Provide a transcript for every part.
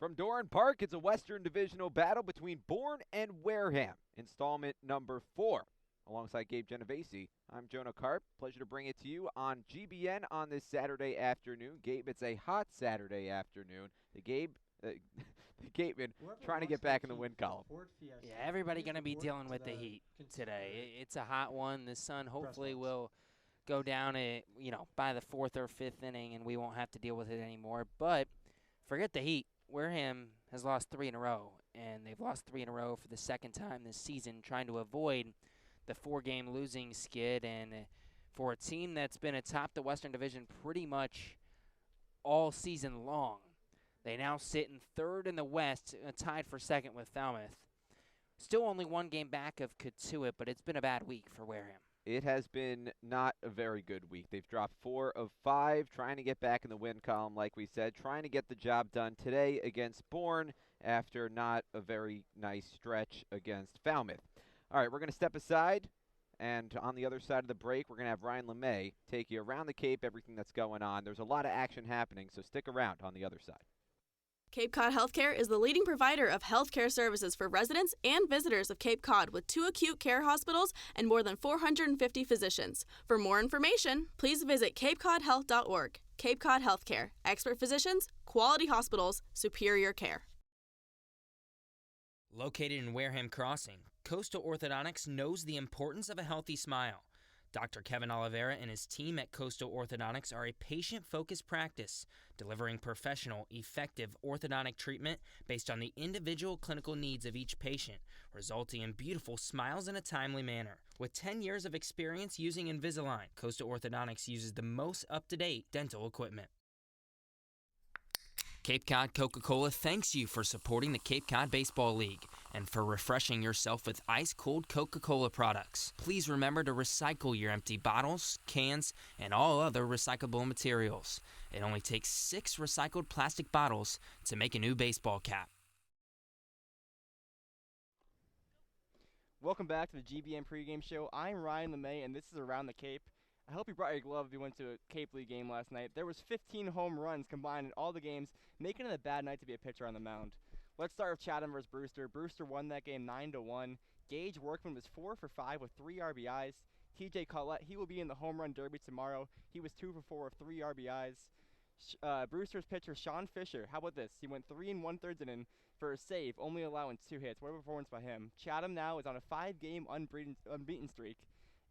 From Doran Park, it's a Western Divisional battle between Bourne and Wareham, installment number 4. Alongside Gabe Genovesi, I'm Jonah Karp. Pleasure to bring it to you on GBN on this Saturday afternoon. Gabe, it's a hot Saturday afternoon. The Gatemen trying to get back in the win column. Yeah, everybody going to be dealing with the heat today. It's a hot one. The sun hopefully will go down by the 4th or 5th inning, and we won't have to deal with it anymore. But forget the heat. Wareham has lost 3 in a row, and they've lost 3 in a row for the second time this season, trying to avoid the 4-game losing skid. And for a team that's been atop the Western Division pretty much all season long, they now sit in 3rd in the West, tied for 2nd with Falmouth. Still only 1 game back of Katuitt, but it's been a bad week for Wareham. It has been not a very good week. They've dropped 4 of 5, trying to get back in the win column, like we said, trying to get the job done today against Bourne after not a very nice stretch against Falmouth. All right, we're going to step aside, and on the other side of the break, we're going to have Ryan LeMay take you around the Cape, everything that's going on. There's a lot of action happening, so stick around on the other side. Cape Cod Healthcare is the leading provider of healthcare services for residents and visitors of Cape Cod with 2 acute care hospitals and more than 450 physicians. For more information, please visit capecodhealth.org. Cape Cod Healthcare. Expert physicians, quality hospitals, superior care. Located in Wareham Crossing, Coastal Orthodontics knows the importance of a healthy smile. Dr. Kevin Oliveira and his team at Coastal Orthodontics are a patient-focused practice, delivering professional, effective orthodontic treatment based on the individual clinical needs of each patient, resulting in beautiful smiles in a timely manner. With 10 years of experience using Invisalign, Coastal Orthodontics uses the most up-to-date dental equipment. Cape Cod Coca-Cola thanks you for supporting the Cape Cod Baseball League and for refreshing yourself with ice-cold Coca-Cola products. Please remember to recycle your empty bottles, cans, and all other recyclable materials. It only takes 6 recycled plastic bottles to make a new baseball cap. Welcome back to the GBN Pregame Show. I'm Ryan LeMay, and this is Around the Cape. I hope you brought your glove if you went to a Cape League game last night. There was 15 home runs combined in all the games, making it a bad night to be a pitcher on the mound. Let's start with Chatham versus Brewster. Brewster won that game 9-1. Gage Workman was 4 for 5 with 3 RBIs. TJ Collette, he will be in the home run derby tomorrow. He was 2 for 4 with 3 RBIs. Brewster's pitcher Sean Fisher, how about this? He went 3 1/3 inning for a save, only allowing 2 hits. What a performance by him. Chatham now is on a 5-game unbeaten streak.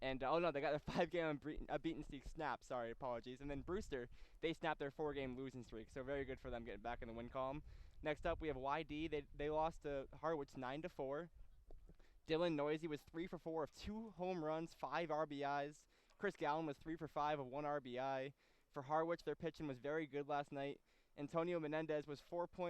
And, they got their 5-game unbeaten streak snapped. Sorry, apologies. And then Brewster, they snapped their 4-game losing streak. So very good for them getting back in the win column. Next up, we have YD. They lost to Harwich 9-4. Dylan Noisy was 3 for 4 of 2 home runs, 5 RBIs. Chris Gallen was 3 for 5 of 1 RBI. For Harwich, their pitching was very good last night. Antonio Menendez was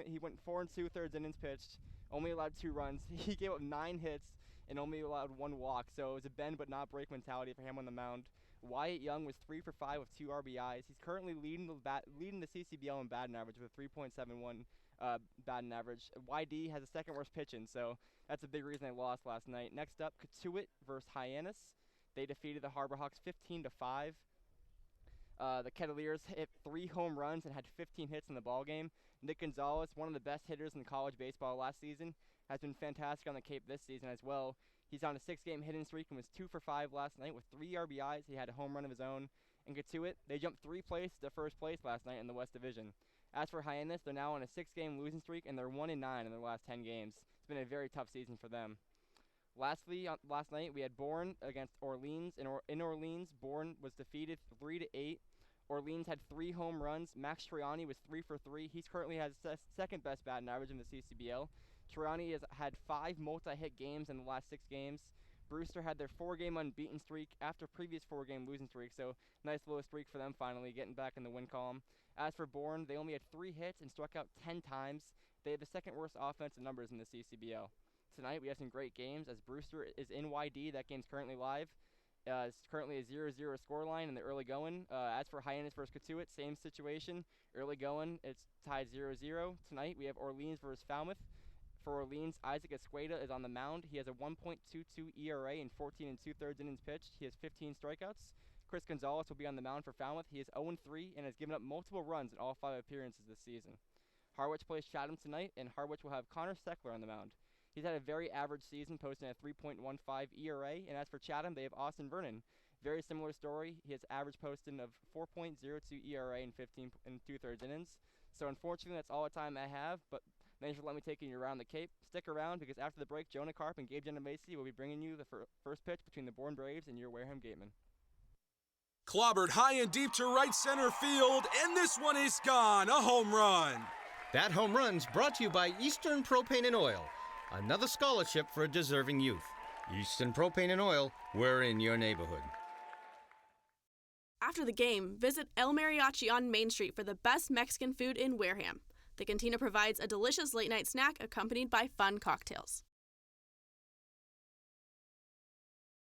he went 4 2/3 innings pitched, only allowed 2 runs. He gave up 9 hits and only allowed 1 walk, so it was a bend but not break mentality for him on the mound. Wyatt Young was 3 for 5 with 2 RBIs. He's currently leading the CCBL in batting average with a 3.71 batting average. YD has the 2nd worst pitching, so that's a big reason they lost last night. Next up, Katuitt versus Hyannis. They defeated the Harbor Hawks 15-5. The Kettleers hit 3 home runs and had 15 hits in the ballgame. Nick Gonzalez, one of the best hitters in college baseball last season, has been fantastic on the Cape this season as well. He's on a 6-game hitting streak and was 2 for 5 last night with 3 RBIs. He had a home run of his own. And Katuitt, they jumped 3 places to first place last night in the West Division. As for Hyannis, they're now on a 6-game losing streak, and they're 1-9 in their last 10 games. It's been a very tough season for them. Lastly, last night we had Bourne against Orleans. In Orleans, Bourne was defeated 3-8. Orleans had 3 home runs. Max Triani was 3 for 3. He's currently has the 2nd best batting average in the CCBL. Triani has had 5 multi-hit games in the last 6 games. Brewster had their 4-game unbeaten streak after previous 4-game losing streak, so nice little streak for them finally, getting back in the win column. As for Bourne, they only had 3 hits and struck out 10 times. They have the 2nd worst offensive numbers in the CCBL. Tonight we have some great games as Brewster is in YD. That game's currently live. It's currently a 0-0 scoreline in the early going. As for Hyannis versus Katuitt, same situation. Early going, it's tied 0-0. Tonight we have Orleans versus Falmouth. For Orleans, Isaac Escueda is on the mound. He has a 1.22 ERA in 14 2/3 innings pitched. He has 15 strikeouts. Chris Gonzalez will be on the mound for Falmouth. He is 0-3 and has given up multiple runs in all 5 appearances this season. Harwich plays Chatham tonight, and Harwich will have Connor Steckler on the mound. He's had a very average season, posting a 3.15 ERA, and as for Chatham, they have Austin Vernon. Very similar story. He has average posting of 4.02 ERA in 15 and 2/3 innings. So unfortunately, that's all the time I have, but thanks for letting me take you around the Cape. Stick around, because after the break, Jonah, Karp, and Gabe Genovesi will be bringing you the first pitch between the Bourne Braves and your Wareham Gatemen. Clobbered high and deep to right center field, and this one is gone, a home run. That home run's brought to you by Eastern Propane and Oil, another scholarship for a deserving youth. Eastern Propane and Oil, we're in your neighborhood. After the game, visit El Mariachi on Main Street for the best Mexican food in Wareham. The cantina provides a delicious late-night snack accompanied by fun cocktails.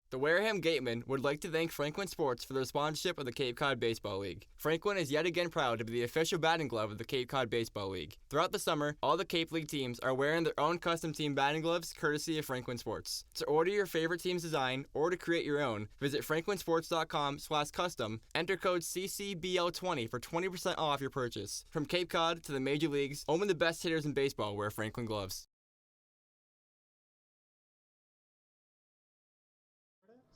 The Wareham Gatemen would like to thank Franklin Sports for their sponsorship of the Cape Cod Baseball League. Franklin is yet again proud to be the official batting glove of the Cape Cod Baseball League. Throughout the summer, all the Cape League teams are wearing their own custom team batting gloves courtesy of Franklin Sports. To order your favorite team's design or to create your own, visit franklinsports.com/custom, enter code CCBL20 for 20% off your purchase. From Cape Cod to the major leagues, only the best hitters in baseball wear Franklin gloves.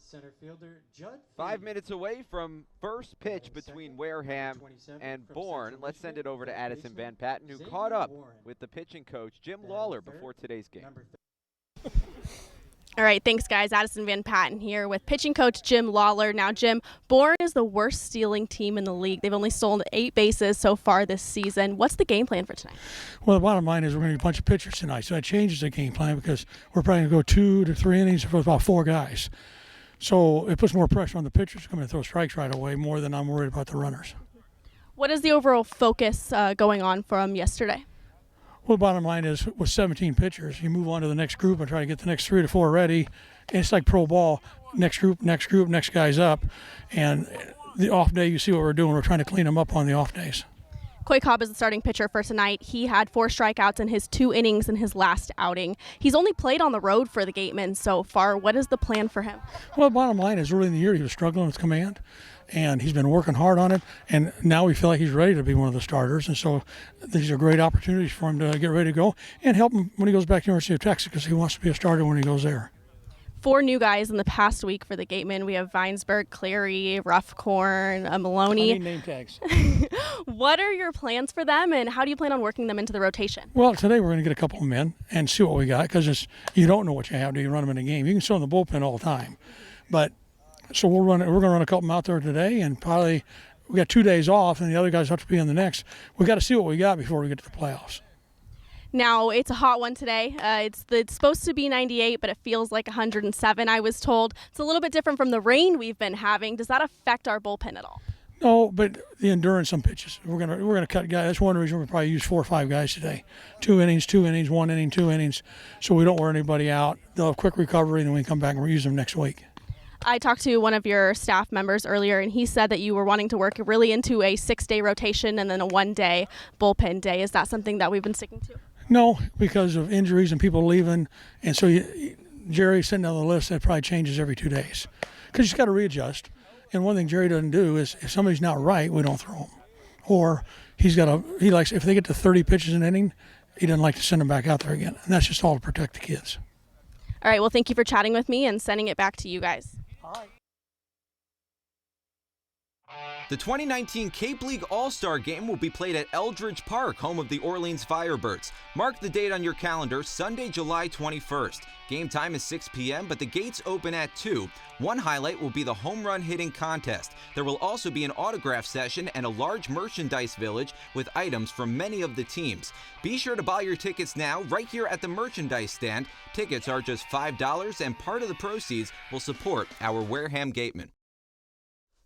Center fielder Judd. 5 minutes away from first pitch between Wareham and Bourne. Let's send it over to Addison Van Patten, who caught up with the pitching coach, Jim Lawler, before today's game. All right, thanks, guys. Addison Van Patten here with pitching coach Jim Lawler. Now, Jim, Bourne is the worst stealing team in the league. They've only stolen 8 bases so far this season. What's the game plan for tonight? Well, the bottom line is we're going to do a bunch of pitchers tonight, so that changes the game plan because we're probably going to go 2 to 3 innings for about 4 guys. So it puts more pressure on the pitchers to come in and throw strikes right away more than I'm worried about the runners. What is the overall focus going on from yesterday? Well, the bottom line is with 17 pitchers, you move on to the next group and try to get the next 3 to 4 ready. And it's like pro ball, next group, next guy's up. And the off day, you see what we're doing. We're trying to clean them up on the off days. Coy Cobb is the starting pitcher for tonight. He had 4 strikeouts in his 2 innings in his last outing. He's only played on the road for the Gatemen so far. What is the plan for him? Well, the bottom line is early in the year he was struggling with command, and he's been working hard on it, and now we feel like he's ready to be one of the starters, and so these are great opportunities for him to get ready to go and help him when he goes back to the University of Texas because he wants to be a starter when he goes there. 4 new guys in the past week for the Gatemen. We have Vinesburg, Cleary, Ruffcorn, Maloney. I need name tags. What are your plans for them, and how do you plan on working them into the rotation? Well, today we're going to get a couple of men and see what we got because you don't know what you have till you run them in a game. You can sit in the bullpen all the time, but so we're going to run a couple of them out there today, and probably we got 2 days off, and the other guys have to be in the next. We got to see what we got before we get to the playoffs. Now, it's a hot one today. It's supposed to be 98, but it feels like 107, I was told. It's a little bit different from the rain we've been having. Does that affect our bullpen at all? No, but the endurance on pitches. We're gonna cut guys. That's one reason we probably use 4 or 5 guys today. 2 innings, 1 inning, 2 innings, so we don't wear anybody out. They'll have quick recovery, and then we can come back and reuse them next week. I talked to one of your staff members earlier, and he said that you were wanting to work really into a 6-day rotation and then a 1-day bullpen day. Is that something that we've been sticking to? No, because of injuries and people leaving, and so Jerry's sitting on the list that probably changes every 2 days because he's got to readjust. And one thing Jerry doesn't do is if somebody's not right, we don't throw them. Or he likes if they get to 30 pitches an inning, he doesn't like to send them back out there again, and that's just all to protect the kids. All right. Well, thank you for chatting with me and sending it back to you guys. All right. The 2019 Cape League All-Star Game will be played at Eldridge Park, home of the Orleans Firebirds. Mark the date on your calendar, Sunday, July 21st. Game time is 6 p.m., but the gates open at 2. One highlight will be the home run hitting contest. There will also be an autograph session and a large merchandise village with items from many of the teams. Be sure to buy your tickets now right here at the merchandise stand. Tickets are just $5, and part of the proceeds will support our Wareham Gatemen.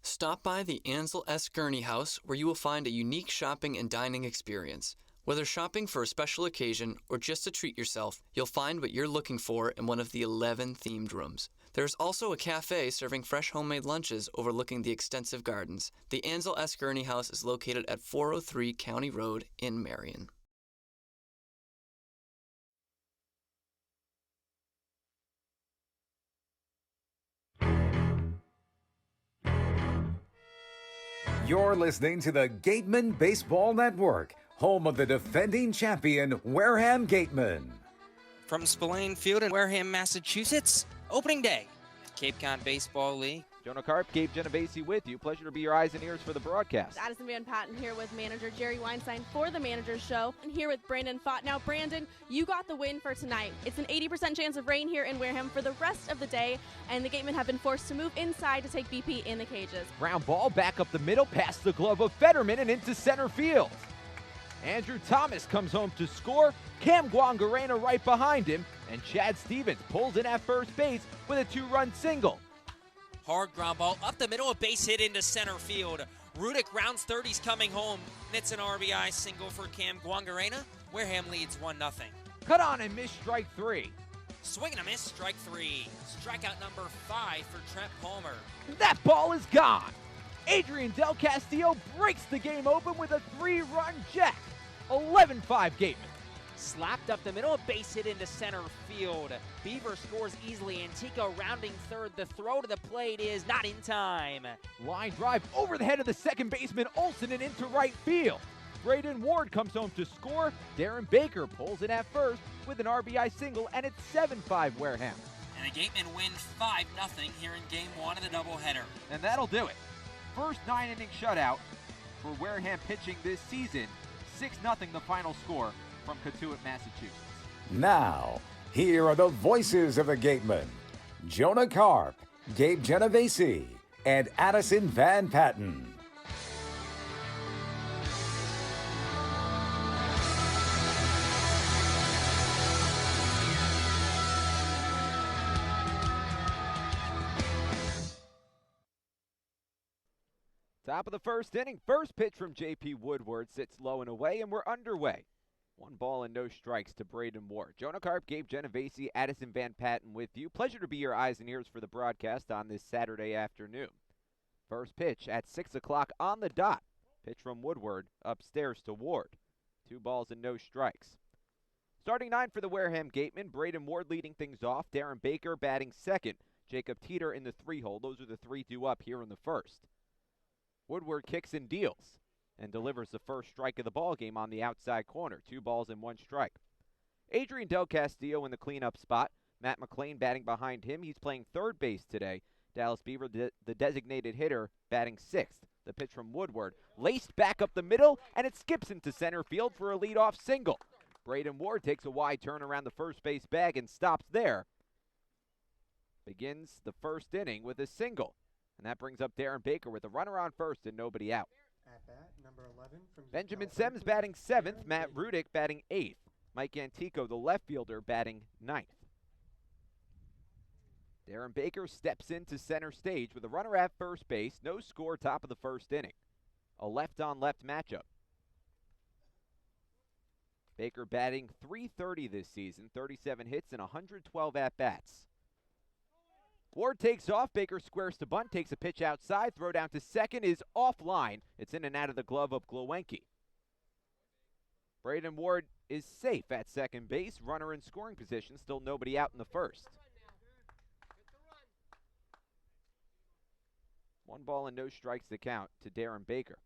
Stop by the Ansel S. Gurney House, where you will find a unique shopping and dining experience. Whether shopping for a special occasion or just to treat yourself, you'll find what you're looking for in one of the 11 themed rooms. There's also a cafe serving fresh homemade lunches overlooking the extensive gardens. The Ansel S. Gurney House is located at 403 County Road in Marion. You're listening to the Gatemen Baseball Network, home of the defending champion Wareham Gatemen. From Spillane Field in Wareham, Massachusetts, opening day, Cape Cod Baseball League. Jonah Karp, Gabe Genovesi with you. Pleasure to be your eyes and ears for the broadcast. Addison Van Patten here with manager Jerry Weinstein for the Manager's Show. And here with Brandon Fott. Now, Brandon, you got the win for tonight. It's an 80% chance of rain here in Wareham for the rest of the day, and the Gatemen have been forced to move inside to take BP in the cages. Ground ball back up the middle, past the glove of Fetterman and into center field. Andrew Thomas comes home to score. Cam Guangarena right behind him, and Chad Stevens pulls in at first base with a 2-run single. Hard ground ball up the middle, a base hit into center field. Rudick rounds third, he's coming home. And it's an RBI single for Cam Guangarena. Wareham leads 1-0. Cut on and miss, strike 3. Swing and a miss, strike 3. Strikeout number 5 for Trent Palmer. That ball is gone. Adrian Del Castillo breaks the game open with a 3-run jack. 11-5 Gatemen. Slapped up the middle, a base hit into center field. Beaver scores easily. Antico rounding third. The throw to the plate is not in time. Line drive over the head of the second baseman Olsen and into right field. Braden Ward comes home to score. Darren Baker pulls it at first with an RBI single, and it's 7-5 Wareham. And the Gatemen win 5-0 here in Game 1 of the doubleheader. And that'll do it. First 9-inning shutout for Wareham pitching this season. 6-0 the final score from Cotuit, Massachusetts. Now, here are the voices of the Gatemen: Jonah Karp, Gabe Genovesi, and Addison Van Patten. Top of the first inning, first pitch from J.P. Woodward sits low and away, and we're underway. 1 ball and no strikes to Braden Ward. Jonah Karp, Gabe Genovesi, Addison Van Patten with you. Pleasure to be your eyes and ears for the broadcast on this Saturday afternoon. First pitch at 6 o'clock on the dot. Pitch from Woodward upstairs to Ward. 2 balls and no strikes. Starting 9 for the Wareham Gatemen, Braden Ward leading things off. Darren Baker batting second. Jacob Teeter in the 3-hole. Those are the 3 due up here in the first. Woodward kicks and deals and delivers the first strike of the ball game on the outside corner. 2 balls and 1 strike. Adrian Del Castillo in the cleanup spot. Matt McClain batting behind him. He's playing third base today. Dallas Beaver, the designated hitter, batting 6th. The pitch from Woodward, laced back up the middle, and it skips into center field for a leadoff single. Braden Ward takes a wide turn around the first base bag and stops there. Begins the first inning with a single. And that brings up Darren Baker with a runner on first and nobody out. At bat, number 11 from Benjamin Semmes batting 7th. Matt Rudick batting 8th. Mike Antico, the left fielder, batting 9th. Darren Baker steps into center stage with a runner at first base. No score, top of the first inning. A left-on-left matchup. Baker batting .330 this season, 37 hits and 112 at-bats. Ward takes off. Baker squares to bunt, takes a pitch outside. Throw down to second is offline. It's in and out of the glove of Glowenke. Braden Ward is safe at second base. Runner in scoring position. Still nobody out in the first. 1 ball and no strikes to count to Darren Baker.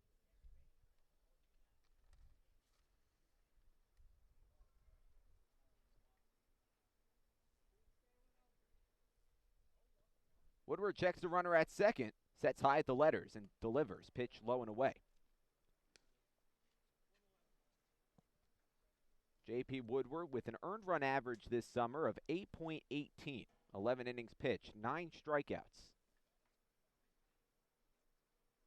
Woodward checks the runner at second, sets high at the letters, and delivers. Pitch low and away. J.P. Woodward with an earned run average this summer of 8.18. 11 innings pitched, 9 strikeouts.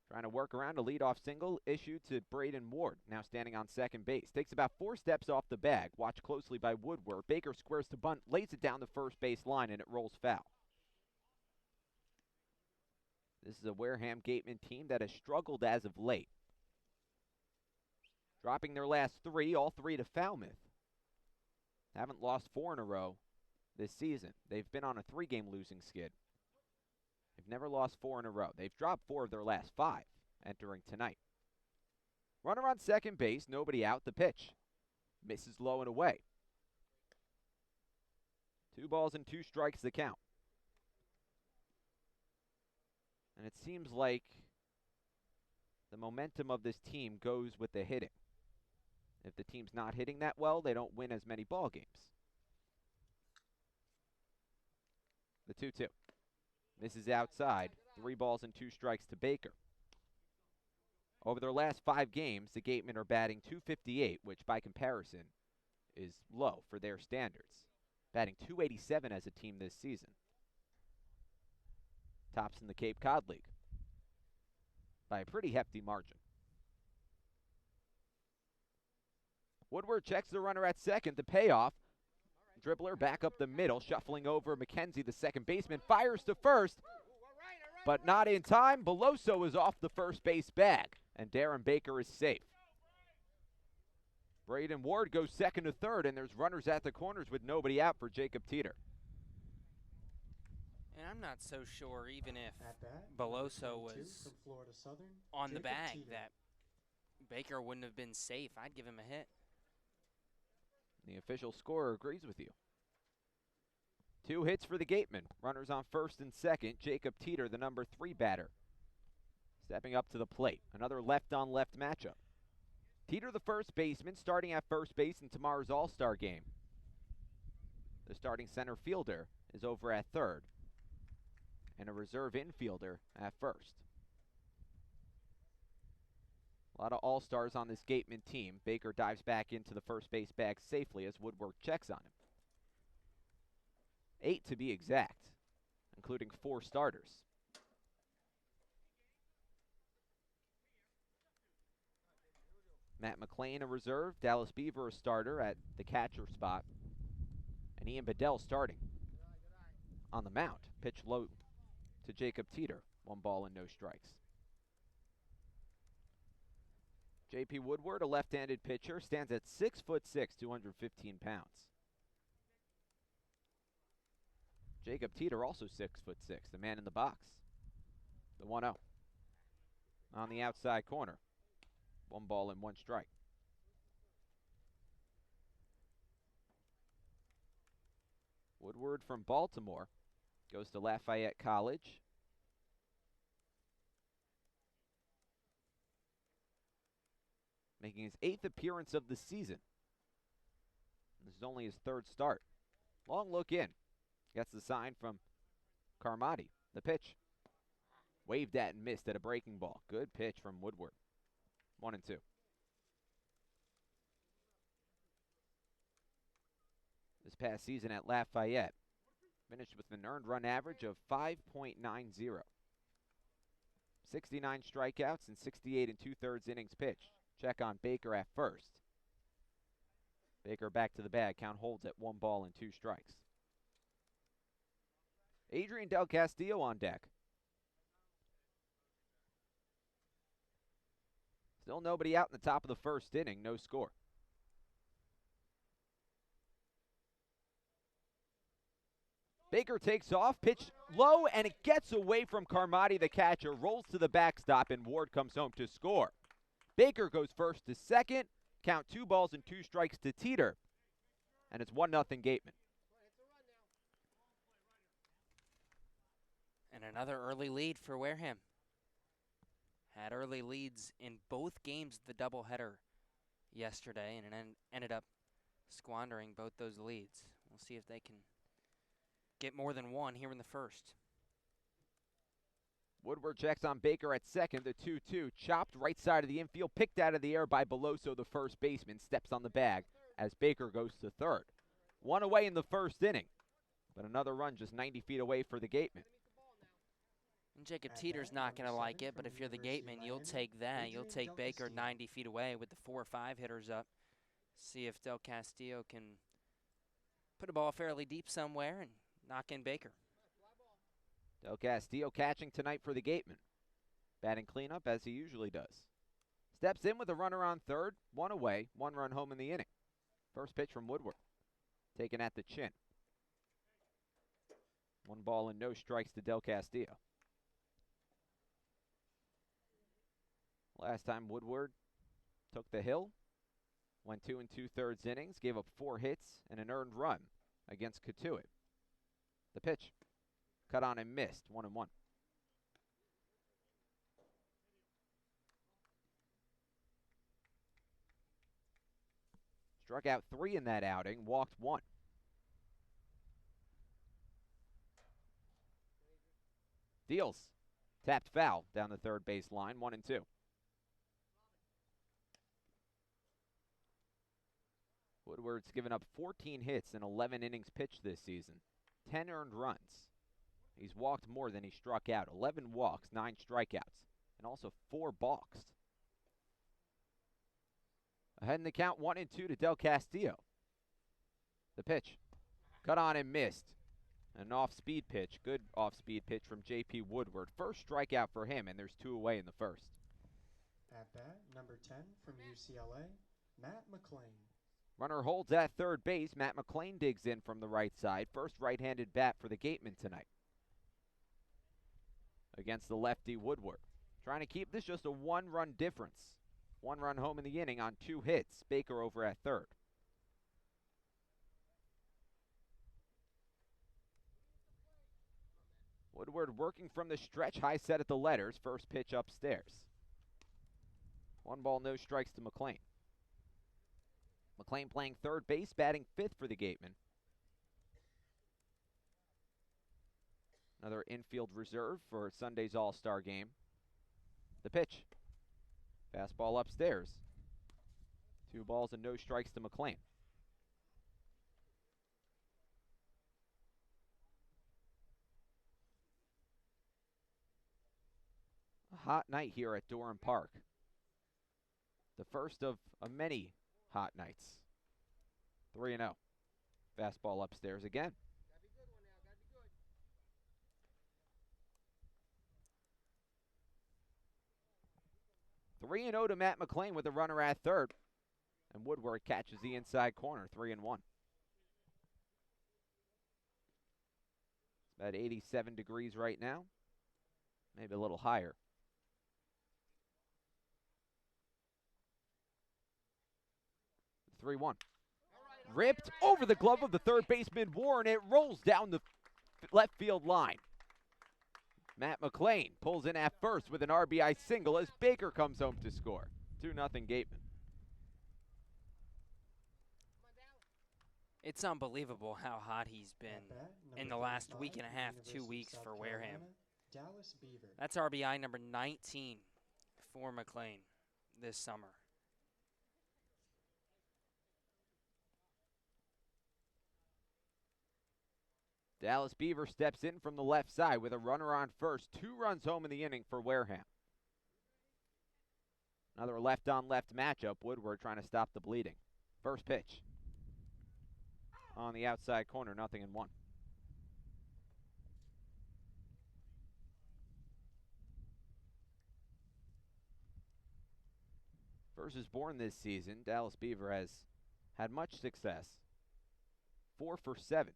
Trying to work around a leadoff single issued to Braden Ward, now standing on second base. Takes about 4 steps off the bag. Watched closely by Woodward. Baker squares to bunt, lays it down the first base line, and it rolls foul. This is a Wareham Gatemen team that has struggled as of late. Dropping their last 3, all 3 to Falmouth. Haven't lost 4 in a row this season. They've been on a 3-game losing skid. They've never lost 4 in a row. They've dropped 4 of their last 5 entering tonight. Runner on second base, nobody out. The pitch misses low and away. 2 balls and 2 strikes the count. And it seems like the momentum of this team goes with the hitting. If the team's not hitting that well, they don't win as many ball games. The 2-2. This is outside. 3 balls and 2 strikes to Baker. Over their last 5 games, the Gatemen are batting .258, which by comparison is low for their standards. Batting .287 as a team this season. Tops in the Cape Cod League by a pretty hefty margin. Woodward checks the runner at second. The payoff. Dribbler back up the middle, shuffling over McKenzie, the second baseman, fires to first, but not in time. Beloso is off the first base bag, and Darren Baker is safe. Braden Ward goes second to third, and there's runners at the corners with nobody out for Jacob Teeter. And I'm not so sure, even if Beloso was on the bag, that Baker wouldn't have been safe. I'd give him a hit. The official scorer agrees with you. 2 hits for the Gatemen. Runners on first and second. Jacob Teeter, the number 3 batter, stepping up to the plate. Another left-on-left matchup. Teeter, the first baseman, starting at first base in tomorrow's All-Star game. The starting center fielder is over at third, and a reserve infielder at first. A lot of all-stars on this Gatemen team. Baker dives back into the first base bag safely as Woodward checks on him. 8 to be exact, including 4 starters. Matt McClain, a reserve. Dallas Beaver, a starter at the catcher spot. And Ian Bedell starting on the mound. Pitch low to Jacob Teeter. 1 ball and no strikes. J.P. Woodward, a left-handed pitcher, stands at 6'6", 215 pounds. Jacob Teeter, also 6'6", the man in the box. The 1-0. On the outside corner. 1 ball and 1 strike. Woodward from Baltimore goes to Lafayette College. Making his 8th appearance of the season. This is only his 3rd start. Long look in. Gets the sign from Carmody. The pitch. Waved at and missed at a breaking ball. Good pitch from Woodward. 1-2. This past season at Lafayette, finished with an earned run average of 5.90. 69 strikeouts and 68 2/3 innings pitched. Check on Baker at first. Baker back to the bag. Count holds at 1 ball and 2 strikes. Adrian Del Castillo on deck. Still nobody out in the top of the first inning. No score. Baker takes off, pitch low, and it gets away from Carmody, the catcher. Rolls to the backstop, and Ward comes home to score. Baker goes first to second. Count 2 balls and 2 strikes to Teeter. And it's 1-0 Gatemen. And another early lead for Wareham. Had early leads in both games of the doubleheader yesterday and ended up squandering both those leads. We'll see if they can get more than 1 here in the first. Woodward checks on Baker at second. The 2-2 chopped right side of the infield, picked out of the air by Beloso, the first baseman, steps on the bag as Baker goes to third. 1 away in the first inning, but another run just 90 feet away for the Gatemen. And Jacob Teeter's not going to like it, but if you're the Gatemen, you'll take that. You'll take Baker 90 feet away with the 4 or 5 hitters up. See if Del Castillo can put a ball fairly deep somewhere and knock in Baker. Del Castillo catching tonight for the Gatemen. Batting cleanup as he usually does. Steps in with a runner on third, 1 away, 1 run home in the inning. First pitch from Woodward. Taken at the chin. 1 ball and no strikes to Del Castillo. Last time Woodward took the hill, went 2 2/3 innings, gave up 4 hits and an earned run against Katuitt. The pitch, cut on and missed, 1-1. Struck out 3 in that outing, walked 1. Deals. Tapped foul down the third base line, 1-2. Woodward's given up 14 hits in 11 innings pitched this season, 10 earned runs. He's walked more than he struck out, 11 walks, 9 strikeouts, and also 4 balks. Ahead in the count, 1-2 to Del Castillo. The pitch. Cut on and missed. An off-speed pitch, good off-speed pitch from J.P. Woodward. First strikeout for him, and there's 2 away in the first. At bat, number 10 from UCLA, Matt McLean. Runner holds at third base. Matt McLean digs in from the right side. First right-handed bat for the Gatemen tonight against the lefty Woodward. Trying to keep this just a 1-run difference. 1 run home in the inning on 2 hits. Baker over at third. Woodward working from the stretch, high set at the letters. First pitch upstairs. 1 ball, no strikes to McLean. McLean playing third base, batting 5th for the Gatemen. Another infield reserve for Sunday's All-Star game. The pitch. Fastball upstairs. 2 balls and no strikes to McLean. A hot night here at Doran Park. The first of many hot nights. 3-0. Fastball upstairs again. 3-0 to Matt McLean with a runner at third. And Woodward catches the inside corner, 3-1. It's about 87 degrees right now. Maybe a little higher. Three 1. Ripped over the glove of the third baseman Warren. It rolls down the left field line. Matt McLean pulls in at first with an RBI single as Baker comes home to score. 2-0 Gatemen. It's unbelievable how hot he's been in the last week and a half, 2 weeks for Wareham. That's RBI number 19 for McLean this summer. Dallas Beaver steps in from the left side with a runner on first. 2 runs home in the inning for Wareham. Another left-on-left matchup. Woodward trying to stop the bleeding. First pitch. On the outside corner, 0-1. Versus Bourne this season, Dallas Beaver has had much success. 4 for 7.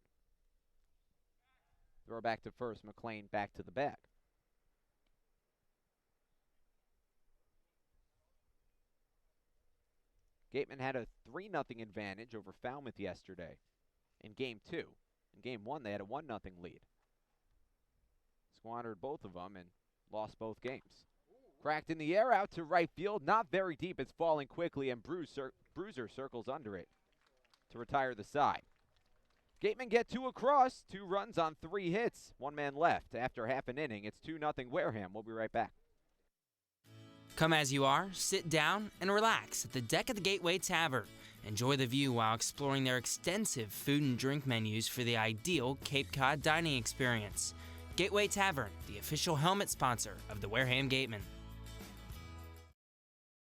Throw back to first, McLean back to the bag. Gatemen had a 3-0 advantage over Falmouth yesterday in Game 2. In Game 1, they had a 1-0 lead. Squandered both of them and lost both games. Cracked in the air out to right field. Not very deep. It's falling quickly, and Bruiser circles under it to retire the side. Gatemen get 2 across. 2 runs on 3 hits. 1 man left. After half an inning, it's 2-0 Wareham. We'll be right back. Come as you are, sit down, and relax at the deck of the Gateway Tavern. Enjoy the view while exploring their extensive food and drink menus for the ideal Cape Cod dining experience. Gateway Tavern, the official helmet sponsor of the Wareham Gatemen.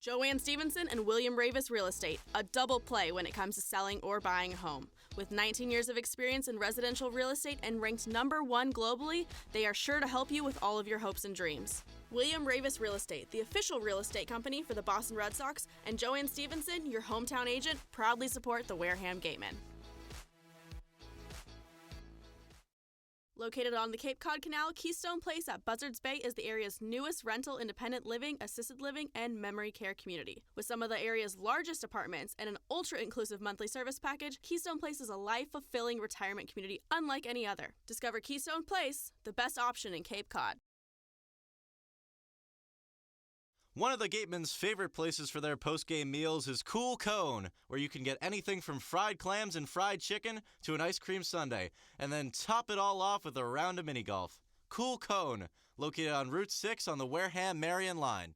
Joanne Stevenson and William Ravis Real Estate, a double play when it comes to selling or buying a home. With 19 years of experience in residential real estate and ranked #1 globally, they are sure to help you with all of your hopes and dreams. William Ravis Real Estate, the official real estate company for the Boston Red Sox, and Joanne Stevenson, your hometown agent, proudly support the Wareham Gatemen. Located on the Cape Cod Canal, Keystone Place at Buzzards Bay is the area's newest rental independent living, assisted living, and memory care community. With some of the area's largest apartments and an ultra-inclusive monthly service package, Keystone Place is a life-fulfilling retirement community unlike any other. Discover Keystone Place, the best option in Cape Cod. One of the Gatemen's favorite places for their post-game meals is Cool Cone, where you can get anything from fried clams and fried chicken to an ice cream sundae, and then top it all off with a round of mini golf. Cool Cone, located on Route 6 on the Wareham-Marion line.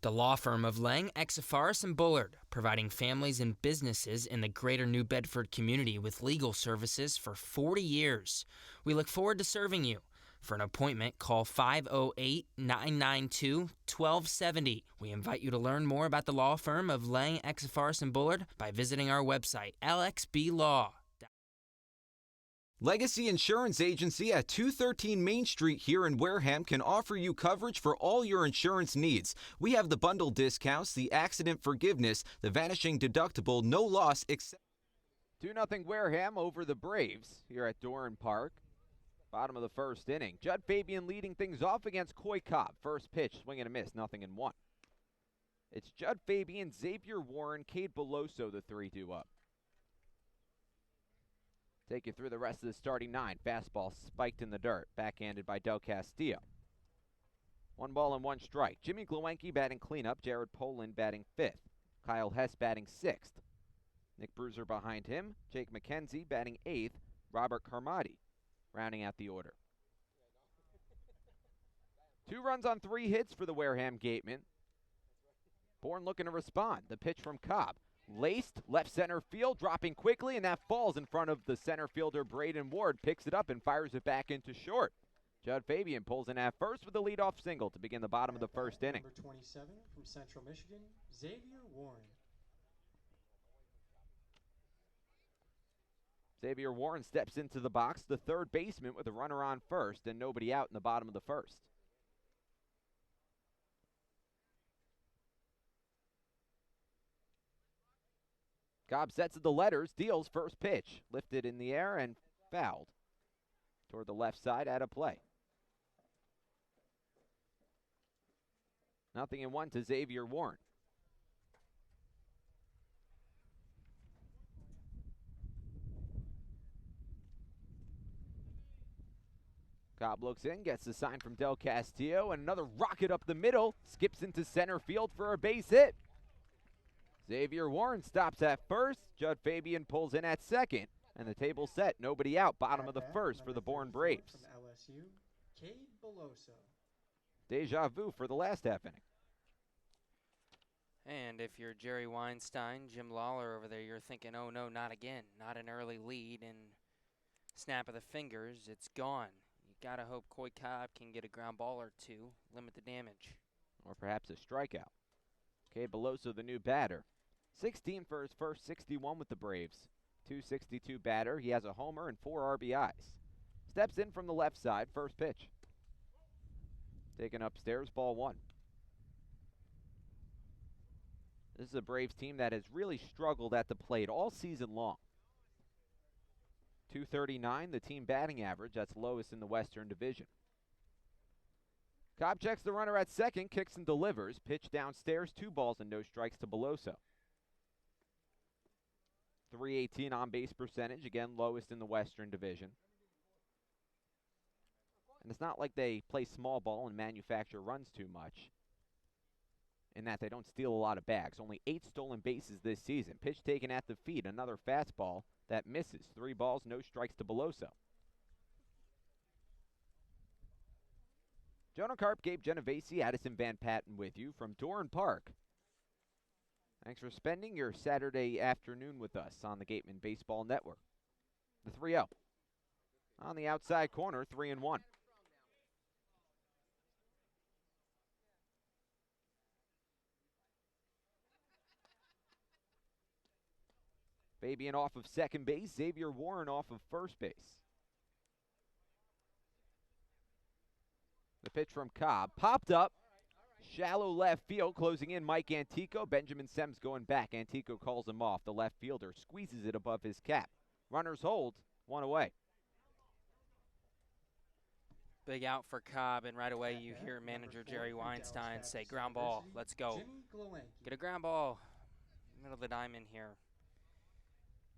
The law firm of Lang, Exafaris, and Bullard, providing families and businesses in the greater New Bedford community with legal services for 40 years. We look forward to serving you. For an appointment, call 508-992-1270. We invite you to learn more about the law firm of Lang, Exafaris, and Bullard by visiting our website, lxblaw. Legacy Insurance Agency at 213 Main Street here in Wareham can offer you coverage for all your insurance needs. We have the bundle discounts, the accident forgiveness, the vanishing deductible, no loss, except 2-0 Wareham over the Braves here at Doran Park. Bottom of the first inning. Judd Fabian leading things off against Coy Cobb. First pitch, swing and a miss, 0-1. It's Judd Fabian, Xavier Warren, Cade Beloso, the 3-2 up. Take you through the rest of the starting nine. Fastball spiked in the dirt, backhanded by Del Castillo. 1 ball and 1 strike. Jimmy Glowacki batting cleanup. Jared Poland batting 5th. Kyle Hess batting 6th. Nick Bruiser behind him. Jake McKenzie batting 8th. Robert Carmody rounding out the order. 2 runs on 3 hits for the Wareham Gatemen. Bourne looking to respond. The pitch from Cobb. Laced, left center field, dropping quickly, and that falls in front of the center fielder Braden Ward. Picks it up and fires it back into short. Judd Fabian pulls in at first with a leadoff single to begin the bottom of the first inning. Number 27 from Central Michigan, Xavier Warren. Xavier Warren steps into the box, the third baseman with a runner on first and nobody out in the bottom of the first. Cobb sets at the letters, deals first pitch. Lifted in the air and fouled toward the left side out of play. 0-1 to Xavier Warren. Cobb looks in, gets the sign from Del Castillo, and another rocket up the middle. Skips into center field for a base hit. Xavier Warren stops at first. Judd Fabian pulls in at second. And the table's set. Nobody out. Bottom of the first for the Bourne Braves. From LSU, Cade Beloso. Deja vu for the last half inning. And if you're Jerry Weinstein, Jim Lawler over there, you're thinking, oh no, not again. Not an early lead, and snap of the fingers, it's gone. You gotta hope Coy Cobb can get a ground ball or two, limit the damage. Or perhaps a strikeout. Cade Beloso, the new batter. 16 for his first 61 with the Braves. 262 batter. He has a homer and 4 RBIs. Steps in from the left side, first pitch. Taken upstairs, ball 1. This is a Braves team that has really struggled at the plate all season long. 239, the team batting average. That's lowest in the Western Division. Cobb checks the runner at second, kicks and delivers. Pitch downstairs, 2 balls and no strikes to Beloso. 318 on-base percentage, again lowest in the Western Division. And it's not like they play small ball and manufacture runs too much, in that they don't steal a lot of bags. Only 8 stolen bases this season. Pitch taken at the feet, another fastball that misses. 3 balls, no strikes to Beloso. Jonah, Karp, Gabe, Genovesi, Addison Van Patten with you from Doran Park. Thanks for spending your Saturday afternoon with us on the Gatemen Baseball Network. The 3-0. On the outside corner, 3-1. Fabian off of second base, Xavier Warren off of first base. The pitch from Cobb, popped up, shallow left field, closing in Mike Antico. Benjamin Sem's going back. Antico calls him off. The left fielder squeezes it above his cap. Runners hold, 1 away. Big out for Cobb, and right away you hear manager Jerry Weinstein say, ground ball, let's go. Get a ground ball, middle of the diamond here.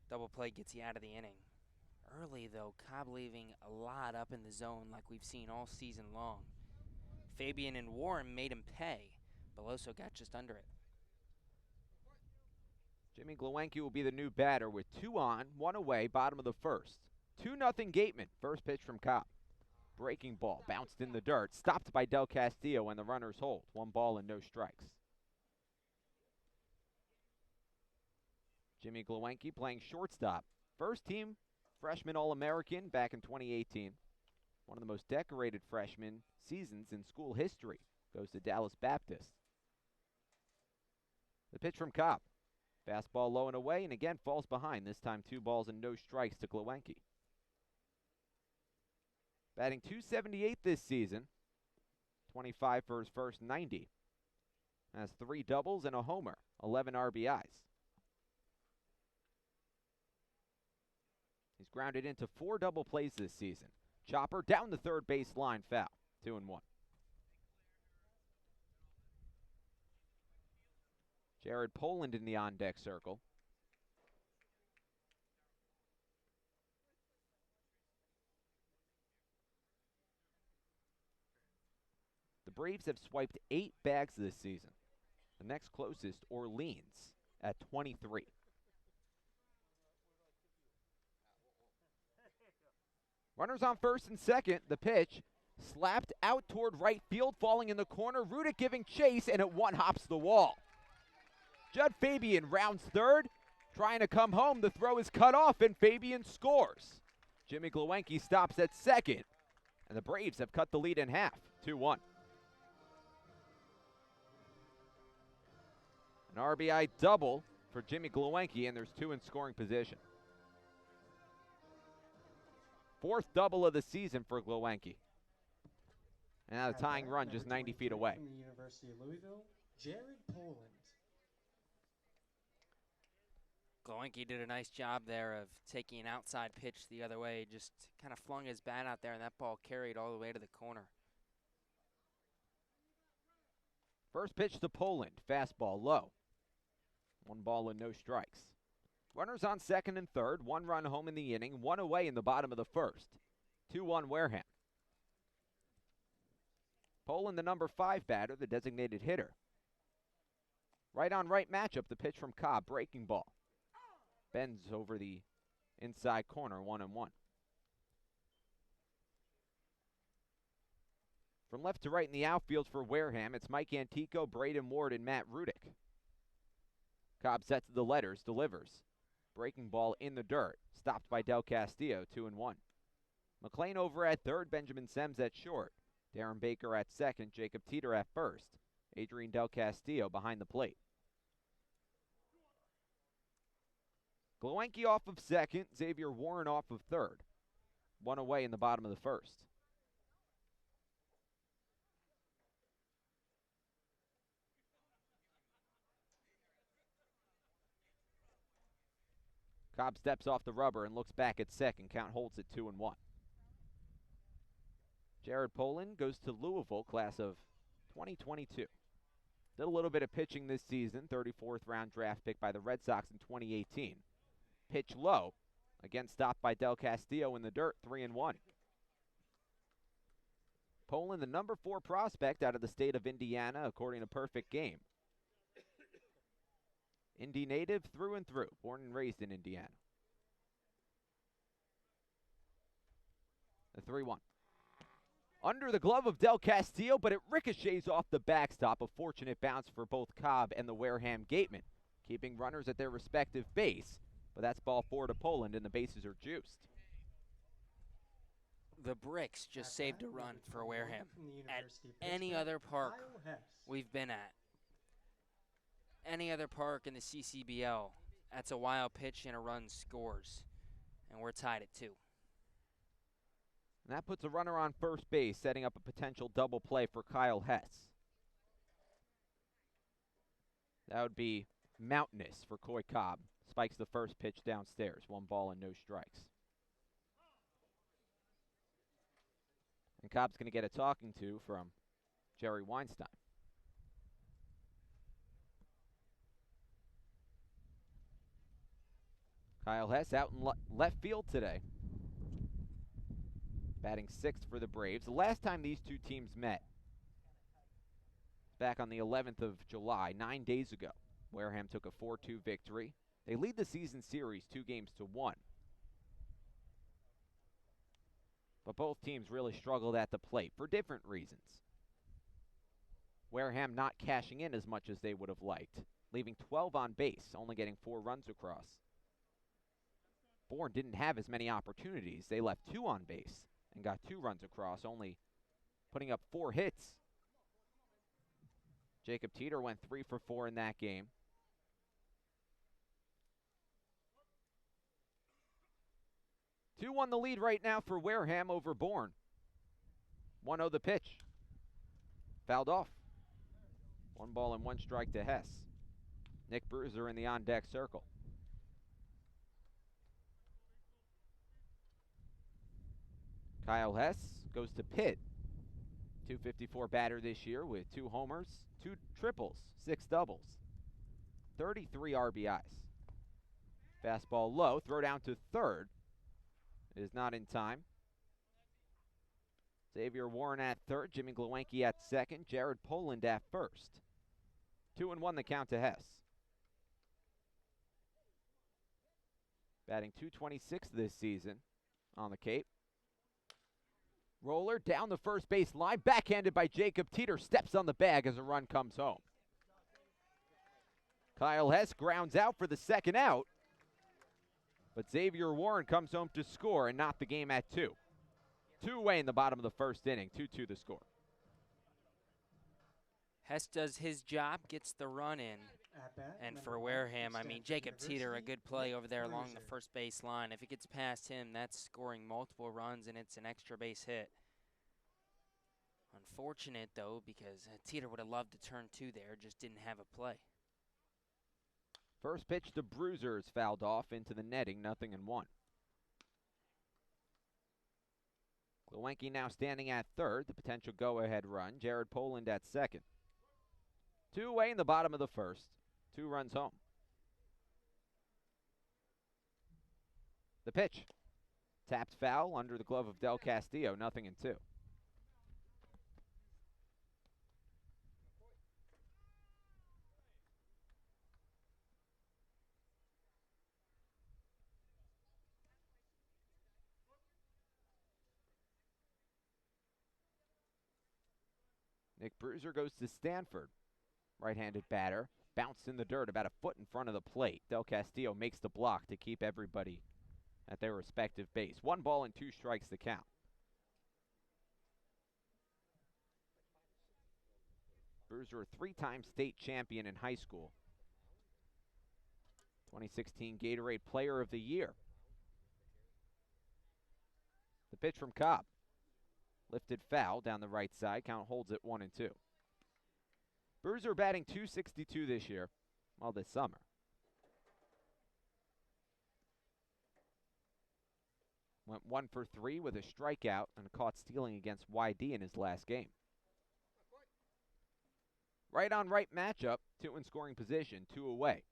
Double play gets you out of the inning. Early, though, Cobb leaving a lot up in the zone like we've seen all season long. Fabian and Warren made him pay. Beloso got just under it. Jimmy Glowacki will be the new batter with 2 on, 1 away, bottom of the first. 2-0 Gatemen. First pitch from Karp. Breaking ball, bounced in the dirt, stopped by Del Castillo and the runners hold. 1 ball and no strikes. Jimmy Glowacki playing shortstop. First team freshman All-American back in 2018. One of the most decorated freshman seasons in school history. Goes to Dallas Baptist. The pitch from Karp. Fastball low and away, and again falls behind. This time 2 balls and no strikes to Glowacki. Batting .278 this season. 25 for his first 90. Has 3 doubles and a homer. 11 RBIs. He's grounded into 4 double plays this season. Chopper down the third base line, foul. 2-1. Jared Poland in the on-deck circle. The Braves have swiped 8 bags this season. The next closest, Orleans, at 23. Runners on first and second. The pitch slapped out toward right field, falling in the corner. Rudick giving chase, and it one-hops the wall. Judd Fabian rounds third, trying to come home. The throw is cut off, and Fabian scores. Jimmy Glowacki stops at second, and the Braves have cut the lead in half, 2-1. An RBI double for Jimmy Glowacki, and there's 2 in scoring position. 4th double of the season for Glowacki. And now the tying run just 90 feet away. From the University of Louisville, Jared Poland. Glowacki did a nice job there of taking an outside pitch the other way. Just kind of flung his bat out there, and that ball carried all the way to the corner. First pitch to Poland. Fastball low. 1 ball and no strikes. Runners on second and third. 1 run home in the inning. 1 away in the bottom of the first. 2-1 Wareham. Poland, the number 5 batter, the designated hitter. Right on right matchup. The pitch from Cobb. Breaking ball. Bends over the inside corner, 1-1. From left to right in the outfield for Wareham, it's Mike Antico, Braden Ward, and Matt Rudick. Cobb sets the letters, delivers. Breaking ball in the dirt, stopped by Del Castillo, 2-1. McLean over at third, Benjamin Sems at short. Darren Baker at second, Jacob Teeter at first. Adrian Del Castillo behind the plate. Glowacki off of second, Xavier Warren off of third. 1 away in the bottom of the first. Cobb steps off the rubber and looks back at second. Count holds at 2-1. Jared Poland goes to Louisville, class of 2022. Did a little bit of pitching this season, 34th round draft pick by the Red Sox in 2018. Pitch low, again stopped by Del Castillo in the dirt, 3-1. Poland, the number 4 prospect out of the state of Indiana, according to Perfect Game. Indy native through and through, born and raised in Indiana. The 3-1. Under the glove of Del Castillo, but it ricochets off the backstop. A fortunate bounce for both Cobb and the Wareham Gatemen, keeping runners at their respective base. But that's ball 4 to Poland, and the bases are juiced. The Bricks just saved a run for Wareham. At any other park we've been at, any other park in the CCBL, that's a wild pitch and a run scores. And we're tied at 2. And that puts a runner on first base, setting up a potential double play for Kyle Hess. That would be mountainous for Coy Cobb. Spikes the first pitch downstairs. 1 ball and no strikes. And Cobb's going to get a talking to from Jerry Weinstein. Kyle Hess out in left field today. Batting 6th for the Braves. The last time these two teams met back on the 11th of July, 9 days ago. Wareham took a 4-2 victory. They lead the season series 2-1. But both teams really struggled at the plate for different reasons. Wareham not cashing in as much as they would have liked, leaving 12 on base, only getting 4 runs across. Bourne didn't have as many opportunities. They left 2 on base and got 2 runs across, only putting up 4 hits. Jacob Teeter went 3 for 4 in that game. Two on the lead right now for Wareham over Bourne. 1-0 the pitch. Fouled off. 1 ball and 1 strike to Hess. Nick Bruiser in the on-deck circle. Kyle Hess goes to Pitt. 254 batter this year with 2 homers, 2 triples, 6 doubles. 33 RBIs. Fastball low, throw down to third. It is not in time. Xavier Warren at third, Jimmy Glowacki at second, Jared Poland at first. 2-1 the count to Hess. Batting .226 this season on the Cape. Roller down the first base line, backhanded by Jacob Teeter, steps on the bag as a run comes home. Kyle Hess grounds out for the second out, but Xavier Warren comes home to score and knot the game at 2. 2 away in the bottom of the first inning, 2-2 the score. Hess does his job, gets the run in. And for Wareham, I mean, Jacob Teeter, a good play over there along the first base line. If it gets past him, that's scoring multiple runs, and it's an extra base hit. Unfortunate, though, because Teeter would have loved to turn 2 there, just didn't have a play. First pitch to Bruiser is fouled off into the netting, 0-1. Glowacki now standing at third, the potential go-ahead run. Jared Poland at second. 2 away in the bottom of the first. 2 runs home. The pitch. Tapped foul under the glove of Del Castillo, 0-2. Nick Bruiser goes to Stanford. Right-handed batter. Bounced in the dirt about a foot in front of the plate. Del Castillo makes the block to keep everybody at their respective base. 1 ball and 2 strikes the count. Bruiser, a 3-time state champion in high school. 2016 Gatorade Player of the Year. The pitch from Karp. Lifted foul down the right side. Count holds it 1-2. Bruiser batting .262 this year. Well, this summer. Went 1 for 3 with a strikeout and caught stealing against YD in his last game. Right on right matchup. 2 in scoring position. 2 away.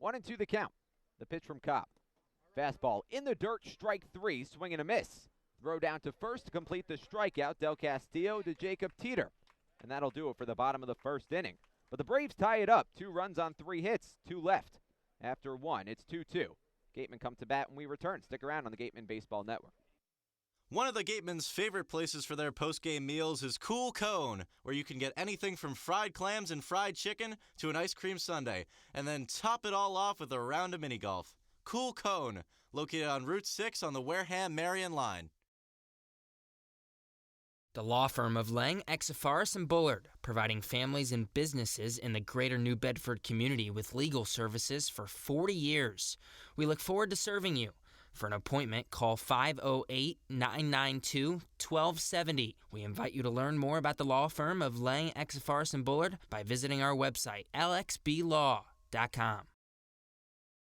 1-2 the count. The pitch from Karp. Fastball in the dirt. Strike 3. Swing and a miss. Throw down to first to complete the strikeout. Del Castillo to Jacob Teeter. And that'll do it for the bottom of the first inning. But the Braves tie it up. 2 runs on 3 hits. 2 left. After 1, it's 2-2. Gatemen come to bat when we return. Stick around on the Gatemen Baseball Network. One of the Gatemen's favorite places for their post-game meals is Cool Cone, where you can get anything from fried clams and fried chicken to an ice cream sundae, and then top it all off with a round of mini golf. Cool Cone, located on Route 6 on the Wareham-Marion line. The law firm of Lang, Exafaris & Bullard, providing families and businesses in the greater New Bedford community with legal services for 40 years. We look forward to serving you. For an appointment, call 508-992-1270. We invite you to learn more about the law firm of Lang, Exafaris & Bullard by visiting our website, lxblaw.com.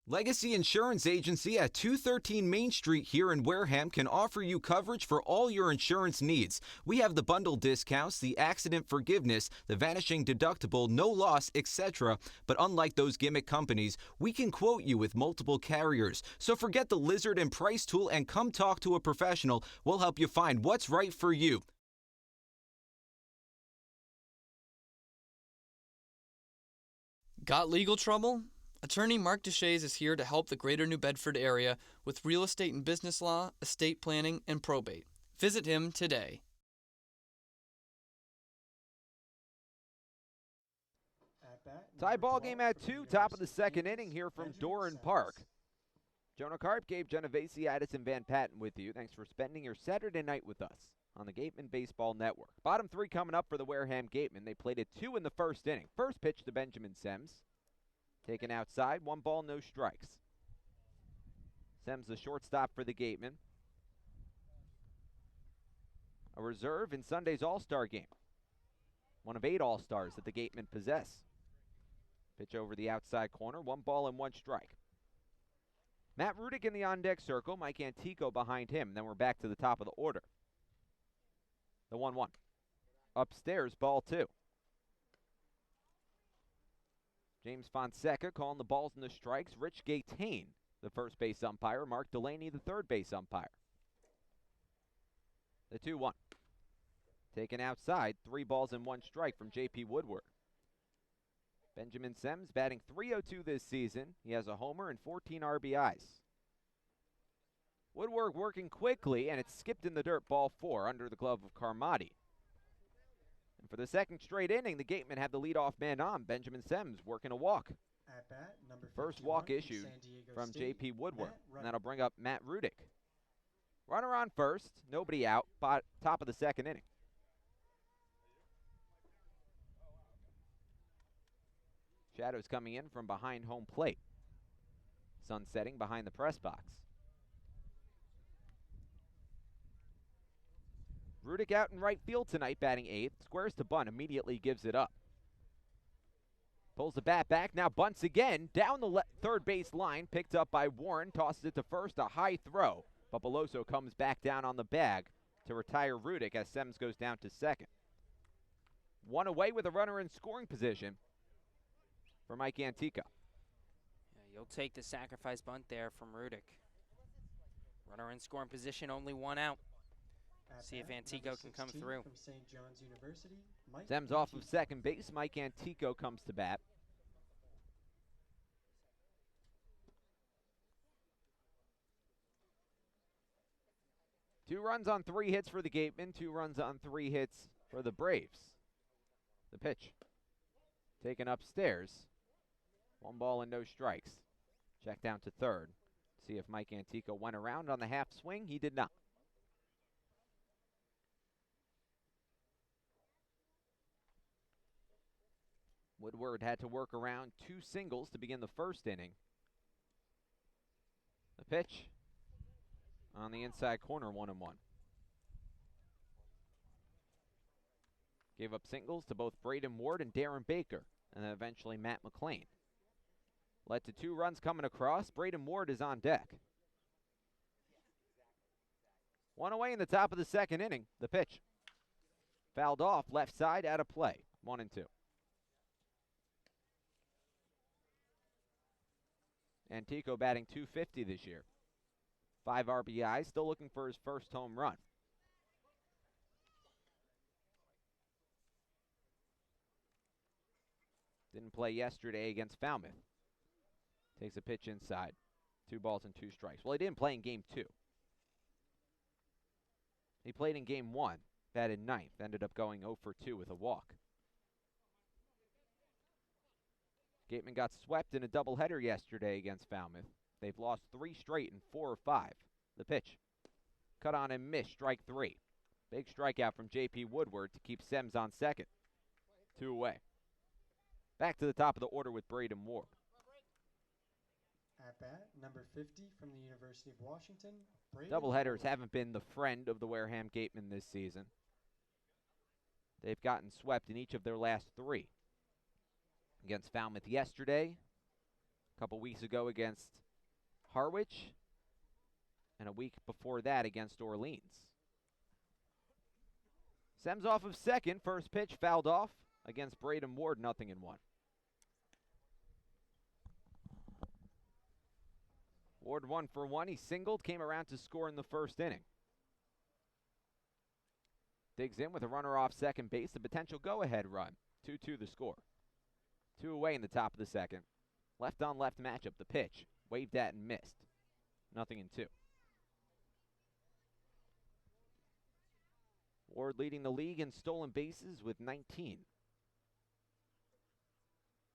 Legacy Insurance Agency at 213 Main Street here in Wareham can offer you coverage for all your insurance needs. We have the bundle discounts, the accident forgiveness, the vanishing deductible, no loss, etc. But unlike those gimmick companies, we can quote you with multiple carriers. So forget the lizard and price tool and come talk to a professional. We'll help you find what's right for you. Got legal trouble? Attorney Mark Deshays is here to help the greater New Bedford area with real estate and business law, estate planning, and probate. Visit him today. Tie ball game at 2, top of the second inning here from Doran Park. Jonah Karp, Gabe, Genovesi, Addison Van Patten with you. Thanks for spending your Saturday night with us on the Gatemen Baseball Network. Bottom 3 coming up for the Wareham Gatemen. They played at 2 in the first inning. First pitch to Benjamin Sems. Taken outside, 1 ball, no strikes. Sems the shortstop for the Gatemen. A reserve in Sunday's All-Star game. One of 8 All-Stars that the Gatemen possess. Pitch over the outside corner, 1 ball and 1 strike. Matt Rudick in the on-deck circle, Mike Antico behind him. Then we're back to the top of the order. The 1-1. Upstairs, ball 2. James Fonseca calling the balls and the strikes. Rich Gatain, the first base umpire. Mark Delaney, the third base umpire. The 2-1. Taken outside, 3 balls and 1 strike from J.P. Woodward. Benjamin Sems batting .302 this season. He has a homer and 14 RBIs. Woodward working quickly, and it's skipped in the dirt, ball 4, under the glove of Carmody. And for the second straight inning, the Gatemen have the leadoff man on, Benjamin Sems, working a walk. At bat, number First walk issued from J.P. Woodward, and that'll bring up Matt Rudick. Runner on first, nobody out, top of the second inning. Shadows coming in from behind home plate. Sun setting behind the press box. Rudick out in right field tonight, batting 8th. Squares to bunt, immediately gives it up. Pulls the bat back, now bunts again. Down the third base line, picked up by Warren. Tosses it to first, a high throw. But Beloso comes back down on the bag to retire Rudick as Sems goes down to second. 1 away with a runner in scoring position for Mike Antico. Yeah, you'll take the sacrifice bunt there from Rudick. Runner in scoring position, only 1 out. See if Antico can come through. From St. John's University, Sems off of second base. Mike Antico comes to bat. Two runs on 3 hits for the Gatemen. 2 runs on 3 hits for the Braves. The pitch. Taken upstairs. 1 ball and no strikes. Check down to third. See if Mike Antico went around on the half swing. He did not. Woodward had to work around 2 singles to begin the first inning. The pitch on the inside corner, 1-1. Gave up singles to both Braden Ward and Darren Baker, and then eventually Matt McClain. Led to 2 runs coming across. Braden Ward is on deck. 1 away in the top of the second inning. The pitch. Fouled off, left side, out of play. 1-2. Antico batting .250 this year. 5 RBIs, still looking for his first home run. Didn't play yesterday against Falmouth. Takes a pitch inside. 2 balls and 2 strikes. Well, he didn't play in game 2. He played in game 1, batted 9th, ended up going 0 for 2 with a walk. Gatemen got swept in a doubleheader yesterday against Falmouth. They've lost 3 straight in 4 or 5. The pitch. Cut on and missed, strike 3. Big strikeout from J.P. Woodward to keep Sems on second. 2 away. Back to the top of the order with Braden Ward. At bat, number 50 from the University of Washington, Braden Doubleheaders Ward. haven't been the friend of the Wareham Gatemen this season. They've gotten swept in each of their last 3. Against Falmouth yesterday, a couple weeks ago against Harwich, and a week before that against Orleans. Sems off of second, first pitch fouled off against Braden Ward, 0-1. Ward 1 for 1, he singled, came around to score in the first inning. Digs in with a runner off second base, a potential go-ahead run, 2-2 the score. 2 away in the top of the second. Left on left matchup. The pitch. Waved at and missed. 0-2. Ward leading the league in stolen bases with 19.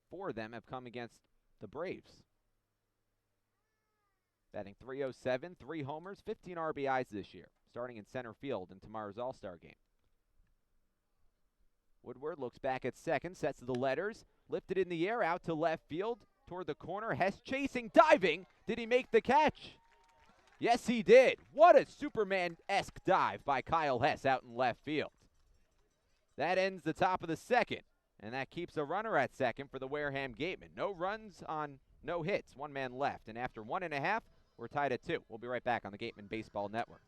4 of them have come against the Braves. Batting .307, 3 homers, 15 RBIs this year, starting in center field in tomorrow's All-Star game. Woodward looks back at second, sets the letters, lifted in the air, out to left field, toward the corner. Hess chasing, diving. Did he make the catch? Yes, he did. What a Superman-esque dive by Kyle Hess out in left field. That ends the top of the second, and that keeps a runner at second for the Wareham Gatemen. No runs on no hits, 1 man left. And after 1.5, we're tied at 2. We'll be right back on the Gatemen Baseball Network.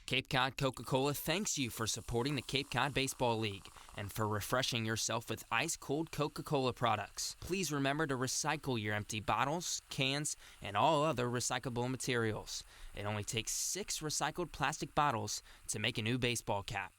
Cape Cod Coca-Cola thanks you for supporting the Cape Cod Baseball League and for refreshing yourself with ice-cold Coca-Cola products. Please remember to recycle your empty bottles, cans, and all other recyclable materials. It only takes 6 recycled plastic bottles to make a new baseball cap.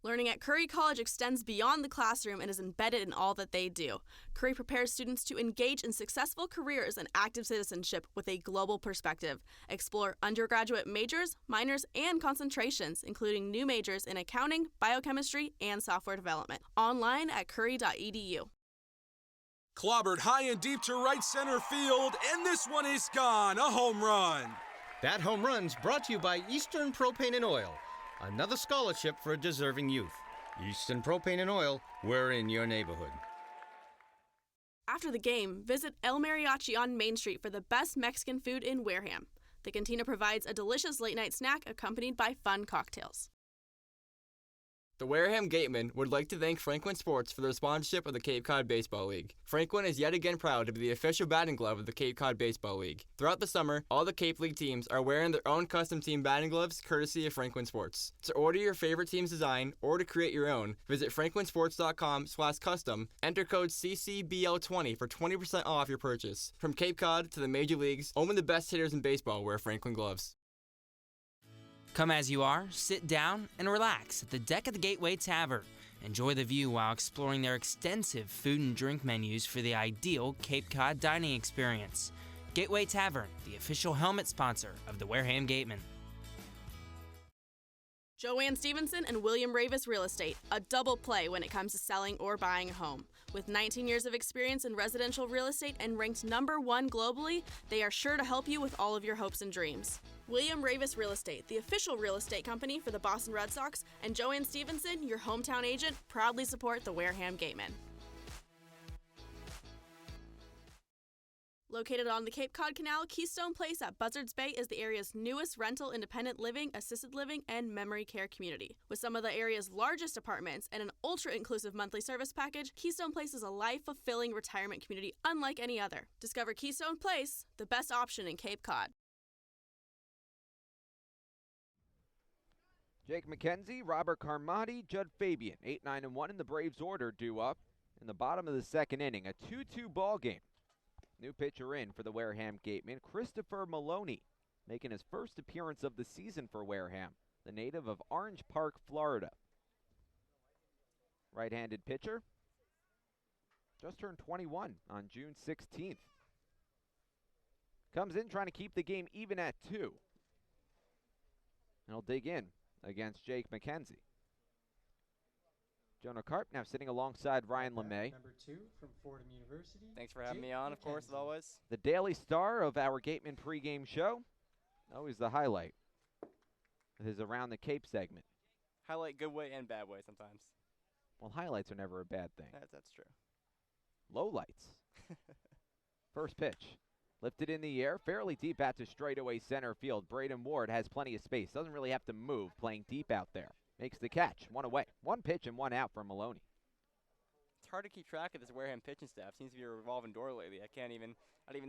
Learning at Curry College extends beyond the classroom and is embedded in all that they do. Curry prepares students to engage in successful careers and active citizenship with a global perspective. Explore undergraduate majors, minors, and concentrations, including new majors in accounting, biochemistry, and software development. Online at curry.edu. Clobbered high and deep to right center field, and this one is gone. A home run. That home run's brought to you by Eastern Propane and Oil. Another scholarship for a deserving youth. Eastern Propane and Oil, we're in your neighborhood. After the game, visit El Mariachi on Main Street for the best Mexican food in Wareham. The cantina provides a delicious late-night snack accompanied by fun cocktails. The Wareham Gatemen would like to thank Franklin Sports for their sponsorship of the Cape Cod Baseball League. Franklin is yet again proud to be the official batting glove of the Cape Cod Baseball League. Throughout the summer, all the Cape League teams are wearing their own custom team batting gloves courtesy of Franklin Sports. To order your favorite team's design or to create your own, visit franklinsports.com/custom, enter code CCBL20 for 20% off your purchase. From Cape Cod to the major leagues, only the best hitters in baseball wear Franklin gloves. Come as you are, sit down, and relax at the deck of the Gateway Tavern. Enjoy the view while exploring their extensive food and drink menus for the ideal Cape Cod dining experience. Gateway Tavern, the official helmet sponsor of the Wareham Gatemen. Joanne Stevenson and William Ravis Real Estate, a double play when it comes to selling or buying a home. With 19 years of experience in residential real estate and ranked #1 globally, they are sure to help you with all of your hopes and dreams. William Ravis Real Estate, the official real estate company for the Boston Red Sox, and Joanne Stevenson, your hometown agent, proudly support the Wareham Gatemen. Located on the Cape Cod Canal, Keystone Place at Buzzards Bay is the area's newest rental independent living, assisted living, and memory care community. With some of the area's largest apartments and an ultra-inclusive monthly service package, Keystone Place is a life-fulfilling retirement community unlike any other. Discover Keystone Place, the best option in Cape Cod. Jake McKenzie, Robert Carmody, Judd Fabian, 8-9-1 in the Braves order due up in the bottom of the second inning. A 2-2 ball game. New pitcher in for the Wareham Gatemen, Christopher Maloney, making his first appearance of the season for Wareham, the native of Orange Park, Florida. Right-handed pitcher, just turned 21 on June 16th. Comes in trying to keep the game even at 2. And he'll dig in against Jake McKenzie. Jonah Karp now sitting alongside Ryan LeMay. Number 2 from Fordham University. Thanks for having me on, of course, as always. The daily star of our Gatemen Pregame Show. Always the highlight of his Around the Cape segment. Highlight good way and bad way sometimes. Well, highlights are never a bad thing. That's true. Lowlights. First pitch. Lifted in the air, fairly deep out to straightaway center field. Braden Ward has plenty of space. Doesn't really have to move, playing deep out there. Makes the catch. 1 away. 1 pitch and 1 out for Maloney. It's hard to keep track of this Wareham pitching staff. Seems to be a revolving door lately. I don't even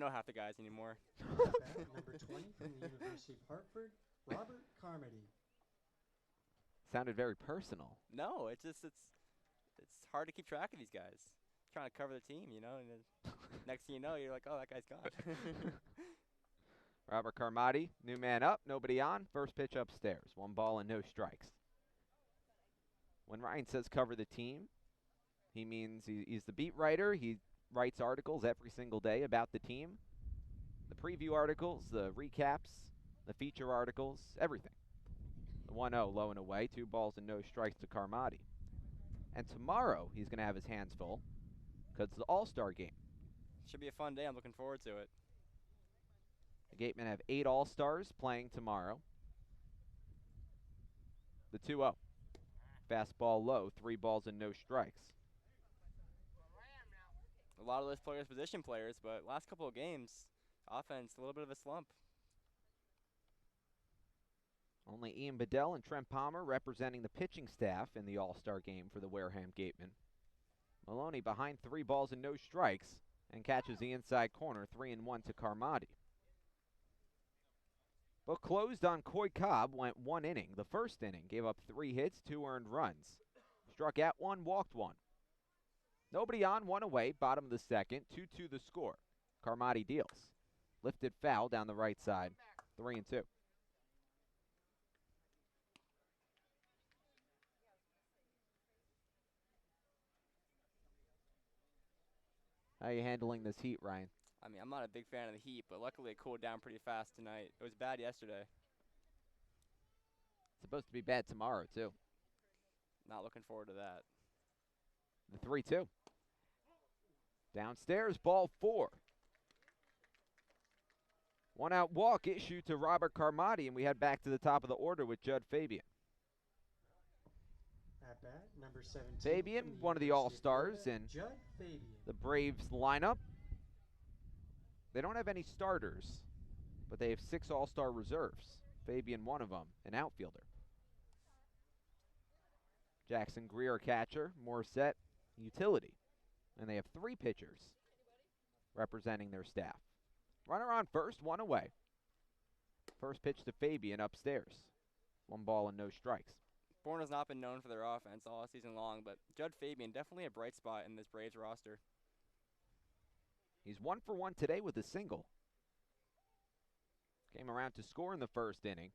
know half the guys anymore. Number 20 from the University of Hartford, Robert Carmody. Sounded very personal. No, it's hard to keep track of these guys. Trying to cover the team, and then next thing you know, you're like, oh, that guy's gone. Robert Carmody, new man up, nobody on. First pitch upstairs. 1 ball and no strikes. When Ryan says cover the team, He means he's the beat writer. He writes articles every single day about the team. The preview articles, the recaps, the feature articles, everything. The 1-0 low and away, 2 balls and no strikes to Carmody. And tomorrow he's going to have his hands full because it's the All-Star game. Should be a fun day. I'm looking forward to it. The Gatemen have 8 All-Stars playing tomorrow. The 2-0. Fastball low, 3 balls and no strikes. A lot of those players position players, but last couple of games, offense, a little bit of a slump. Only Ian Bedell and Trent Palmer representing the pitching staff in the All-Star game for the Wareham Gatemen. Maloney behind 3 balls and no strikes and catches the inside corner, 3-1 to Carmody. But closed on Coy Cobb, went 1 inning. The first inning gave up 3 hits, 2 earned runs. Struck out 1, walked 1. Nobody on, 1 away, bottom of the second, 2-2 the score. Carmody deals. Lifted foul down the right side, 3-2. How are you handling this heat, Ryan? I mean, I'm not a big fan of the heat, but luckily it cooled down pretty fast tonight. It was bad yesterday. It's supposed to be bad tomorrow, too. Not looking forward to that. The 3-2. Downstairs, ball 4. 1 out walk issued to Robert Carmody, and we head back to the top of the order with Judd Fabian. At bat, number 17. Fabian, one of the All-Stars in the Braves lineup. They don't have any starters, but they have 6 All-Star reserves. Fabian, one of them, an outfielder. Jackson Greer, catcher. Morissette, utility. And they have 3 pitchers representing their staff. Runner on first, 1 away. First pitch to Fabian upstairs. 1 ball and no strikes. Bourne has not been known for their offense all season long, but Judd Fabian definitely a bright spot in this Braves roster. He's 1 for 1 today with a single. Came around to score in the first inning.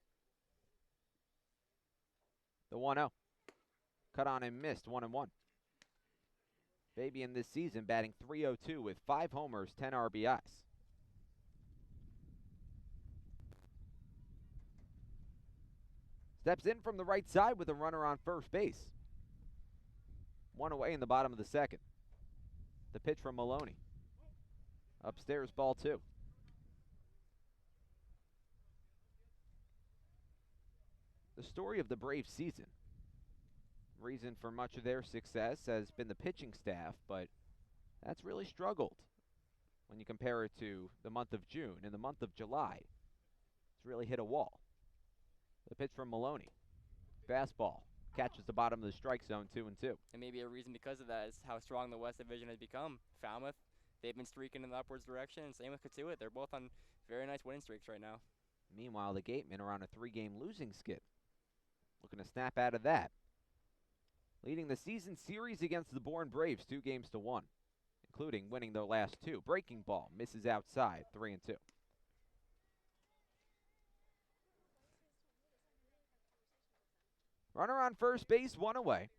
The 1-0. Cut on and missed, 1-1. Fabian this season batting .302 with 5 homers, 10 RBIs. Steps in from the right side with a runner on first base. 1 away in the bottom of the second. The pitch from Maloney. Upstairs, ball 2. The story of the Braves season. Reason for much of their success has been the pitching staff, but that's really struggled when you compare it to the month of June. In the month of July, it's really hit a wall. The pitch from Maloney. Fastball. Catches the bottom of the strike zone, 2-2. And maybe a reason because of that is how strong the West Division has become. Falmouth, they've been streaking in the upwards direction, and same with Katuitt. They're both on very nice winning streaks right now. Meanwhile, the Gatemen are on a 3-game losing skid. Looking to snap out of that. Leading the season series against the Bourne Braves 2-1, including winning their last 2. Breaking ball, misses outside, 3-2. Runner on first base, 1 away.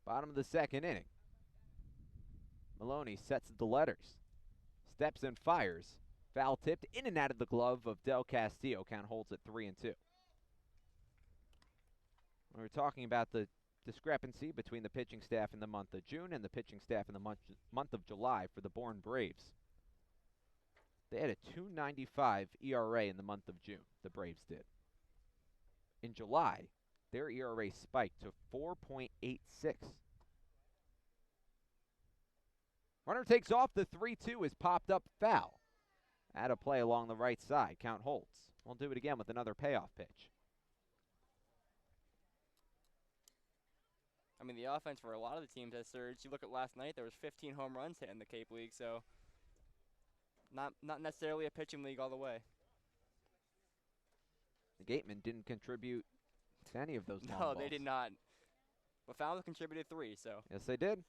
Bottom of the second inning. Maloney sets the letters. Steps and fires. Foul tipped in and out of the glove of Del Castillo. Count holds at 3-2. We were talking about the discrepancy between the pitching staff in the month of June and the pitching staff in the month of July for the Bourne Braves. They had a .295 ERA in the month of June, the Braves did. In July, their ERA spiked to 4.86. Runner takes off, the 3-2 is popped up foul. Out of play along the right side, count holds. We'll do it again with another payoff pitch. I mean, the offense for a lot of the teams has surged. You look at last night, there was 15 home runs hit in the Cape League, so not necessarily a pitching league all the way. The Gatemen didn't contribute to any of those long No, balls. they did not. But Falmouth contributed 3, so. Yes, they did.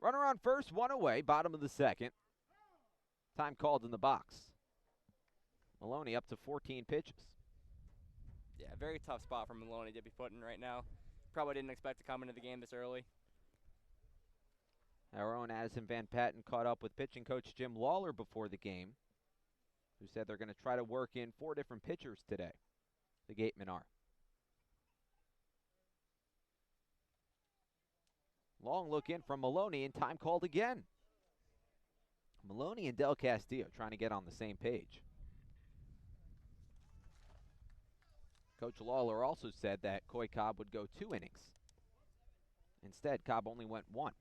Runner on first, 1 away, bottom of the second. Time called in the box. Maloney up to 14 pitches. Yeah, very tough spot for Maloney to be put in right now. Probably didn't expect to come into the game this early. Our own Addison Van Patten caught up with pitching coach Jim Lawler before the game, who said they're going to try to work in 4 different pitchers today. The Gatemen are. Long look in from Maloney, and time called again. Maloney and Del Castillo trying to get on the same page. Coach Lawler also said that Coy Cobb would go 2 innings. Instead, Cobb only went 1.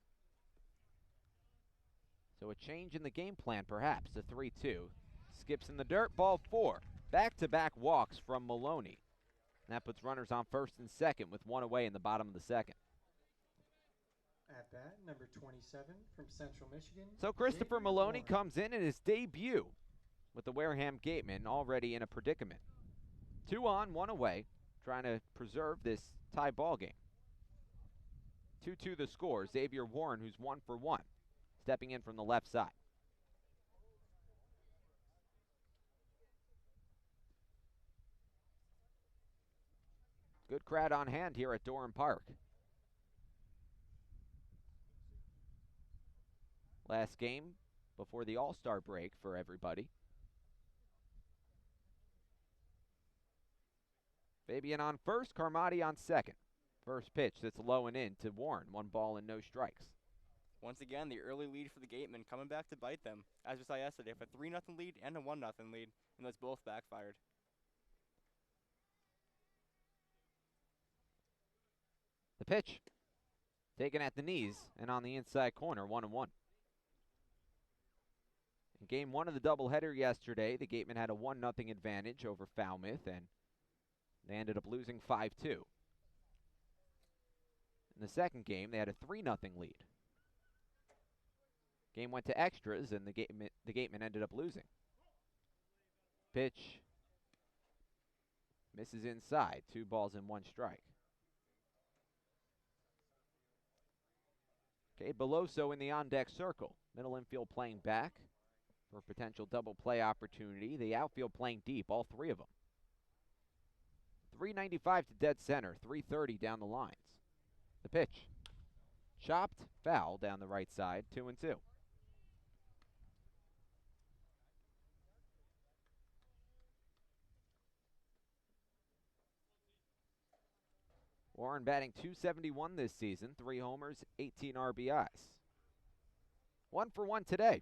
So a change in the game plan, perhaps. A 3-2. Skips in the dirt, ball 4. Back-to-back walks from Maloney. And that puts runners on first and second with 1 away in the bottom of the second. At bat, number 27 from Central Michigan. So Christopher Maloney comes in his debut with the Wareham Gatemen already in a predicament. 2 on, 1 away, trying to preserve this tie ball game. 2-2 the score. Xavier Warren, who's 1 for 1, stepping in from the left side. Good crowd on hand here at Doran Park. Last game before the All-Star break for everybody. Fabian on first, Carmody on second. First pitch that's low and in to Warren. 1 ball and no strikes. Once again, the early lead for the Gatemen coming back to bite them. As we saw yesterday, with a 3-0 lead and a 1-0 lead, and those both backfired. The pitch taken at the knees and on the inside corner, 1-1. In game 1 of the doubleheader yesterday, the Gatemen had a 1-0 advantage over Falmouth, and they ended up losing 5-2. In the second game, they had a 3-0 lead. Game went to extras, and the Gatemen ended up losing. Pitch misses inside, 2 balls and 1 strike. Okay, Beloso in the on-deck circle. Middle infield playing back for a potential double play opportunity. The outfield playing deep, all 3 of them. 395 to dead center, 330 down the lines. The pitch. Chopped, foul down the right side, 2-2. Warren batting .271 this season, 3 homers, 18 RBIs. 1 for 1 today.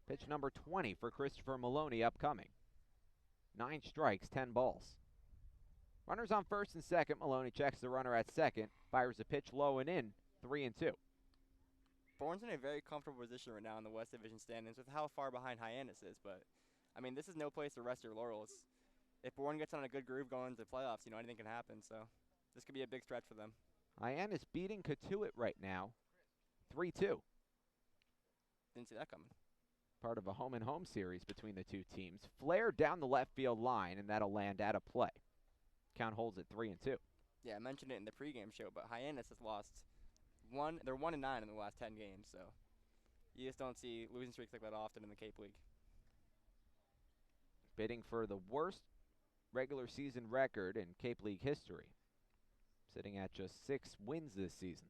Pitch number 20 for Christopher Maloney upcoming. 9 strikes, 10 balls. Runners on first and second. Maloney checks the runner at second. Fires a pitch low and in, 3-2. Bourne's in a very comfortable position right now in the West Division standings with how far behind Hyannis is, but, I mean, this is no place to rest your laurels. If Bourne gets on a good groove going into the playoffs, you know, anything can happen, so this could be a big stretch for them. Hyannis beating Katuitt right now, 3-2. Didn't see that coming. Part of a home-and-home series between the 2 teams. Flare down the left field line, and that'll land out of play. Count holds at 3-2. Yeah, I mentioned it in the pregame show, but Hyannis has lost they're 1-9 in the last 10 games, so you just don't see losing streaks like that often in the Cape League. Bidding for the worst regular season record in Cape League history, sitting at just 6 wins this season.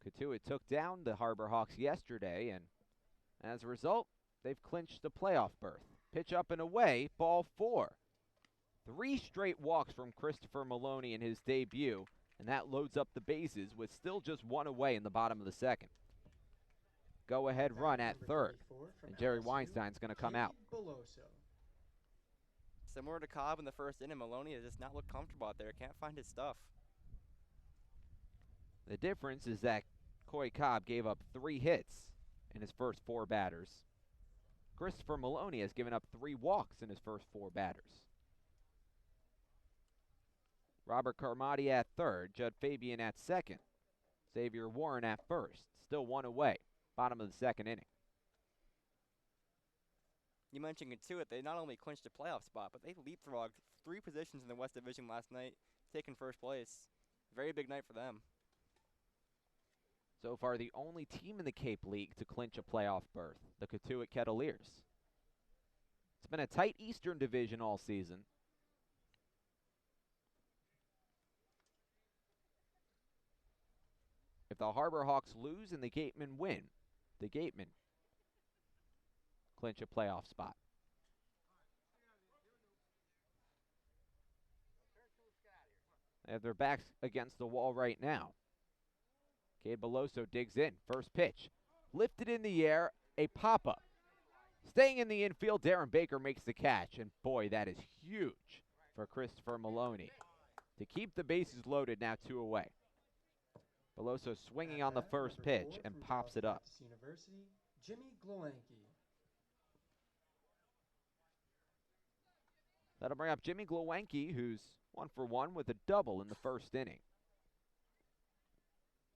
Katuitt took down the Harbor Hawks yesterday, and as a result, they've clinched the playoff berth. Pitch up and away, ball 4. 3 straight walks from Christopher Maloney in his debut, and that loads up the bases with still just 1 away in the bottom of the second. Go-ahead run at third, and Jerry Weinstein's going to come out. Similar to Cobb in the first inning, Maloney has just not looked comfortable out there. Can't find his stuff. The difference is that Coy Cobb gave up 3 hits in his first 4 batters. Christopher Maloney has given up 3 walks in his first 4 batters. Robert Carmody at third, Judd Fabian at second, Xavier Warren at first. Still 1 away, bottom of the second inning. You mentioned Katuitt, they not only clinched a playoff spot, but they leapfrogged 3 positions in the West Division last night, taking first place. Very big night for them. So far, the only team in the Cape League to clinch a playoff berth, the Cotuit Kettleers. It's been a tight Eastern Division all season. If the Harbor Hawks lose and the Gatemen win, the Gatemen clinch a playoff spot. They have their backs against the wall right now. Gabe Beloso digs in. First pitch. Lifted in the air. A pop-up. Staying in the infield, Darren Baker makes the catch. And boy, that is huge for Christopher Maloney. To keep the bases loaded, now 2 away. Beloso swinging on the first pitch and pops it up. University, Jimmy Glowanke. That'll bring up Jimmy Glowanke, who's 1 for 1 with a double in the first inning.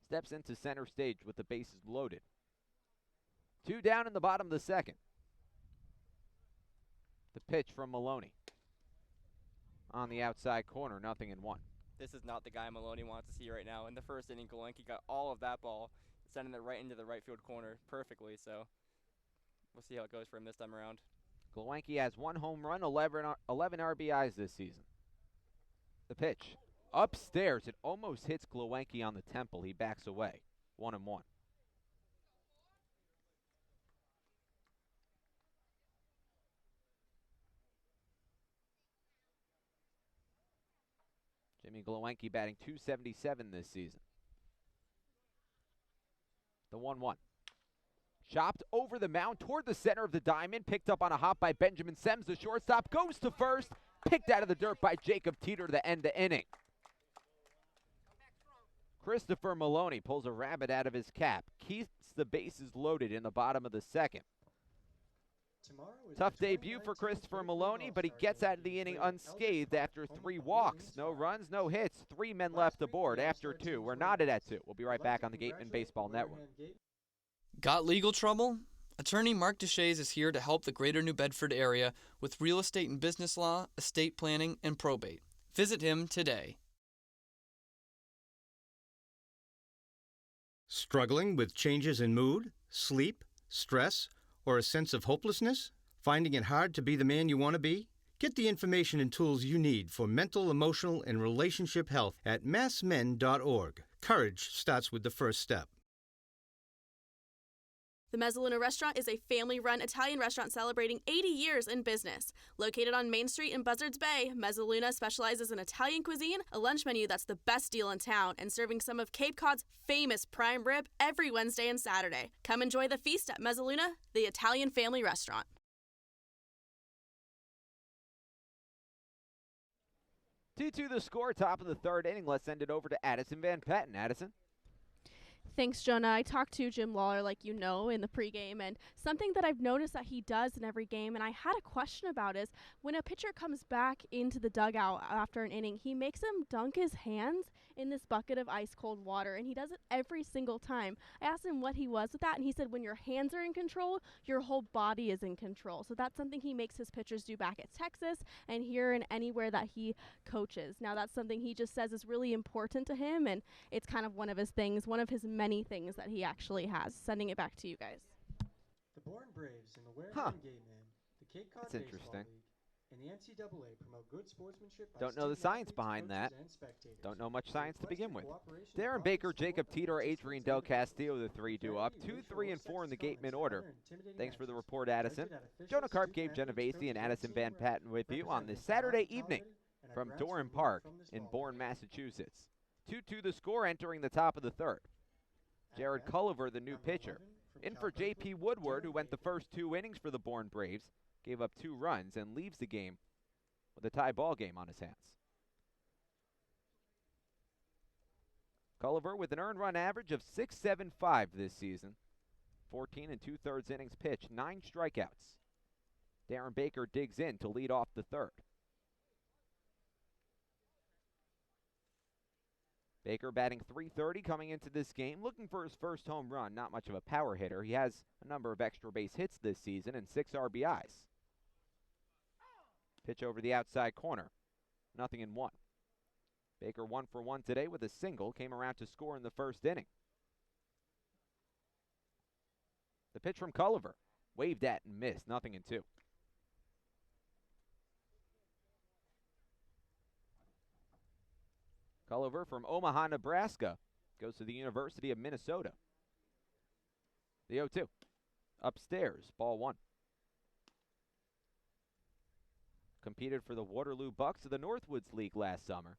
Steps into center stage with the bases loaded. 2 down in the bottom of the second. The pitch from Maloney. On the outside corner, 0-1. This is not the guy Maloney wants to see right now. In the first inning, Glowanke got all of that ball, sending it right into the right field corner perfectly, so we'll see how it goes for him this time around. Glowanke has 1 home run, 11 RBIs this season. The pitch. Upstairs, it almost hits Glowanke on the temple. He backs away. 1-1. Jimmy Glowanke batting .277 this season. The 1-1. Chopped over the mound toward the center of the diamond. Picked up on a hop by Benjamin Sems. The shortstop goes to first. Picked out of the dirt by Jacob Teeter to end the inning. Christopher Maloney pulls a rabbit out of his cap. Keeps the bases loaded in the bottom of the second. Tough debut for Christopher Maloney, but he gets out of the inning unscathed after 3 walks. No runs, no hits. 3 men left aboard after 2. We're knotted at 2. We'll be right back on the Gatemen Baseball Network. Got legal trouble? Attorney Mark Deshays is here to help the greater New Bedford area with real estate and business law, estate planning, and probate. Visit him today. Struggling with changes in mood, sleep, stress, or a sense of hopelessness? Finding it hard to be the man you want to be? Get the information and tools you need for mental, emotional, and relationship health at massmen.org. Courage starts with the first step. The Mezzaluna Restaurant is a family-run Italian restaurant celebrating 80 years in business. Located on Main Street in Buzzards Bay, Mezzaluna specializes in Italian cuisine, a lunch menu that's the best deal in town, and serving some of Cape Cod's famous prime rib every Wednesday and Saturday. Come enjoy the feast at Mezzaluna, the Italian family restaurant. 2-2 the score, top of the third inning. Let's send it over to Addison Van Patten. Addison? Thanks, Jonah. I talked to Jim Lawler, like you know, in the pregame, and something that I've noticed that he does in every game, and I had a question about, is when a pitcher comes back into the dugout after an inning, he makes him dunk his hands in this bucket of ice-cold water, and he does it every single time. I asked him what he was with that, and he said when your hands are in control, your whole body is in control. So that's something he makes his pitchers do back at Texas and here and anywhere that he coaches. Now, that's something he just says is really important to him, and it's kind of one of his things, one of his many things that he actually has. Sending it back to you guys. The Bourne Braves and the Wareham Gatemen, the Cape Cod That's Baseball interesting. League, and the NCAA promote good sportsmanship by Don't know the student science athletes, behind that. coaches, and spectators. Don't know much science to begin with. Cooperation Darren across Baker, the Jacob sport, Teeter, and Adrian Del Castillo, the 3-2 up. 2, racial 3, and 4 in the sexist Gatemen comments, order. other intimidating Thanks for the actions report, Addison. directed at officials, Jonah, Karp, Gabe, student athletes, Genovesi, and coaches, Addison Van team Patten with you on this representatives Saturday are evening tolerated and from are Doran removed Park from this in ballgame. Bourne, Massachusetts. 2-2 the score entering the top of the third. Jared Culliver, the new pitcher. In for J.P. Woodward, who went the first 2 innings for the Bourne Braves, gave up 2 runs, and leaves the game with a tie ball game on his hands. Culliver with an earned run average of .675 this season. 14 2/3 innings pitched, 9 strikeouts. Darren Baker digs in to lead off the third. Baker batting .330 coming into this game, looking for his first home run. Not much of a power hitter. He has a number of extra base hits this season and 6 RBIs. Pitch over the outside corner. 0-1. Baker 1 for 1 today with a single. Came around to score in the first inning. The pitch from Culliver. Waved at and missed. 0-2. Culliver from Omaha, Nebraska, goes to the University of Minnesota. The 0-2. Upstairs, ball 1. Competed for the Waterloo Bucks of the Northwoods League last summer.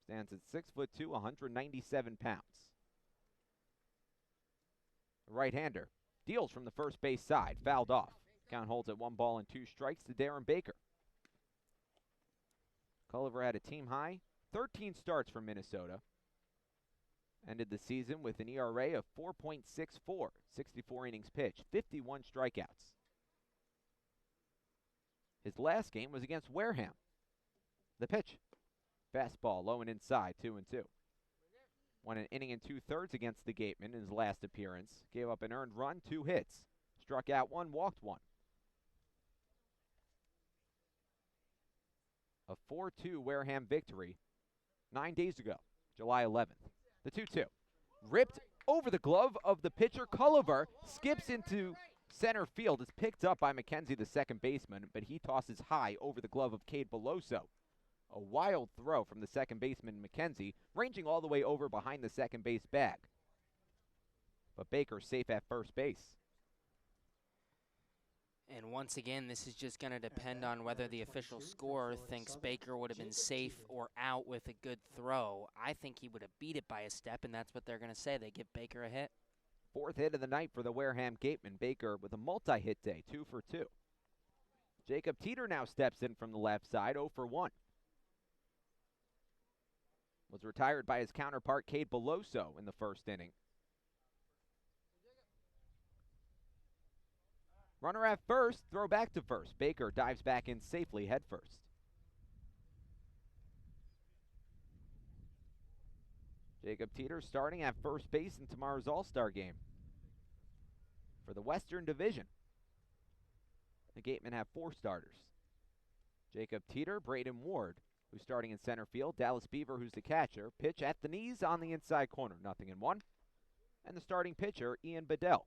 Stands at 6'2", 197 pounds. The right-hander deals from the first base side, fouled off. Count holds at 1-2 strikes to Darren Baker. Culliver had a team-high 13 starts for Minnesota. Ended the season with an ERA of 4.64, 64 innings pitched, 51 strikeouts. His last game was against Wareham. The pitch. Fastball low and inside, 2-2. Won an inning and 2/3 against the Gatemen in his last appearance. Gave up an earned run, 2 hits. Struck out 1, walked 1. A 4-2 Wareham victory 9 days ago, July 11th. The 2-2. Ripped over the glove of the pitcher. Culliver skips into center field. Is picked up by McKenzie, the second baseman, but he tosses high over the glove of Cade Beloso. A wild throw from the second baseman, McKenzie, ranging all the way over behind the second base bag. But Baker safe at first base. And once again, this is just going to depend on whether the official scorer thinks Baker would have been safe or out with a good throw. I think he would have beat it by a step, and that's what they're going to say. They give Baker a hit. 4th hit of the night for the Wareham Gatemen. Baker with a multi-hit day, 2 for 2. Jacob Teeter now steps in from the left side, 0 for 1. Was retired by his counterpart, Cade Beloso, in the first inning. Runner at first, throw back to first. Baker dives back in safely, head first. Jacob Teeter starting at first base in tomorrow's All-Star game for the Western Division. The Gatemen have 4 starters. Jacob Teeter, Braden Ward, who's starting in center field. Dallas Beaver, who's the catcher. Pitch at the knees on the inside corner, 0-1. And the starting pitcher, Ian Bedell.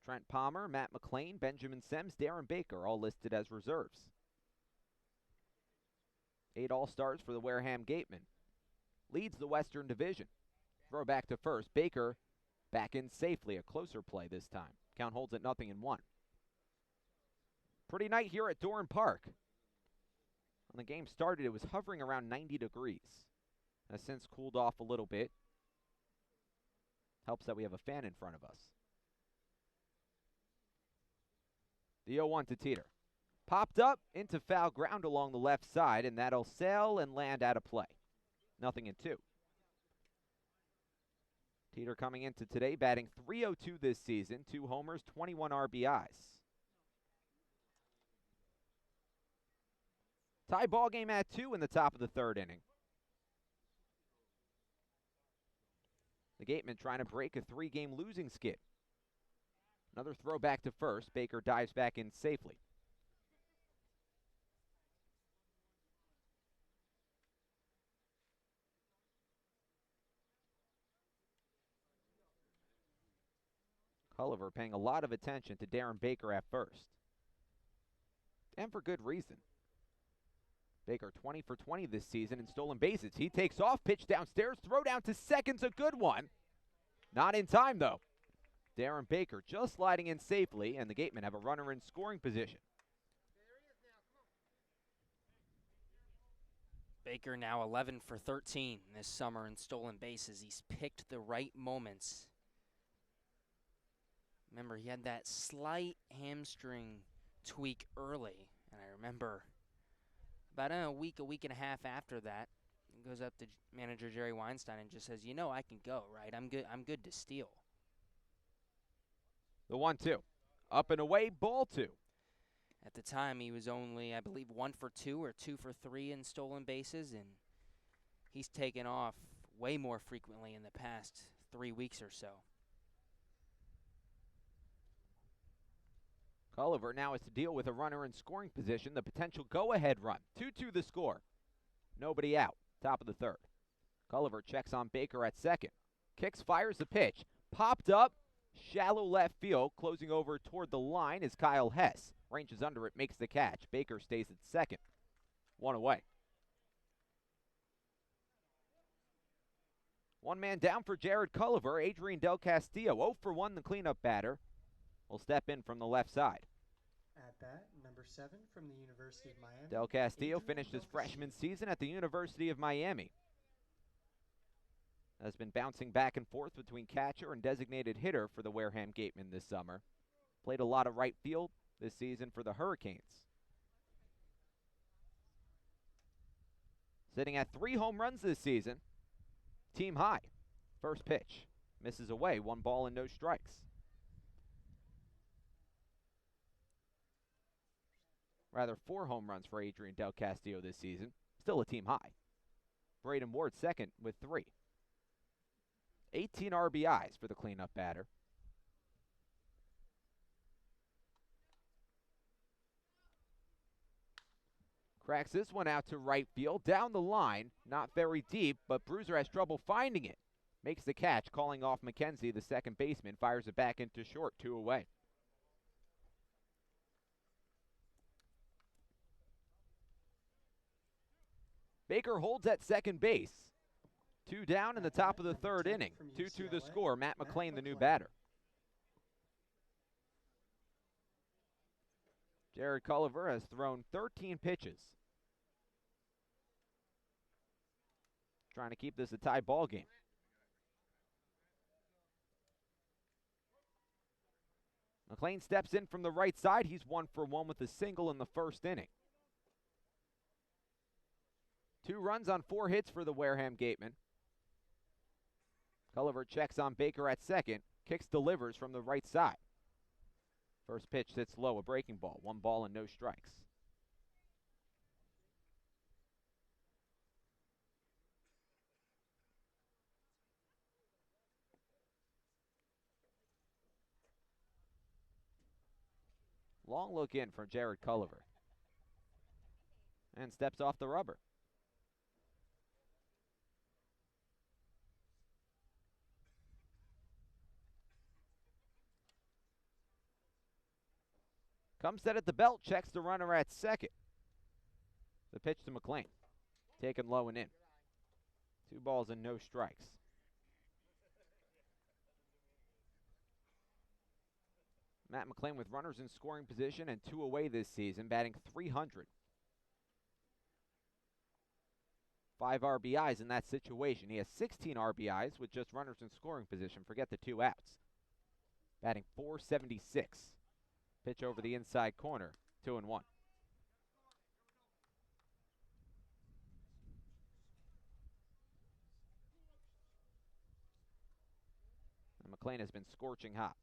Trent Palmer, Matt McClain, Benjamin Sims, Darren Baker, all listed as reserves. 8 All-Stars for the Wareham Gatemen. Leads the Western Division. Throw back to first. Baker back in safely. A closer play this time. Count holds at 0-1. Pretty night here at Doran Park. When the game started, it was hovering around 90 degrees. Has since cooled off a little bit. Helps that we have a fan in front of us. The 0-1 to Teeter. Popped up into foul ground along the left side, and that'll sail and land out of play. 0-2. Teeter coming into today, batting .302 this season, 2 homers, 21 RBIs. Tie ball game at 2 in the top of the 3rd inning. The Gatemen trying to break a 3-game losing skid. Another throw back to first. Baker dives back in safely. Culliver paying a lot of attention to Darren Baker at first. And for good reason. Baker 20 for 20 this season in stolen bases. He takes off, pitch downstairs, throw down to second's a good one. Not in time, though. Darren Baker just sliding in safely, and the Gatemen have a runner in scoring position. Baker now 11 for 13 this summer in stolen bases. He's picked the right moments. Remember, he had that slight hamstring tweak early, and I remember about a week and a half after that, he goes up to manager Jerry Weinstein and just says, "You know, I can go, right? I'm good to steal." The 1-2. Up and away, ball 2. At the time, he was only, I believe, 1 for 2 or 2 for 3 in stolen bases, and he's taken off way more frequently in the past 3 weeks or so. Culliver now has to deal with a runner in scoring position, the potential go-ahead run. 2-2 the score. Nobody out. Top of the 3rd. Culliver checks on Baker at second. Kicks, fires the pitch. Popped up, shallow left field. Closing over toward the line is Kyle Hess. Ranges under it, makes the catch. Baker stays at second. One away. One man down for Jared Culliver. Adrian Del Castillo, 0 for 1, the cleanup batter, will step in from the left side. At bat, number 7 from the University of Miami. Del Castillo finished his freshman season at the University of Miami. Has been bouncing back and forth between catcher and designated hitter for the Wareham Gatemen this summer. Played a lot of right field this season for the Hurricanes. Sitting at 3 home runs this season. Team high. First pitch. Misses away. 1 ball and no strikes. Rather, 4 home runs for Adrian Del Castillo this season. Still a team high. Braden Ward second with 3. 18 RBIs for the cleanup batter. Cracks this one out to right field. Down the line. Not very deep, but Bruiser has trouble finding it. Makes the catch, calling off McKenzie, the second baseman. Fires it back into short. 2 away. Baker holds at second base. 2 down in the top of the 3rd inning. 2-2 the score. Matt McLean, the new batter. Jared Culliver has thrown 13 pitches. Trying to keep this a tie ball game. McLean steps in from the right side. He's 1 for 1 with a single in the 1st inning. 2 runs on 4 hits for the Wareham Gatemen. Culliver checks on Baker at second. Kicks, delivers from the right side. First pitch sits low, a breaking ball. 1 ball and no strikes. Long look in from Jared Culliver. And steps off the rubber. Comes set at the belt, checks the runner at second. The pitch to McLean. Taken low and in. 2 balls and no strikes. Matt McLean with runners in scoring position and 2 away this season, batting .300. 5 RBIs in that situation. He has 16 RBIs with just runners in scoring position. Forget the 2 outs. Batting .476. Pitch over the inside corner. 2-1. And McLean has been scorching hot.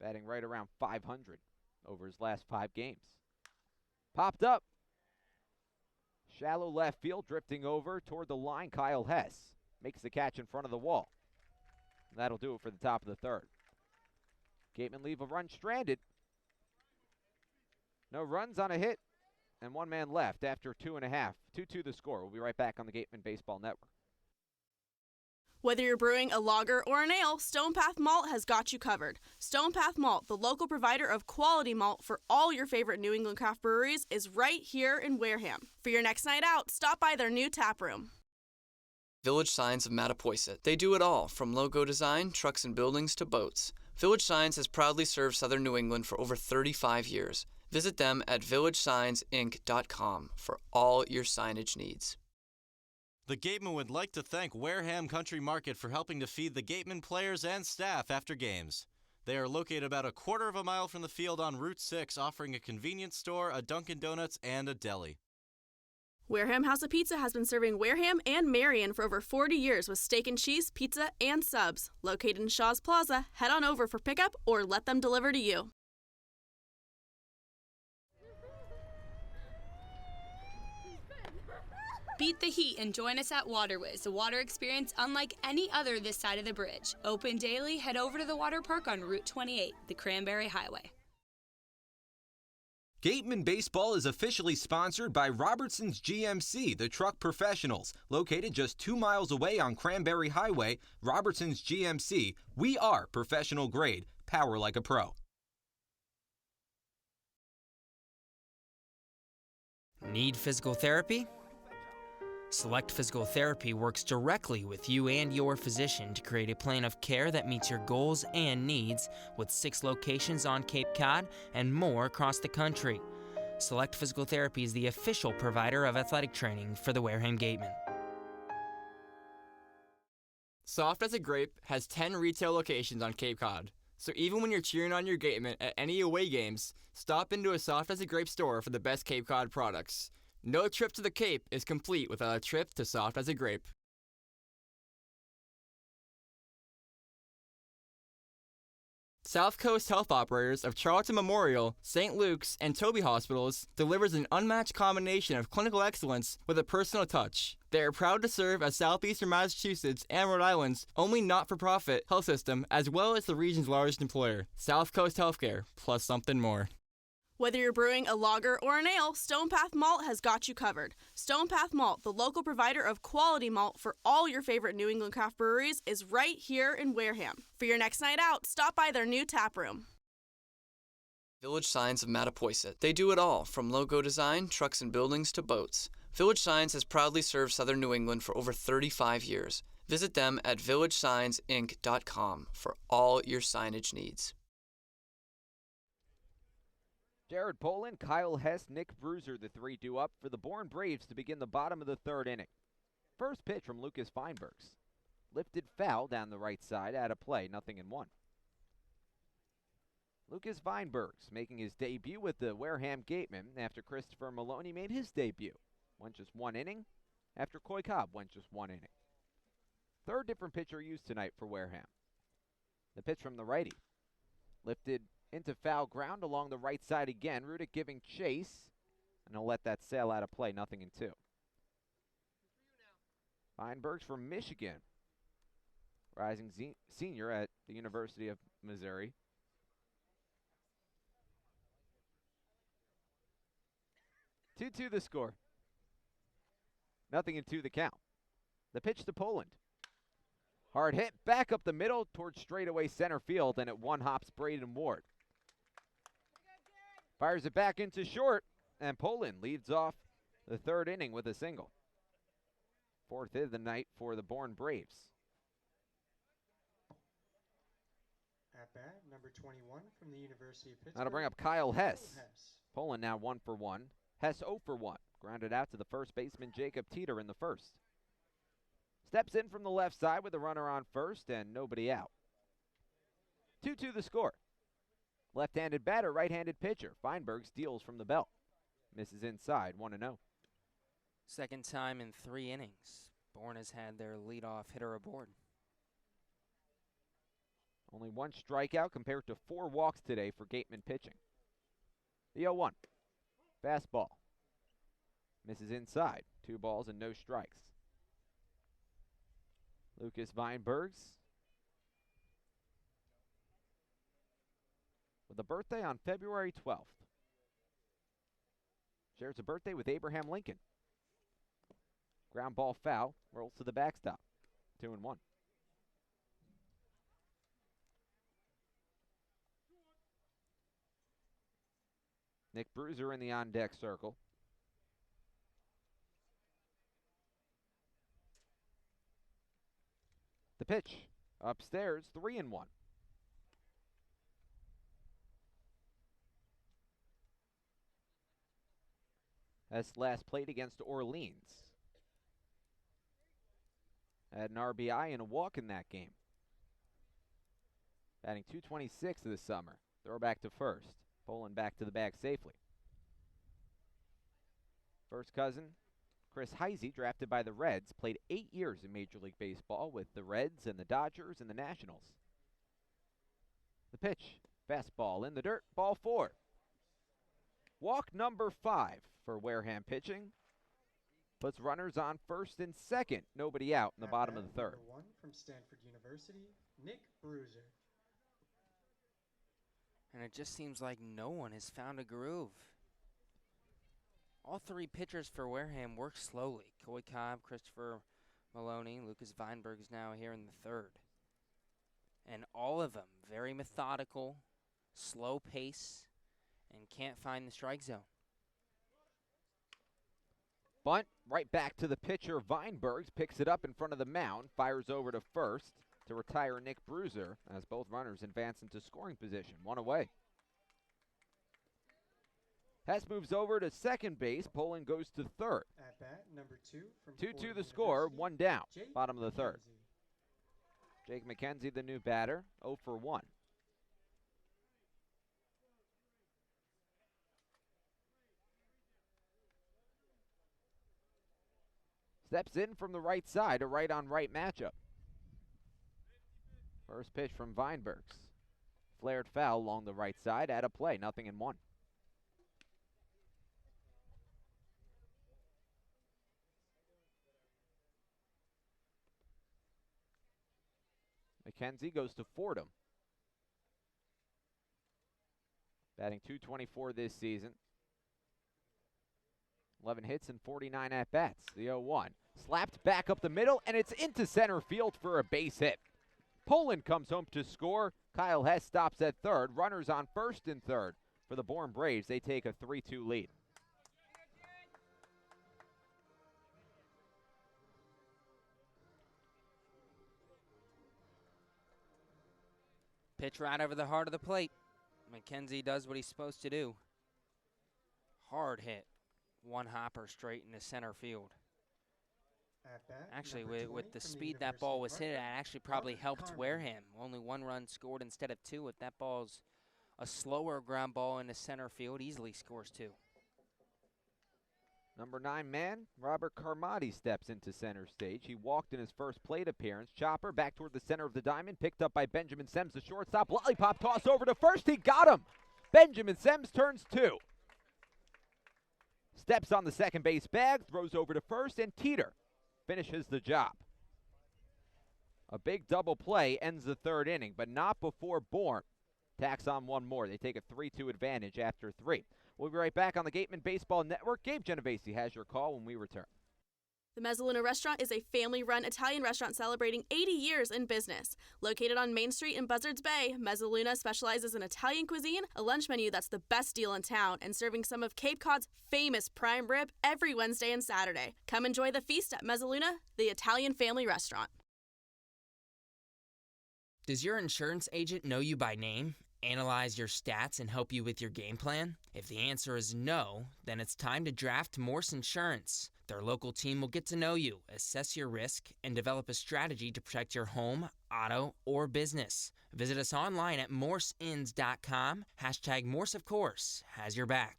Batting right around .500 over his last 5 games. Popped up. Shallow left field, drifting over toward the line. Kyle Hess makes the catch in front of the wall. That'll do it for the top of the 3rd. Gatemen leave a run stranded. No runs on a hit, and 1 man left after 2.5. 2-2 the score. We'll be right back on the Gatemen Baseball Network. Whether you're brewing a lager or an ale, Stone Path Malt has got you covered. Stone Path Malt, the local provider of quality malt for all your favorite New England craft breweries, is right here in Wareham. For your next night out, stop by their new tap room. Village Signs of Mattapoisett. They do it all, from logo design, trucks and buildings, to boats. Village Signs has proudly served Southern New England for over 35 years. Visit them at villagesigns.inc.com for all your signage needs. The Gatemen would like to thank Wareham Country Market for helping to feed the Gatemen players and staff after games. They are located about a quarter of a mile from the field on Route 6, offering a convenience store, a Dunkin' Donuts, and a deli. Wareham House of Pizza has been serving Wareham and Marion for over 40 years with steak and cheese, pizza, and subs. Located in Shaw's Plaza, head on over for pickup or let them deliver to you. Beat the heat and join us at Waterways, a water experience unlike any other this side of the bridge. Open daily, head over to the water park on Route 28, the Cranberry Highway. Gatemen Baseball is officially sponsored by Robertson's GMC, the truck professionals. Located just 2 miles away on Cranberry Highway, Robertson's GMC, we are professional grade, power like a pro. Need physical therapy? Select Physical Therapy works directly with you and your physician to create a plan of care that meets your goals and needs, with 6 locations on Cape Cod and more across the country. Select Physical Therapy is the official provider of athletic training for the Wareham Gatemen. Soft as a Grape has 10 retail locations on Cape Cod, so even when you're cheering on your Gatemen at any away games, stop into a Soft as a Grape store for the best Cape Cod products. No trip to the Cape is complete without a trip to Soft as a Grape. South Coast Health Operators of Charlton Memorial, St. Luke's, and Toby Hospitals delivers an unmatched combination of clinical excellence with a personal touch. They are proud to serve as Southeastern Massachusetts and Rhode Island's only not-for-profit health system, as well as the region's largest employer. South Coast Healthcare, plus something more. Whether you're brewing a lager or an ale, Stone Path Malt has got you covered. Stone Path Malt, the local provider of quality malt for all your favorite New England craft breweries, is right here in Wareham. For your next night out, stop by their new tap room. Village Signs of Mattapoisett. They do it all, from logo design, trucks and buildings, to boats. Village Signs has proudly served Southern New England for over 35 years. Visit them at villagesigns.inc.com for all your signage needs. Jared Poland, Kyle Hess, Nick Bruiser, the 3 due up for the Bourne Braves to begin the bottom of the 3rd inning. First pitch from Lucas Feinbergs. Lifted foul down the right side, out of play, 0-1. Lucas Feinbergs making his debut with the Wareham Gatemen after Christopher Maloney made his debut. Went just 1 inning after Coy Cobb went just 1 inning. 3rd different pitcher used tonight for Wareham. The pitch from the righty. Lifted into foul ground along the right side again. Rudick giving chase, and he'll let that sail out of play, 0-2. Feinbergs from Michigan, rising senior at the University of Missouri. Two the score. 0-2 the count. The pitch to Poland. Hard hit back up the middle towards straightaway center field, and it one-hops Braden Ward. Fires it back into short, and Poland leads off the 3rd inning with a single. 4th of the night for the Bourne Braves. At bat, number 21 from the University of Pittsburgh. That'll bring up Kyle Hess. Poland now 1 for 1. Hess 0 for 1. Grounded out to the first baseman Jacob Teeter in the 1st. Steps in from the left side with a runner on first and nobody out. 2-2 the score. Left-handed batter, right-handed pitcher. Feinberg steals from the belt. Misses inside, 1-0. Second time in 3 innings. Bourne has had their leadoff hitter aboard. Only 1 strikeout compared to 4 walks today for Gatemen pitching. The 0-1. Fastball. Misses inside. 2 balls and no strikes. Lucas Feinbergs with a birthday on February 12th. Shares a birthday with Abraham Lincoln. Ground ball foul, rolls to the backstop. 2-1. Nick Bruiser in the on-deck circle. The pitch, upstairs, 3-1. Hess last played against Orleans. Had an RBI and a walk in that game. Batting .226 this summer. Throw back to first. Poland back to the bag safely. First cousin, Chris Heisey, drafted by the Reds, played 8 years in Major League Baseball with the Reds and the Dodgers and the Nationals. The pitch, fastball in the dirt, ball 4. Walk number 5 for Wareham pitching. Puts runners on first and second. Nobody out in the bottom of the 3rd. Number 1 from Stanford University, Nick Bruiser. And it just seems like no one has found a groove. All three pitchers for Wareham work slowly. Coy Cobb, Christopher Maloney, Lucas Weinberg is now here in the third. And all of them very methodical, slow pace, and can't find the strike zone. Bunt right back to the pitcher. Weinbergs picks it up in front of the mound, fires over to first to retire Nick Bruiser as both runners advance into scoring position. One away. Hess moves over to second base. Poland goes to third. At bat, number 2 from 2-2 the score, one down, bottom of the third. Jake McKenzie, the new batter, 0 for 1. Steps in from the right side, a right-on-right matchup. First pitch from Weinbergs. Flared foul along the right side, at a play, 0-1. McKenzie goes to Fordham. Batting .224 this season. 11 hits and 49 at-bats. The 0-1. Slapped back up the middle, and it's into center field for a base hit. Poland comes home to score. Kyle Hess stops at third. Runners on first and third for the Bourne Braves. They take a 3-2 lead. Pitch right over the heart of the plate. McKenzie does what he's supposed to do. Hard hit. One hopper straight into center field. Actually, with the speed that ball was hit at, actually probably helped Wareham. Only one run scored instead of two. If that ball's a slower ground ball into center field, easily scores two. Number 9 man, Robert Carmody steps into center stage. He walked in his first plate appearance. Chopper back toward the center of the diamond, picked up by Benjamin Sems, the shortstop. Lollipop toss over to first. He got him. Benjamin Sems turns 2. Steps on the second base bag, throws over to first, and Teeter finishes the job. A big double play ends the third inning, but not before Bourne tacks on one more. They take a 3-2 advantage after 3. We'll be right back on the Gatemen Baseball Network. Gabe Genovesi has your call when we return. The Mezzaluna Restaurant is a family-run Italian restaurant celebrating 80 years in business. Located on Main Street in Buzzards Bay, Mezzaluna specializes in Italian cuisine, a lunch menu that's the best deal in town, and serving some of Cape Cod's famous prime rib every Wednesday and Saturday. Come enjoy the feast at Mezzaluna, the Italian family restaurant. Does your insurance agent know you by name, analyze your stats, and help you with your game plan? If the answer is no, then it's time to draft Morse Insurance. Their local team will get to know you, assess your risk, and develop a strategy to protect your home, auto, or business. Visit us online at morseins.com. #Morse, of course, has your back.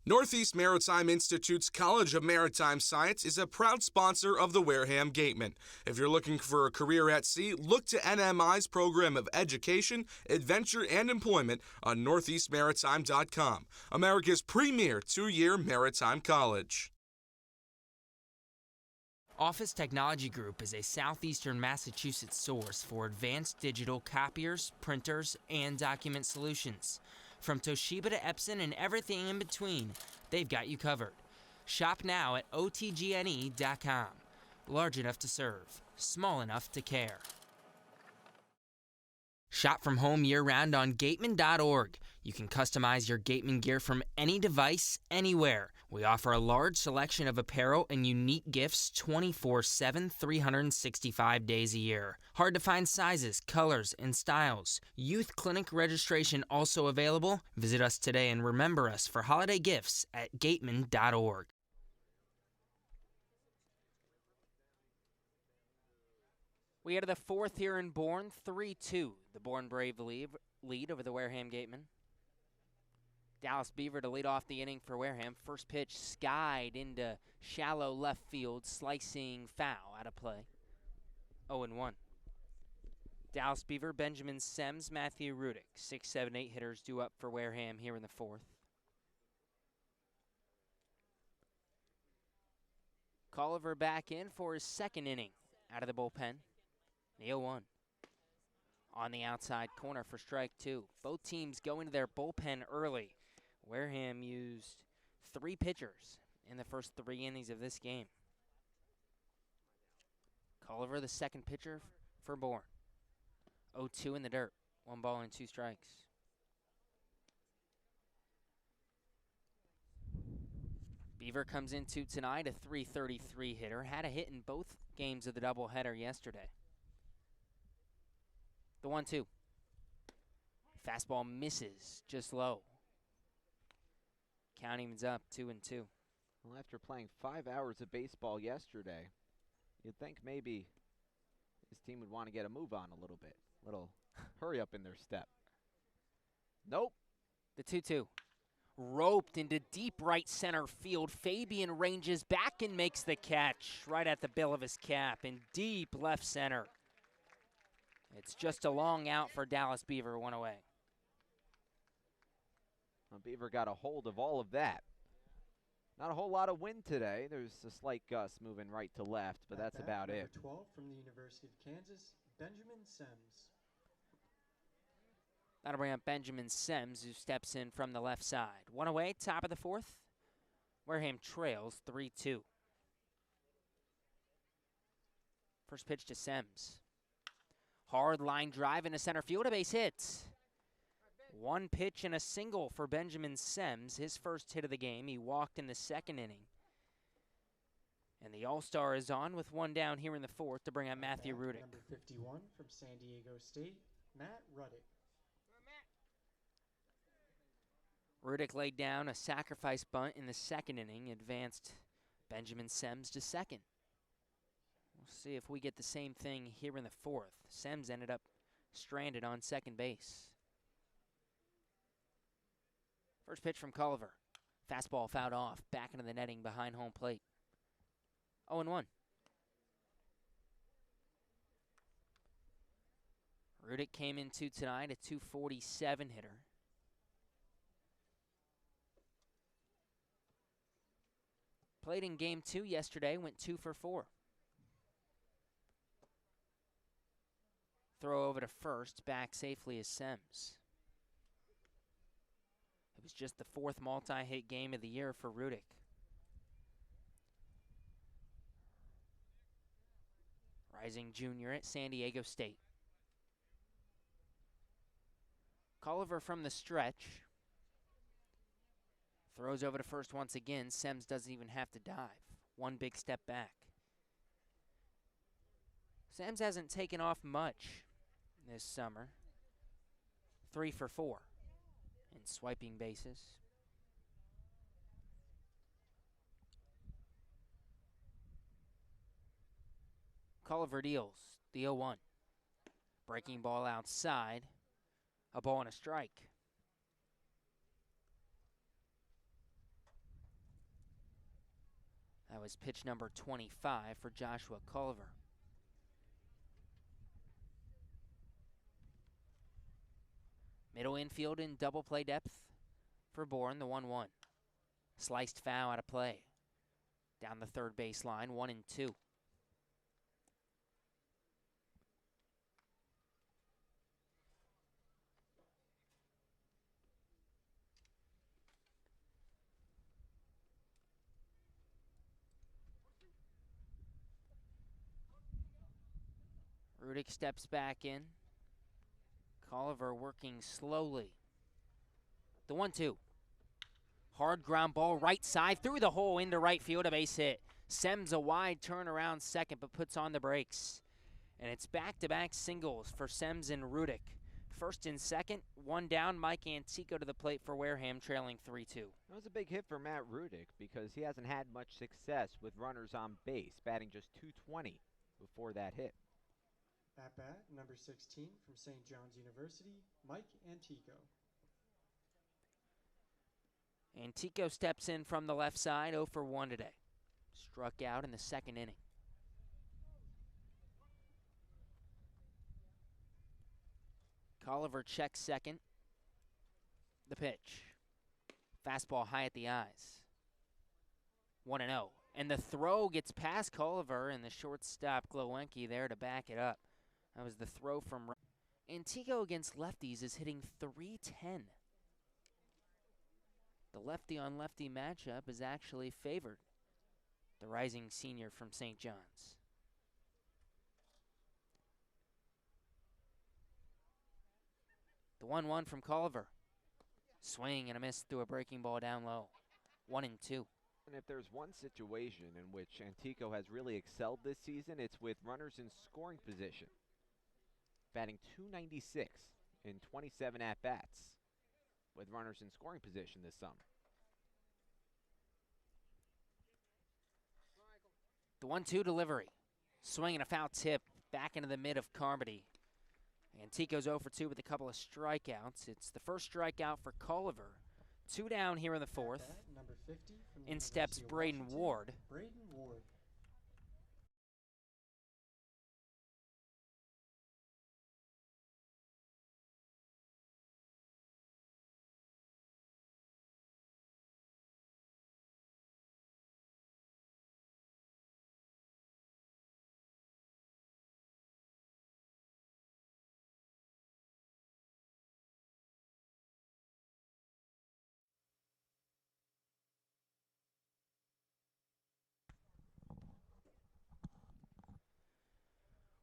Northeast Maritime Institute's College of Maritime Science is a proud sponsor of the Wareham Gatemen. If you're looking for a career at sea, look to NMI's program of education, adventure, and employment on northeastmaritime.com, America's premier 2-year maritime college. Office Technology Group is a southeastern Massachusetts source for advanced digital copiers, printers, and document solutions. From Toshiba to Epson and everything in between, they've got you covered. Shop now at otgne.com. Large enough to serve, small enough to care. Shop from home year-round on gatemen.org. You can customize your Gatemen gear from any device, anywhere. We offer a large selection of apparel and unique gifts 24/7, 365 days a year. Hard to find sizes, colors, and styles. Youth clinic registration also available. Visit us today and remember us for holiday gifts at gatemen.org. We are to the fourth here in Bourne, 3-2. The Bourne Brave lead over the Wareham Gatemen. Dallas Beaver to lead off the inning for Wareham. First pitch skied into shallow left field, slicing foul out of play. 0-1. Dallas Beaver, Benjamin Sems, Matthew Rudick. 6, 7, 8 hitters due up for Wareham here in the fourth. Colliver back in for his second inning out of the bullpen. 0-1. On the outside corner for strike 2. Both teams going to their bullpen early. Wareham used 3 pitchers in the first 3 innings of this game. Culliver, the second pitcher for Bourne. 0-2 in the dirt. 1 ball and 2 strikes. Beaver comes into tonight a .333 hitter. Had a hit in both games of the doubleheader yesterday. The 1-2. Fastball misses just low. Count evens up 2-2. Well, after playing 5 hours of baseball yesterday, you'd think maybe his team would want to get a move on a little bit. Little hurry up in their step. Nope. The 2-2. Roped into deep right center field. Fabian ranges back and makes the catch right at the bill of his cap in deep left center. It's just a long out for Dallas Beaver, 1 away. Well, Beaver got a hold of all of that. Not a whole lot of wind today. There's a slight gust moving right to left, but that's about it. Number 12 from the University of Kansas, Benjamin Sims. That'll bring up Benjamin Sims, who steps in from the left side. 1 away, top of the 4th. Wareham trails 3-2. First pitch to Sims. Hard line drive into center field, a base hit. 1 pitch and a single for Benjamin Sims, his first hit of the game. He walked in the 2nd inning. And the All-Star is on with 1 down here in the 4th to bring up Matthew Rudick. Number 51 from San Diego State, Matt Rudick. Rudick laid down a sacrifice bunt in the 2nd inning, advanced Benjamin Sims to 2nd. We'll see if we get the same thing here in the 4th. Sims ended up stranded on 2nd base. First pitch from Culliver. Fastball fouled off, back into the netting behind home plate. 0-1. Rudick came into tonight a .247 hitter. Played in game 2 yesterday, went 2 for 4. Throw over to first, back safely is Sims. It was just the 4th multi-hit game of the year for Rudick. Rising junior at San Diego State. Culliver from the stretch. Throws over to first once again. Sims doesn't even have to dive. 1 big step back. Sims hasn't taken off much this summer. 3 for 4 in swiping bases. Culliver deals the 0-1. Breaking ball outside. A ball and a strike. That was pitch number 25 for Joshua Culliver. Middle infield in double play depth for Bourne, the 1-1. Sliced foul out of play. Down the third baseline, 1-2. Rudick steps back in. Culliver working slowly. The 1-2. Hard ground ball right side through the hole into right field, a base hit. Sims a wide turnaround second but puts on the brakes. And it's back-to-back singles for Sims and Rudick. First and second, 1 down. Mike Antico to the plate for Wareham, trailing 3-2. That was a big hit for Matt Rudick because he hasn't had much success with runners on base, batting just .220 before that hit. At bat, number 16 from St. John's University, Mike Antico. Antico steps in from the left side, 0 for 1 today. Struck out in the 2nd inning. Culliver checks second. The pitch. Fastball high at the eyes. 1-0. And the throw gets past Culliver, and the shortstop Glowenke there to back it up. That was the throw from Antico against lefties is hitting .310. The lefty-on-lefty matchup is actually favored the rising senior from St. John's. The 1-1 from Culver. Swing and a miss through a breaking ball down low. 1-2. And if there's one situation in which Antico has really excelled this season, it's with runners in scoring position. Batting .296 in 27 at-bats with runners in scoring position this summer. The 1-2 delivery. Swing and a foul tip back into the mid of Carmody. Antico's 0 for 2 with a couple of strikeouts. It's the first strikeout for Culver. 2 down here in the fourth. Number 50 from the In steps University of Braden Washington, Ward. Braden Ward.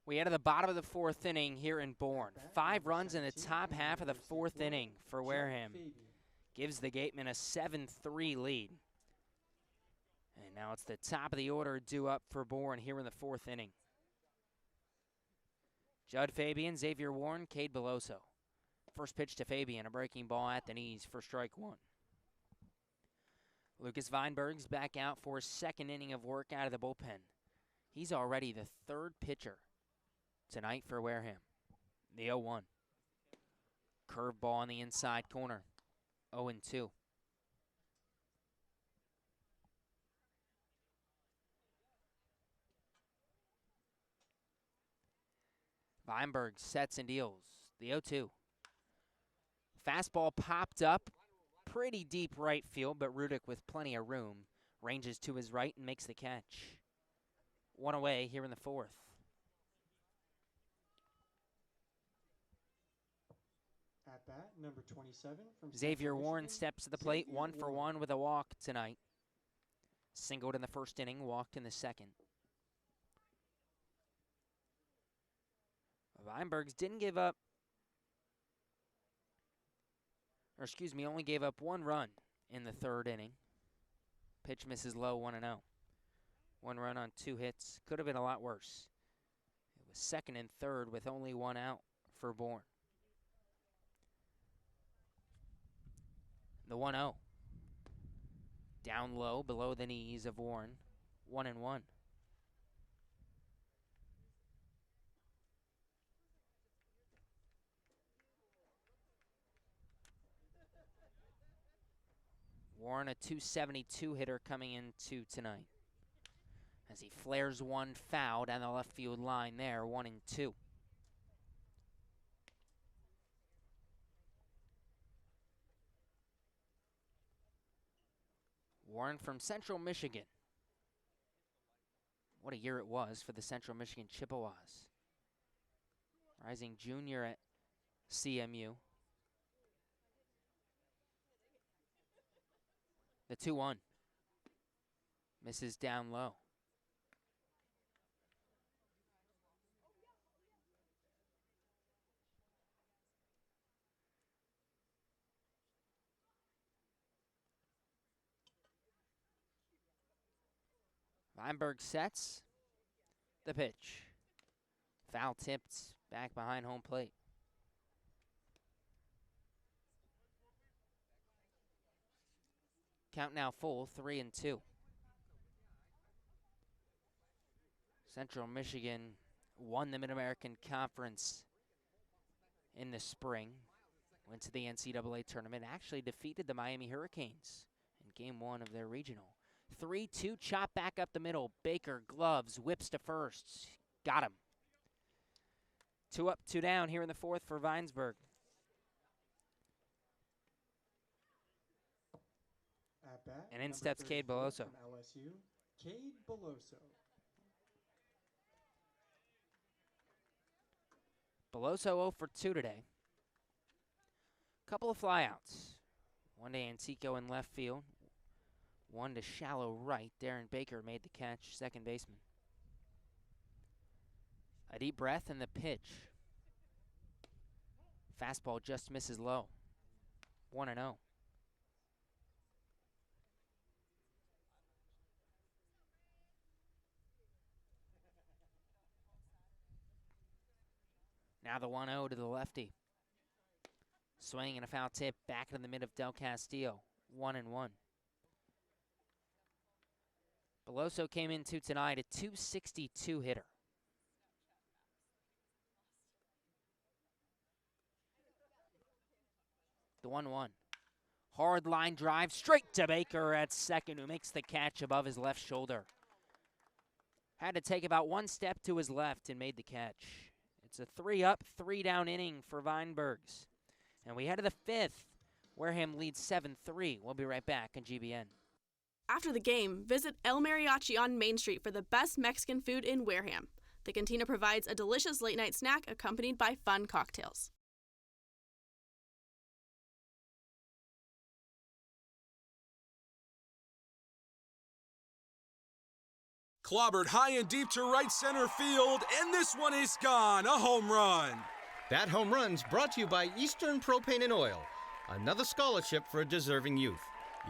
We head to the bottom of the fourth inning here in Bourne. 5 runs in the top half of the fourth inning for Wareham. Gives the Gatemen a 7-3 lead. And now it's the top of the order due up for Bourne here in the fourth inning. Judd Fabian, Xavier Warren, Cade Beloso. First pitch to Fabian, a breaking ball at the knees for strike 1. Lucas Weinberg's back out for his second inning of work out of the bullpen. He's already the third pitcher tonight for Wareham. The 0-1. Curveball on the inside corner. 0-2. Weinberg sets and deals. The 0-2. Fastball popped up. Pretty deep right field, but Rudick with plenty of room ranges to his right and makes the catch. 1 away here in the fourth. At bat, number 27 from Xavier Central Warren Michigan, steps to the plate, Xavier 1 for Warren. 1 with a walk tonight. Singled in the first inning, walked in the second. Weinbergs didn't give up, only gave up 1 run in the third inning. Pitch misses low, 1-0. 1 run on 2 hits. Could have been a lot worse. It was second and third with only 1 out for Bourne. The 1-0. Down low, below the knees of Warren. 1-1. Warren, a .272 hitter coming into tonight. As he flares 1 foul down the left field line there, 1-2. Warren from Central Michigan. What a year it was for the Central Michigan Chippewas. Rising junior at CMU. The 2-1. Misses down low. Weinberg sets the pitch. Foul tipped back behind home plate. Count now full, 3-2. Central Michigan won the Mid-American Conference in the spring. Went to the NCAA tournament, actually defeated the Miami Hurricanes in game 1 of their regional. 3-2 chop back up the middle. Baker gloves, whips to first. Got him. 2 up, 2 down here in the fourth for Weinsberg. At bat, And in number steps Cade 34 Beloso. from LSU, Cade Beloso. Beloso 0 for 2 today. Couple of flyouts. One to Antico in left field. One to shallow right. Darren Baker made the catch, second baseman. A deep breath and the pitch. Fastball just misses low. 1-0. Now the 1-0 to the lefty. Swing and a foul tip back in the mid of Del Castillo. 1-1. Beloso came into tonight a .262 hitter. The 1-1. Hard line drive straight to Baker at second, who makes the catch above his left shoulder. Had to take about one step to his left and made the catch. It's a 3-up, 3-down inning for Weinbergs. And we head to the fifth. Wareham leads 7-3. We'll be right back on GBN. After the game, visit El Mariachi on Main Street for the best Mexican food in Wareham. The cantina provides a delicious late-night snack accompanied by fun cocktails. Clobbered high and deep to right center field, and this one is gone. A home run. That home run's brought to you by Eastern Propane and Oil, another scholarship for a deserving youth.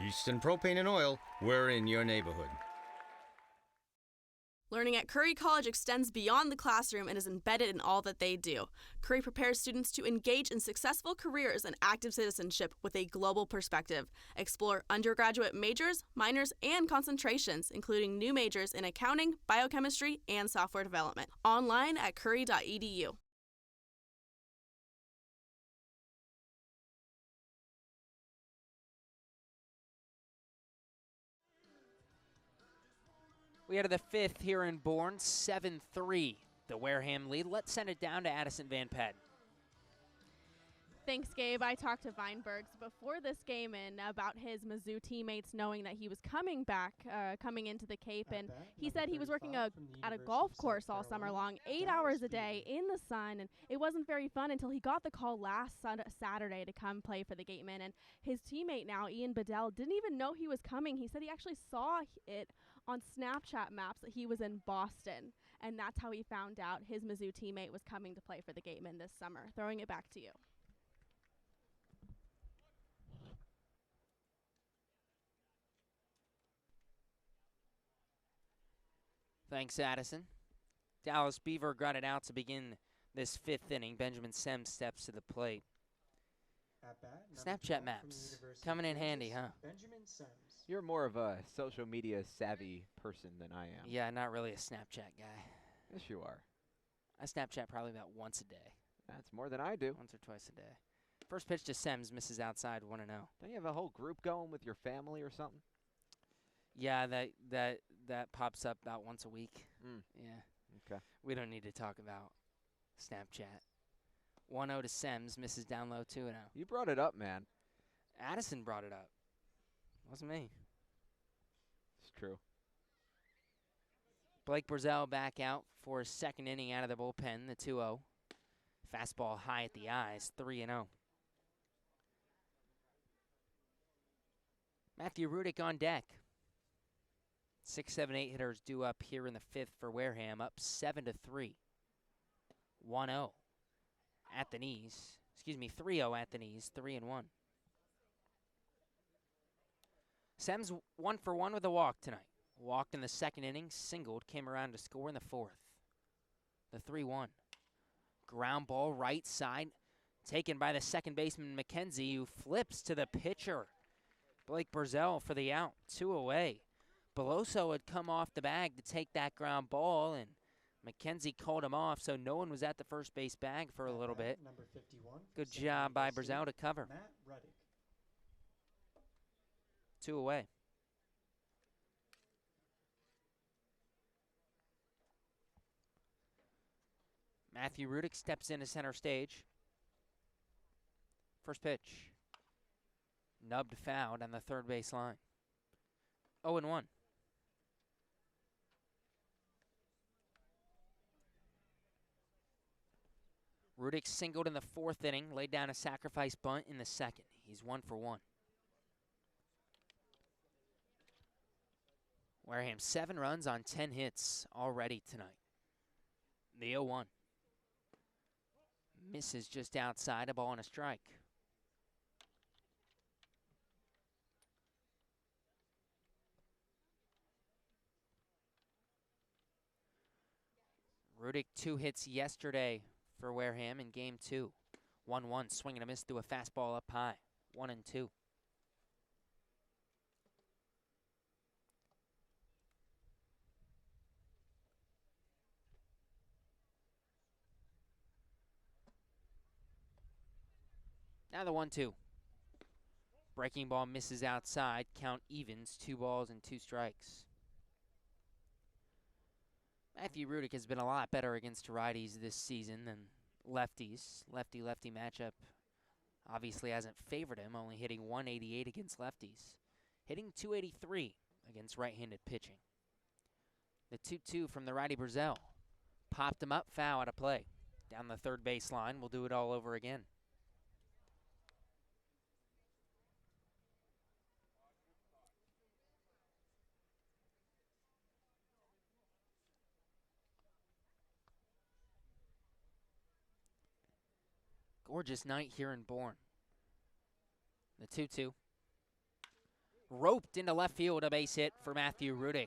Eastern Propane and Oil, we're in your neighborhood. Learning at Curry College extends beyond the classroom and is embedded in all that they do. Curry prepares students to engage in successful careers and active citizenship with a global perspective. Explore undergraduate majors, minors, and concentrations, including new majors in accounting, biochemistry, and software development. Online at curry.edu. We head to the fifth here in Bourne, 7-3. The Wareham lead. Let's send it down to Addison Van Patten. Thanks, Gabe. I talked to Weinbergs before this game and about his Mizzou teammates knowing that he was coming back, coming into the Cape, and he said he was working at a golf course all summer long, 8 hours a day in the sun, and it wasn't very fun until he got the call last Saturday to come play for the Gatemen, and his teammate now, Ian Bedell, didn't even know he was coming. He said he actually saw it on Snapchat maps that he was in Boston, and that's how he found out his Mizzou teammate was coming to play for the Gatemen this summer. Throwing it back to you. Thanks, Addison. Dallas Beaver got it out to begin this fifth inning. Benjamin Sems steps to the plate. Snapchat maps coming in handy, huh? Benjamin Sems. You're more of a social media savvy person than I am. Yeah, not really a Snapchat guy. Yes, you are. I Snapchat probably about once a day. That's more than I do. Once or twice a day. First pitch to Sems, misses outside, 1-0. Don't you have a whole group going with your family or something? Yeah, that pops up about once a week. Yeah. Okay. We don't need to talk about Snapchat. 1-0 to Sems, misses down low, 2-0. You brought it up, man. Addison brought it up. Wasn't me. It's true. Blake Brazel back out for his second inning out of the bullpen, the 2-0. Fastball high at the eyes, 3-0. Matthew Rudick on deck. 6, 7, 8 hitters due up here in the fifth for Wareham, up 7-3. 1-0 at the knees. 3-0 at the knees, 3-1. Sems 1 for 1 with a walk tonight. Walked in the second inning, singled, came around to score in the fourth. The 3-1. Ground ball right side, taken by the second baseman McKenzie, who flips to the pitcher. Blake Brazel for the out, 2 away. Beloso had come off the bag to take that ground ball, and McKenzie called him off, so no one was at the first base bag for a little bit. Number 51. Good job by Brazel to cover. Matt Ruddick. 2 away. Matthew Rudick steps into center stage. First pitch. Nubbed fouled on the third base line. 0-1. Rudick singled in the fourth inning, laid down a sacrifice bunt in the second. He's 1 for 1. Wareham 7 runs on 10 hits already tonight. The 0-1. Misses just outside, a ball and a strike. Rudick 2 hits yesterday for Wareham in game 2. 1-1, swing and a miss through a fastball up high. 1-2. Now the 1-2. Breaking ball misses outside. Count evens. 2 balls and 2 strikes. Matthew Rudick has been a lot better against righties this season than lefties. Lefty-lefty matchup obviously hasn't favored him, only hitting .188 against lefties. Hitting .283 against right-handed pitching. The 2-2 from the righty Brazil. Popped him up, foul out of play. Down the third baseline, we'll do it all over again. Gorgeous night here in Bourne. The 2-2. Roped into left field, a base hit for Matthew Rudick.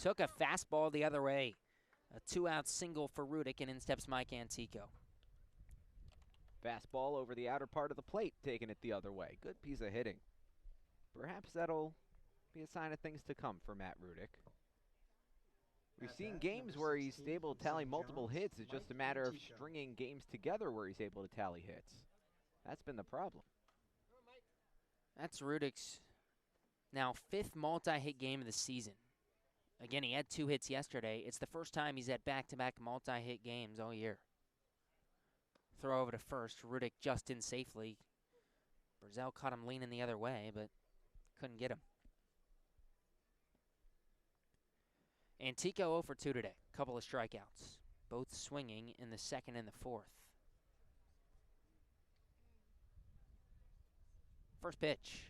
Took a fastball the other way. A 2-out single for Rudick, and in steps Mike Antico. Fastball over the outer part of the plate, taking it the other way. Good piece of hitting. Perhaps that'll be a sign of things to come for Matt Rudick. We've seen games where he's able to tally multiple hits. It's just a matter of stringing games together where he's able to tally hits. That's been the problem. That's Rudick's now 5th multi-hit game of the season. Again, he had 2 hits yesterday. It's the first time he's had back-to-back multi-hit games all year. Throw over to first. Rudick just in safely. Brazil caught him leaning the other way, but couldn't get him. Antico 0 for 2 today. Couple of strikeouts. Both swinging in the 2nd and the 4th. First pitch.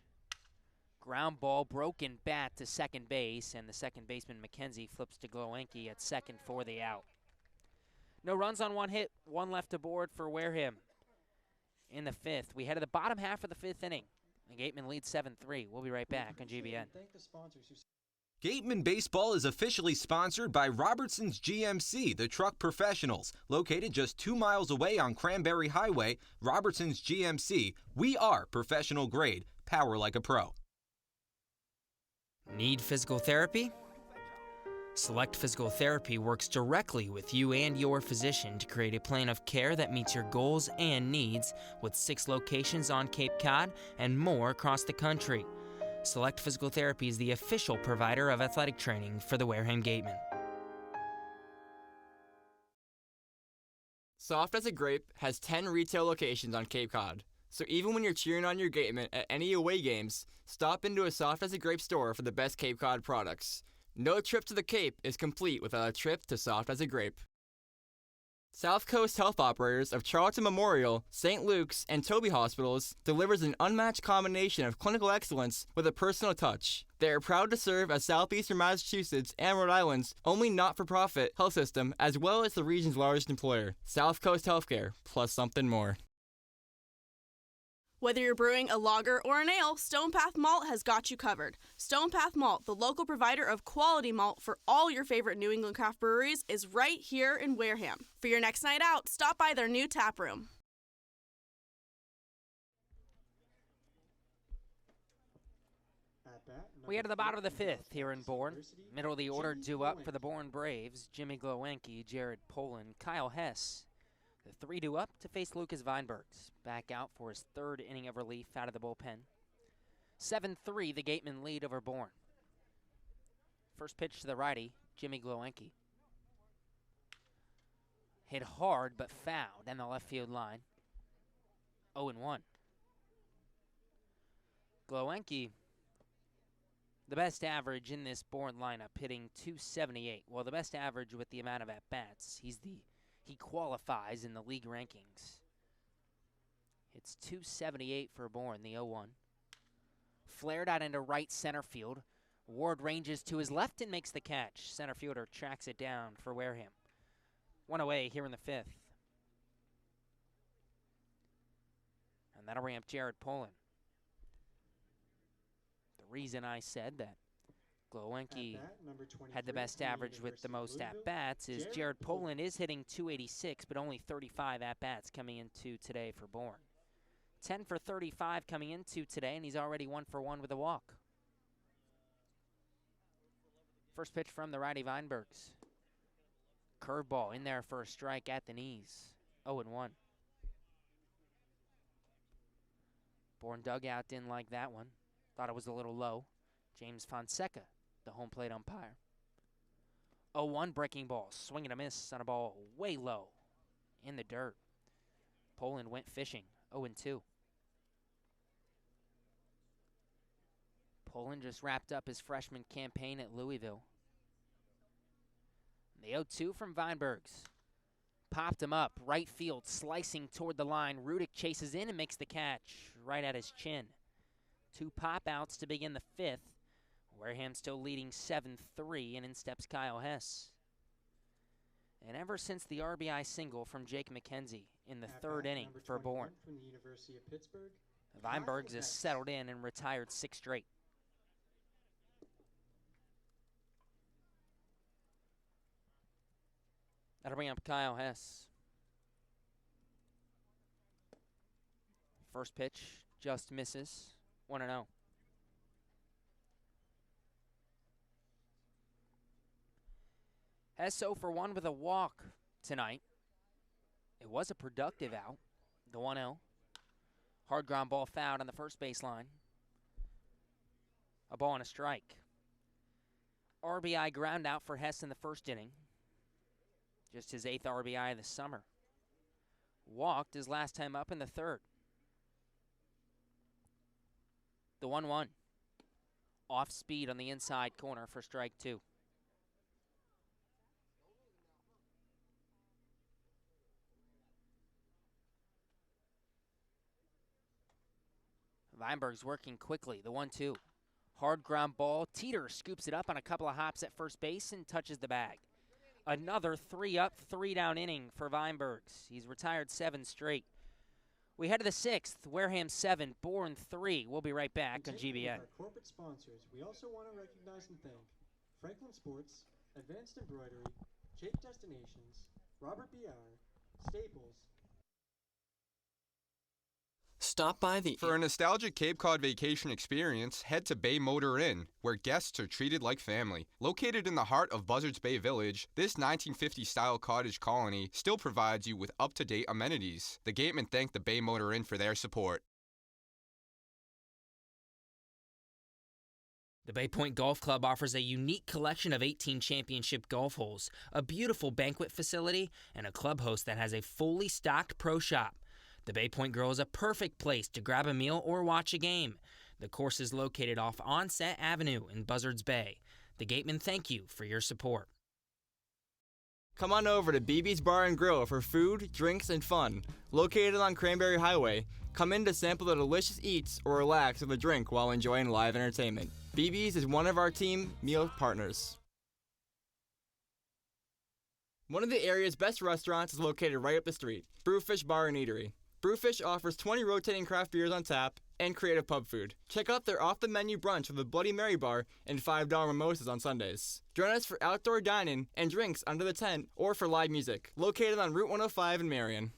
Ground ball, broken bat to second base, and the second baseman McKenzie flips to Glowenke at second for the out. No runs on 1 hit, 1 left aboard for Wareham in the 5th. We head to the bottom half of the 5th inning. The Gatemen lead 7-3. We'll be right back on GBN. Gatemen Baseball is officially sponsored by Robertson's GMC, the truck professionals. Located just 2 miles away on Cranberry Highway, Robertson's GMC, we are professional grade. Power like a pro. Need physical therapy? Select Physical Therapy works directly with you and your physician to create a plan of care that meets your goals and needs, with 6 locations on Cape Cod and more across the country. Select Physical Therapy is the official provider of athletic training for the Wareham Gatemen. Soft as a Grape has 10 retail locations on Cape Cod. So even when you're cheering on your Gatemen at any away games, stop into a Soft as a Grape store for the best Cape Cod products. No trip to the Cape is complete without a trip to Soft as a Grape. South Coast Health Operators of Charlton Memorial, St. Luke's, and Toby Hospitals delivers an unmatched combination of clinical excellence with a personal touch. They are proud to serve as Southeastern Massachusetts and Rhode Island's only not-for-profit health system, as well as the region's largest employer. South Coast Healthcare, plus something more. Whether you're brewing a lager or an ale, Stone Path Malt has got you covered. Stone Path Malt, the local provider of quality malt for all your favorite New England craft breweries, is right here in Wareham. For your next night out, stop by their new tap room. We head to the bottom of the 5th here in Bourne. Middle of the order due up for the Bourne Braves. Jimmy Glowenke, Jared Poland, Kyle Hess. The 3 due up to face Lucas Weinbergs. Back out for his 3rd inning of relief out of the bullpen. 7-3, the Gatemen lead over Bourne. First pitch to the righty, Jimmy Glowenke. Hit hard but foul down the left field line. 0-1. Glowenke, the best average in this Bourne lineup, hitting .278. Well, the best average with the amount of at-bats. He qualifies in the league rankings. It's .278 for Bourne, the 0-1. Flared out into right center field. Ward ranges to his left and makes the catch. Center fielder tracks it down for Wareham. One away here in the fifth. And that'll bring up Jared Poland. The reason I said that Glowinski had the best average with the most at-bats is Jared Poland is hitting .286, but only 35 at-bats coming into today for Bourne. 10 for 35 coming into today, and he's already 1 for 1 with a walk. First pitch from the righty Weinbergs. Curveball in there for a strike at the knees. 0-1. Bourne dugout didn't like that one. Thought it was a little low. James Fonseca, the home plate umpire. 0-1 breaking ball. Swing and a miss on a ball way low in the dirt. Poland went fishing. 0-2. Poland just wrapped up his freshman campaign at Louisville. The 0-2 from Weinbergs. Popped him up, right field, slicing toward the line. Rudick chases in and makes the catch right at his chin. 2 pop-outs to begin the fifth. Wareham still leading 7-3, and in steps Kyle Hess. And ever since the RBI single from Jake McKenzie in the third inning for Bourne, Weinbergs has settled in and retired 6 straight. That'll bring up Kyle Hess. First pitch just misses. 1-0. Hess 0 for 1 with a walk tonight. It was a productive out. The 1-0. Hard ground ball fouled on the first baseline. A ball and a strike. RBI ground out for Hess in the first inning. Just his 8th RBI this summer. Walked his last time up in the third. The 1-1. Off speed on the inside corner for strike 2. Weinberg's working quickly. The 1-2. Hard ground ball. Teeter scoops it up on a couple of hops at first base and touches the bag. Another 3-up, 3-down inning for Weinbergs. He's retired 7 straight. We head to the 6th. Wareham 7, Bourne 3. We'll be right back on GBN. Our corporate sponsors. We also want to recognize and thank Franklin Sports, Advanced Embroidery, Cape Destinations, Robert B.R., Staples. Stop by the... For a nostalgic Cape Cod vacation experience, head to Bay Motor Inn, where guests are treated like family. Located in the heart of Buzzards Bay Village, this 1950-style cottage colony still provides you with up-to-date amenities. The Gatemen thank the Bay Motor Inn for their support. The Bay Point Golf Club offers a unique collection of 18 championship golf holes, a beautiful banquet facility, and a club host that has a fully stocked pro shop. The Bay Point Grill is a perfect place to grab a meal or watch a game. The course is located off Onset Avenue in Buzzards Bay. The Gatemen thank you for your support. Come on over to BB's Bar and Grill for food, drinks, and fun. Located on Cranberry Highway, come in to sample the delicious eats or relax with a drink while enjoying live entertainment. BB's is one of our team meal partners. One of the area's best restaurants is located right up the street, Brewfish Bar and Eatery. Brewfish offers 20 rotating craft beers on tap and creative pub food. Check out their off-the-menu brunch with a Bloody Mary bar and $5 mimosas on Sundays. Join us for outdoor dining and drinks under the tent or for live music. Located on Route 105 in Marion.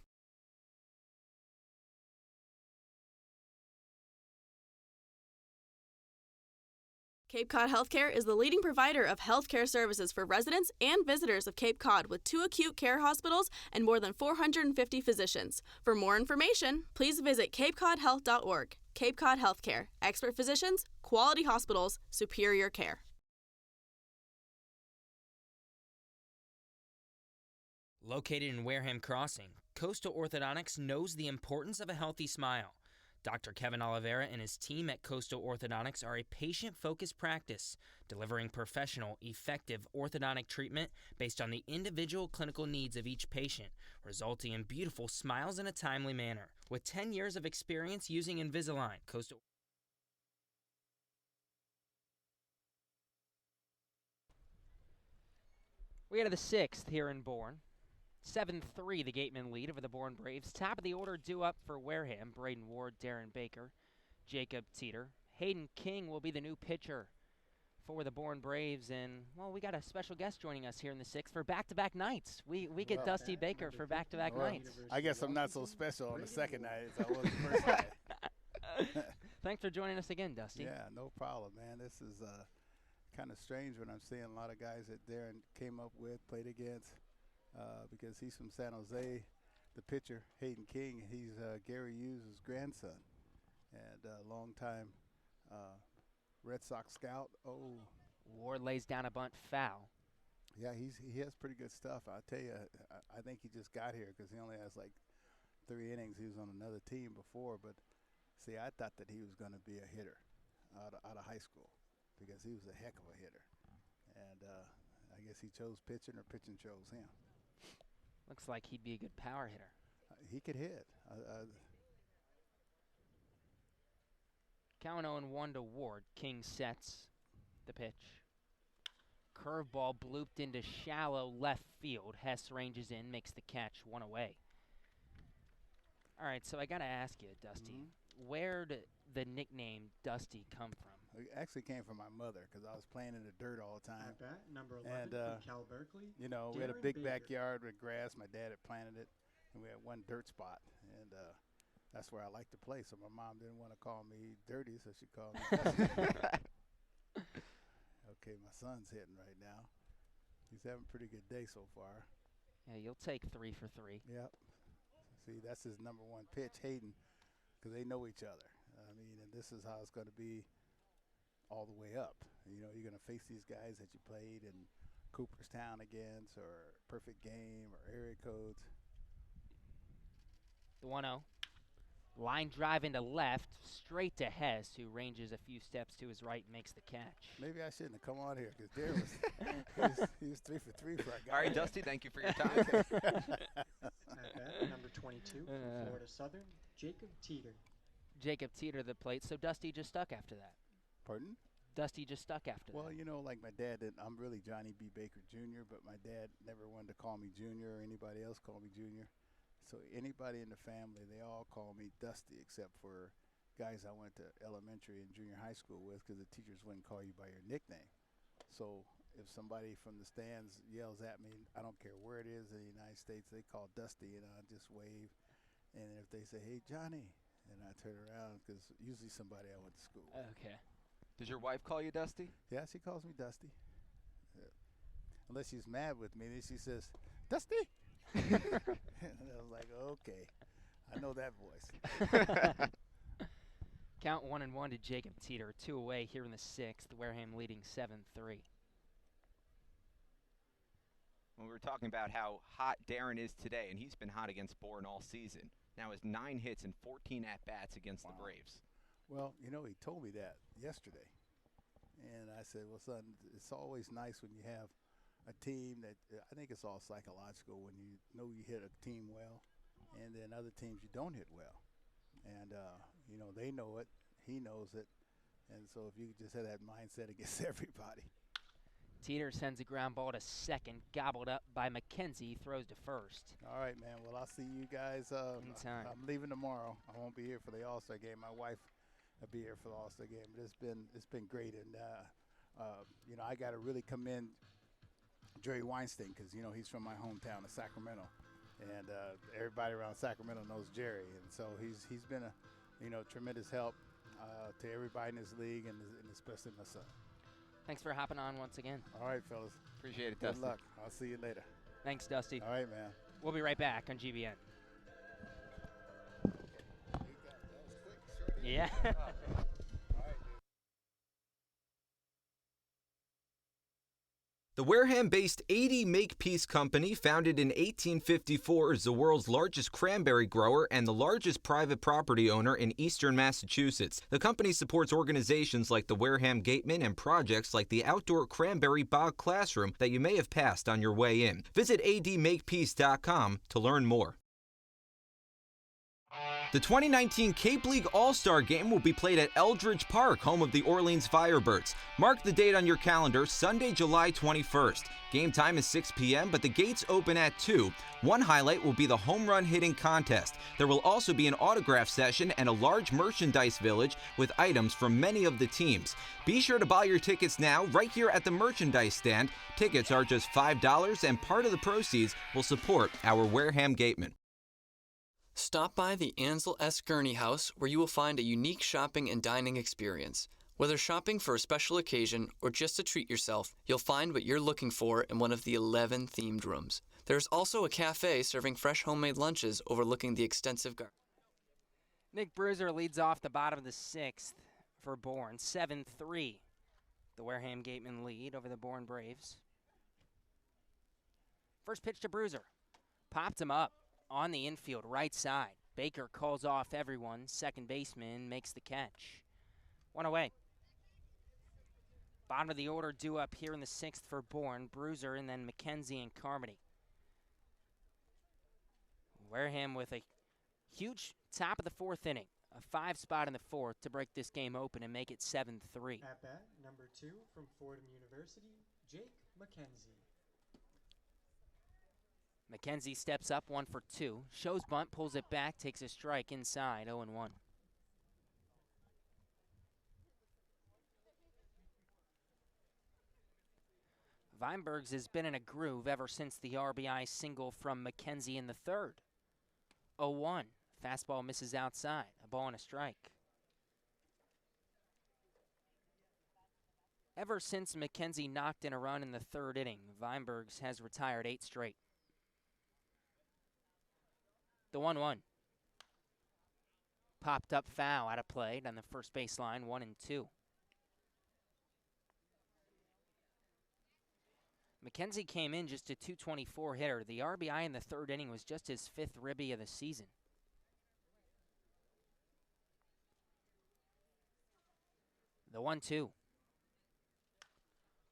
Cape Cod Healthcare is the leading provider of healthcare services for residents and visitors of Cape Cod with 2 acute care hospitals and more than 450 physicians. For more information, please visit capecodhealth.org. Cape Cod Healthcare. Expert physicians, quality hospitals, superior care. Located in Wareham Crossing, Coastal Orthodontics knows the importance of a healthy smile. Dr. Kevin Oliveira and his team at Coastal Orthodontics are a patient-focused practice, delivering professional, effective orthodontic treatment based on the individual clinical needs of each patient, resulting in beautiful smiles in a timely manner. With 10 years of experience using Invisalign, Coastal We go to the 6th here in Bourne. 7-3 the Gatemen lead over the Bourne Braves. Top of the order due up for Wareham. Braden Ward, Darren Baker, Jacob Teeter. Hayden King will be the new pitcher for the Bourne Braves. And, well, we got a special guest joining us here in the 6th for back-to-back nights. We get Dusty Baker for back-to-back nights. I guess I'm not so special on the second night as I was the first night. Thanks for joining us again, Dusty. Yeah, no problem, man. This is kind of strange when I'm seeing a lot of guys that Darren came up with, played against, because he's from San Jose. The pitcher, Hayden King, he's Gary Hughes' grandson and a long-time Red Sox scout. Oh, Ward lays down a bunt foul. Yeah, he has pretty good stuff. I'll tell you, I think he just got here because he only has like 3 innings. He was on another team before, but see, I thought that he was going to be a hitter out of high school because he was a heck of a hitter. And I guess he chose pitching or pitching chose him. Looks like he'd be a good power hitter. He could hit. Count 0-1 to Ward. King sets the pitch. Curveball blooped into shallow left field. Hess ranges in, makes the catch, 1 away. All right, so I got to ask you, Dusty, where did the nickname Dusty come from? It actually came from my mother because I was playing in the dirt all the time. At bat, number 11 from Cal Berkeley. You know, we had a big backyard with grass. My dad had planted it, and we had one dirt spot. And that's where I liked to play. So my mom didn't want to call me dirty, so she called me Dusty. Okay, my son's hitting right now. He's having a pretty good day so far. Yeah, you'll take 3 for 3. Yep. See, that's his number 1 pitch, Hayden, because they know each other. I mean, and this is how it's going to be all the way up. You know, you're going to face these guys that you played in Cooperstown against or Perfect Game or area codes. The 1-0. Line drive into left, straight to Hess, who ranges a few steps to his right and makes the catch. Maybe I shouldn't have come on here because Darren he was 3 for 3 for a guy. All right, Dusty, thank you for your time. At bat, number 22 from Florida Southern, Jacob Teeter. Jacob Teeter the plate, so Dusty just stuck after that. Pardon? Dusty just stuck after that. Well, you know, like my dad didn't. I'm really Johnny B. Baker Jr., but my dad never wanted to call me Junior or anybody else call me Junior. So anybody in the family, they all call me Dusty except for guys I went to elementary and junior high school with because the teachers wouldn't call you by your nickname. So if somebody from the stands yells at me, I don't care where it is in the United States, they call Dusty, and I just wave. And if they say, hey, Johnny, and I turn around because usually somebody I went to school with. Okay. Does your wife call you Dusty? Yeah, she calls me Dusty. Yeah. Unless she's mad with me, then she says, Dusty. And I was like, okay, I know that voice. Count 1-1 to Jacob Teeter. 2 away here in the 6th. Wareham leading 7-3. Well, we were talking about how hot Darren is today, and he's been hot against Bourne all season. Now has 9 hits and 14 at-bats against the Braves. Well, you know, he told me that yesterday. And I said, well, son, it's always nice when you have a team that I think it's all psychological when you know you hit a team well and then other teams you don't hit well. And, you know, they know it. He knows it. And so if you just have that mindset against everybody. Teeter sends a ground ball to second, gobbled up by McKenzie, throws to first. All right, man. Well, I'll see you guys. Anytime. I'm leaving tomorrow. I won't be here for the All-Star game. My wife will be here for the All-Star game. But it's been great. And, you know, I got to really commend Jerry Weinstein because, you know, he's from my hometown of Sacramento. And everybody around Sacramento knows Jerry. And so he's been a, you know, tremendous help to everybody in this league and especially my son. Thanks for hopping on once again. All right, fellas. Appreciate it, Good Dusty. luck. I'll see you later. Thanks, Dusty. All right, man. We'll be right back on GBN. Yeah. The Wareham-based 80 Makepeace Company, founded in 1854, is the world's largest cranberry grower and the largest private property owner in eastern Massachusetts. The company supports organizations like the Wareham Gatemen and projects like the outdoor cranberry bog classroom that you may have passed on your way in. Visit admakepeace.com to learn more. The 2019 Cape League All-Star Game will be played at Eldridge Park, home of the Orleans Firebirds. Mark the date on your calendar, Sunday, July 21st. Game time is 6 p.m., but the gates open at 2. One highlight will be the home run hitting contest. There will also be an autograph session and a large merchandise village with items from many of the teams. Be sure to buy your tickets now right here at the merchandise stand. Tickets are just $5, and part of the proceeds will support our Wareham Gatemen. Stop by the Ansel S. Gurney House, where you will find a unique shopping and dining experience. Whether shopping for a special occasion or just to treat yourself, you'll find what you're looking for in one of the 11 themed rooms. There's also a cafe serving fresh homemade lunches overlooking the extensive garden. Nick Bruiser leads off the bottom of the 6th for Bourne, 7-3. The Wareham Gatemen lead over the Bourne Braves. First pitch to Bruiser. Popped him up on the infield, right side. Baker calls off everyone. Second baseman makes the catch. One away. Bottom of the order due up here in the 6th for Bourne, Bruiser, and then McKenzie and Carmody. Wareham with a huge top of the 4th inning. A 5 spot in the 4th to break this game open and make it 7-3. At bat, number 2 from Fordham University, Jake McKenzie. McKenzie steps up, 1 for 2. Shows bunt, pulls it back, takes a strike inside, 0-1. Weinbergs has been in a groove ever since the RBI single from McKenzie in the 3rd. 0-1. Fastball misses outside. A ball and a strike. Ever since McKenzie knocked in a run in the 3rd inning, Weinbergs has retired 8 straight. The 1-1. Popped up foul out of play on the first baseline, 1-2. McKenzie came in just a .224 hitter. The RBI in the 3rd inning was just his 5th ribby of the season. The 1-2.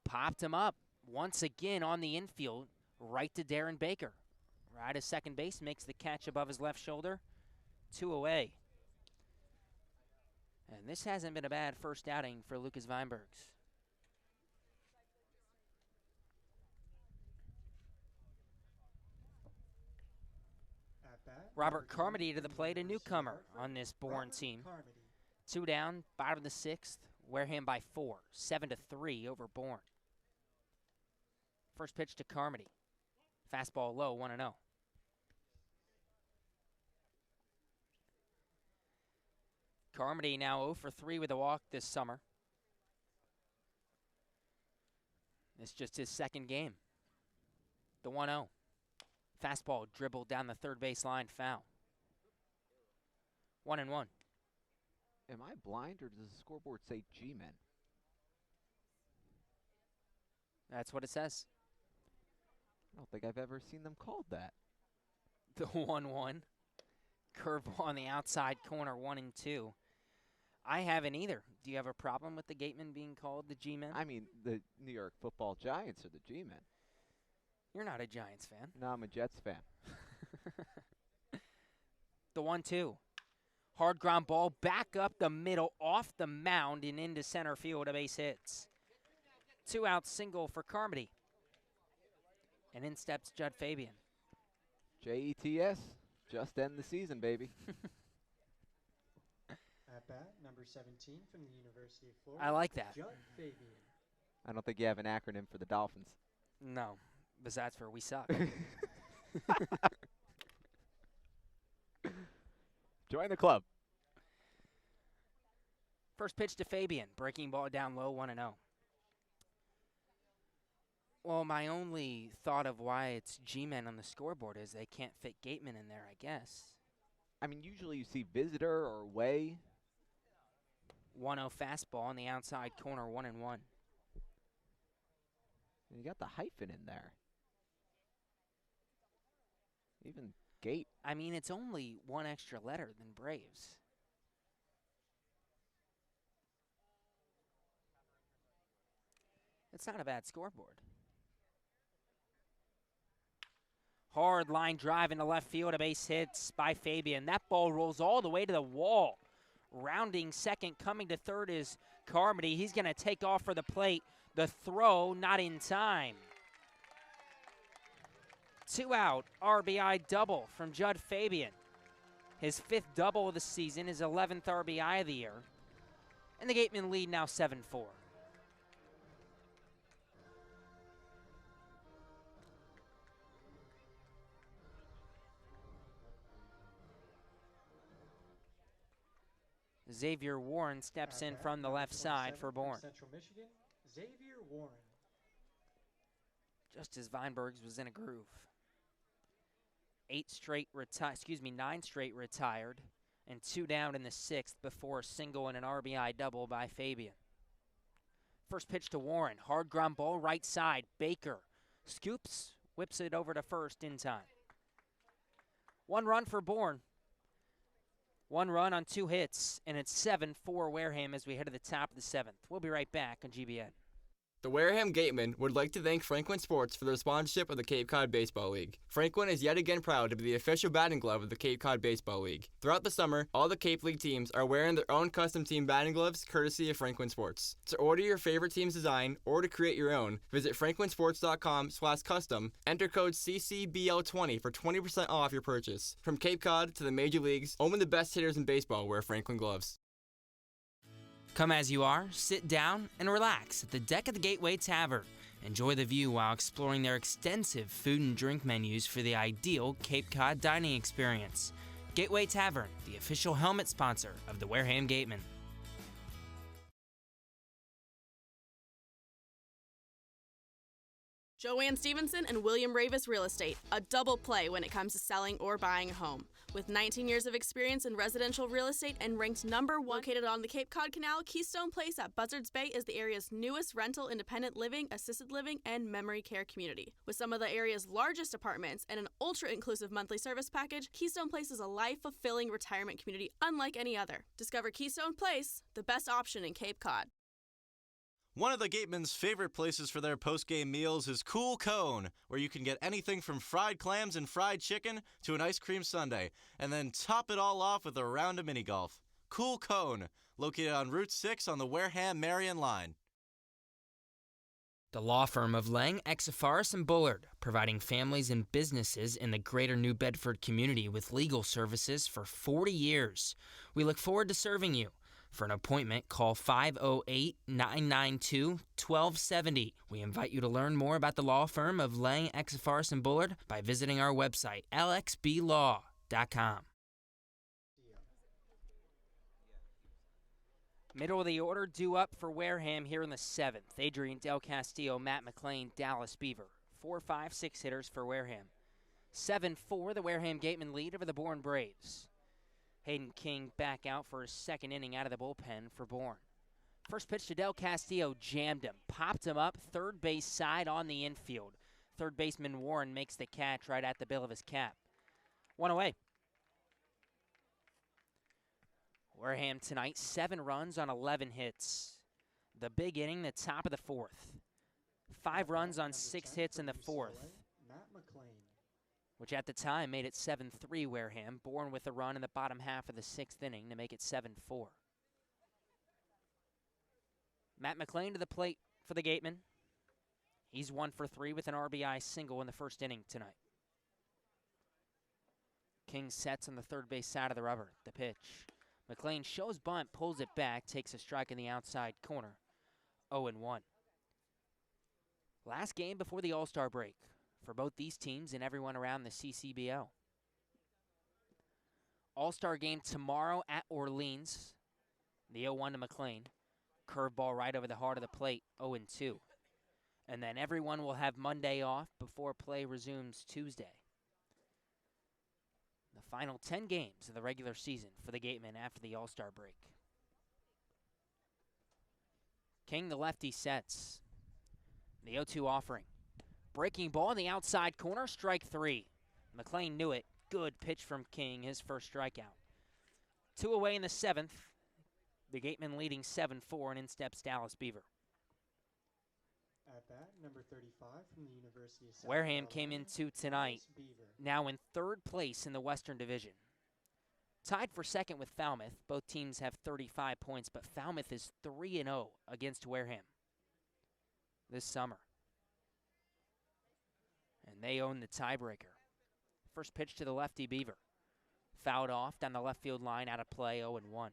Popped him up once again on the infield, right to Darren Baker. Right as second base, makes the catch above his left shoulder. 2 away. And this hasn't been a bad first outing for Lucas Weinbergs. Robert Carmody to the plate, a newcomer on this Bourne team. 2 down, bottom of the 6th. Wareham by 4, 7-3 over Bourne. First pitch to Carmody. Fastball low, 1-0. Carmody now 0 for 3 with a walk this summer. It's just his 2nd game. The 1-0. Fastball dribbled down the 3rd baseline, foul. 1-1. Am I blind, or does the scoreboard say G-Men? That's what it says. I don't think I've ever seen them called that. The 1-1. Curveball on the outside corner, 1-2. I haven't either. Do you have a problem with the Gatemen being called the G-Men? I mean, the New York Football Giants are the G-Men. You're not a Giants fan. No, I'm a Jets fan. The 1-2. Hard ground ball back up the middle, off the mound and into center field, a base hits. 2 out single for Carmody. And in steps Judd Fabian. JETS, just end the season, baby. At bat, number 17 from the University of Florida. I like that. Judd Fabian. I don't think you have an acronym for the Dolphins. No, besides for we suck. Join the club. First pitch to Fabian, breaking ball down low, 1-0. Well, my only thought of why it's G-Men on the scoreboard is they can't fit Gatemen in there, I guess. I mean, usually you see visitor or away. 1-0 fastball on the outside corner, 1-1. And you got the hyphen in there. Even Gate. I mean, it's only 1 extra letter than Braves. It's not a bad scoreboard. Hard line drive into left field, a base hits by Fabian. That ball rolls all the way to the wall. Rounding second, coming to third is Carmody. He's going to take off for the plate. The throw not in time. 2 out, RBI double from Judd Fabian. His 5th double of the season, his 11th RBI of the year. And the Gatemen lead now 7-4. Xavier Warren steps in from the left side for Bourne. Central Michigan, Xavier Warren. Just as Weinbergs was in a groove. 9 straight retired, and 2 down in the 6th before a single and an RBI double by Fabian. First pitch to Warren, hard ground ball right side. Baker scoops, whips it over to first in time. 1 run for Bourne. 1 run on 2 hits, and it's 7-4 Wareham as we head to the top of the 7th. We'll be right back on GBN. The Wareham Gatemen would like to thank Franklin Sports for their sponsorship of the Cape Cod Baseball League. Franklin is yet again proud to be the official batting glove of the Cape Cod Baseball League. Throughout the summer, all the Cape League teams are wearing their own custom team batting gloves courtesy of Franklin Sports. To order your favorite team's design or to create your own, visit franklinsports.com/custom, enter code CCBL20 for 20% off your purchase. From Cape Cod to the major leagues, only the best hitters in baseball wear Franklin gloves. Come as you are, sit down, and relax at the deck of the Gateway Tavern. Enjoy the view while exploring their extensive food and drink menus for the ideal Cape Cod dining experience. Gateway Tavern, the official helmet sponsor of the Wareham Gatemen. Joanne Stevenson and William Ravis Real Estate, a double play when it comes to selling or buying a home. With 19 years of experience in residential real estate and ranked #1 located on the Cape Cod Canal, Keystone Place at Buzzards Bay is the area's newest rental, independent living, assisted living, and memory care community. With some of the area's largest apartments and an ultra-inclusive monthly service package, Keystone Place is a life-fulfilling retirement community unlike any other. Discover Keystone Place, the best option in Cape Cod. One of the Gatemen's favorite places for their post-game meals is Cool Cone, where you can get anything from fried clams and fried chicken to an ice cream sundae, and then top it all off with a round of mini-golf. Cool Cone, located on Route 6 on the Wareham-Marion line. The law firm of Lang, Exafaris, and Bullard, providing families and businesses in the greater New Bedford community with legal services for 40 years. We look forward to serving you. For an appointment, call 508-992-1270. We invite you to learn more about the law firm of Lang, Exafaris, and Bullard by visiting our website, lxblaw.com. Middle of the order due up for Wareham here in the 7th. Adrian Del Castillo, Matt McLean, Dallas Beaver. 4, 5, 6 hitters for Wareham. 7-4, the Wareham Gatemen lead over the Bourne Braves. Hayden King back out for his 2nd inning out of the bullpen for Bourne. First pitch to Del Castillo, jammed him, popped him up, third base side on the infield. Third baseman Warren makes the catch right at the bill of his cap. 1 away. Wareham tonight, 7 runs on 11 hits. The big inning, the top of the 4th. 5 runs on 6 hits in the 4th. Matt McLean. Which at the time made it 7-3 Wareham, Bourne with a run in the bottom half of the 6th inning to make it 7-4. Matt McLean to the plate for the Gatemen. He's 1 for 3 with an RBI single in the 1st inning tonight. King sets on the third base side of the rubber. The pitch. McLean shows bunt, pulls it back, takes a strike in the outside corner. 0-1. Last game before the All-Star break for both these teams and everyone around the CCBL. All-Star game tomorrow at Orleans. The 0-1 to McLean. Curveball right over the heart of the plate, 0-2. And then everyone will have Monday off before play resumes Tuesday. The final 10 games of the regular season for the Gatemen after the All-Star break. King, the lefty, sets. The 0-2 offering. Breaking ball in the outside corner, strike 3. McLean knew it. Good pitch from King, his first strikeout. 2 away in the 7th. The Gatemen leading 7-4, and in steps Dallas Beaver. At at bat, number 35 from the University of South Wareham Carolina, came into tonight Beaver. now in third place in the Western Division. Tied for second with Falmouth. Both teams have 35 points, but Falmouth is 3-0 against Wareham this summer. And they own the tiebreaker. First pitch to the lefty Beaver. Fouled off down the left field line, out of play, 0-1.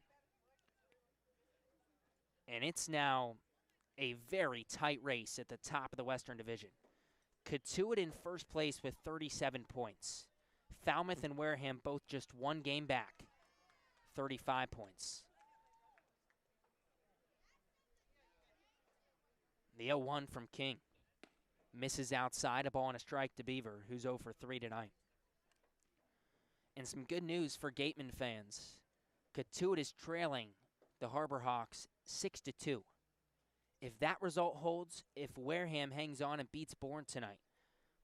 And it's now a very tight race at the top of the Western Division. Katuitt in first place with 37 points. Falmouth and Wareham both just one game back, 35 points. The 0-1 from King. Misses outside, a ball and a strike to Beaver, who's 0 for 3 tonight. And some good news for Gatemen fans. Katuitt is trailing the Harbor Hawks 6-2. If that result holds, if Wareham hangs on and beats Bourne tonight,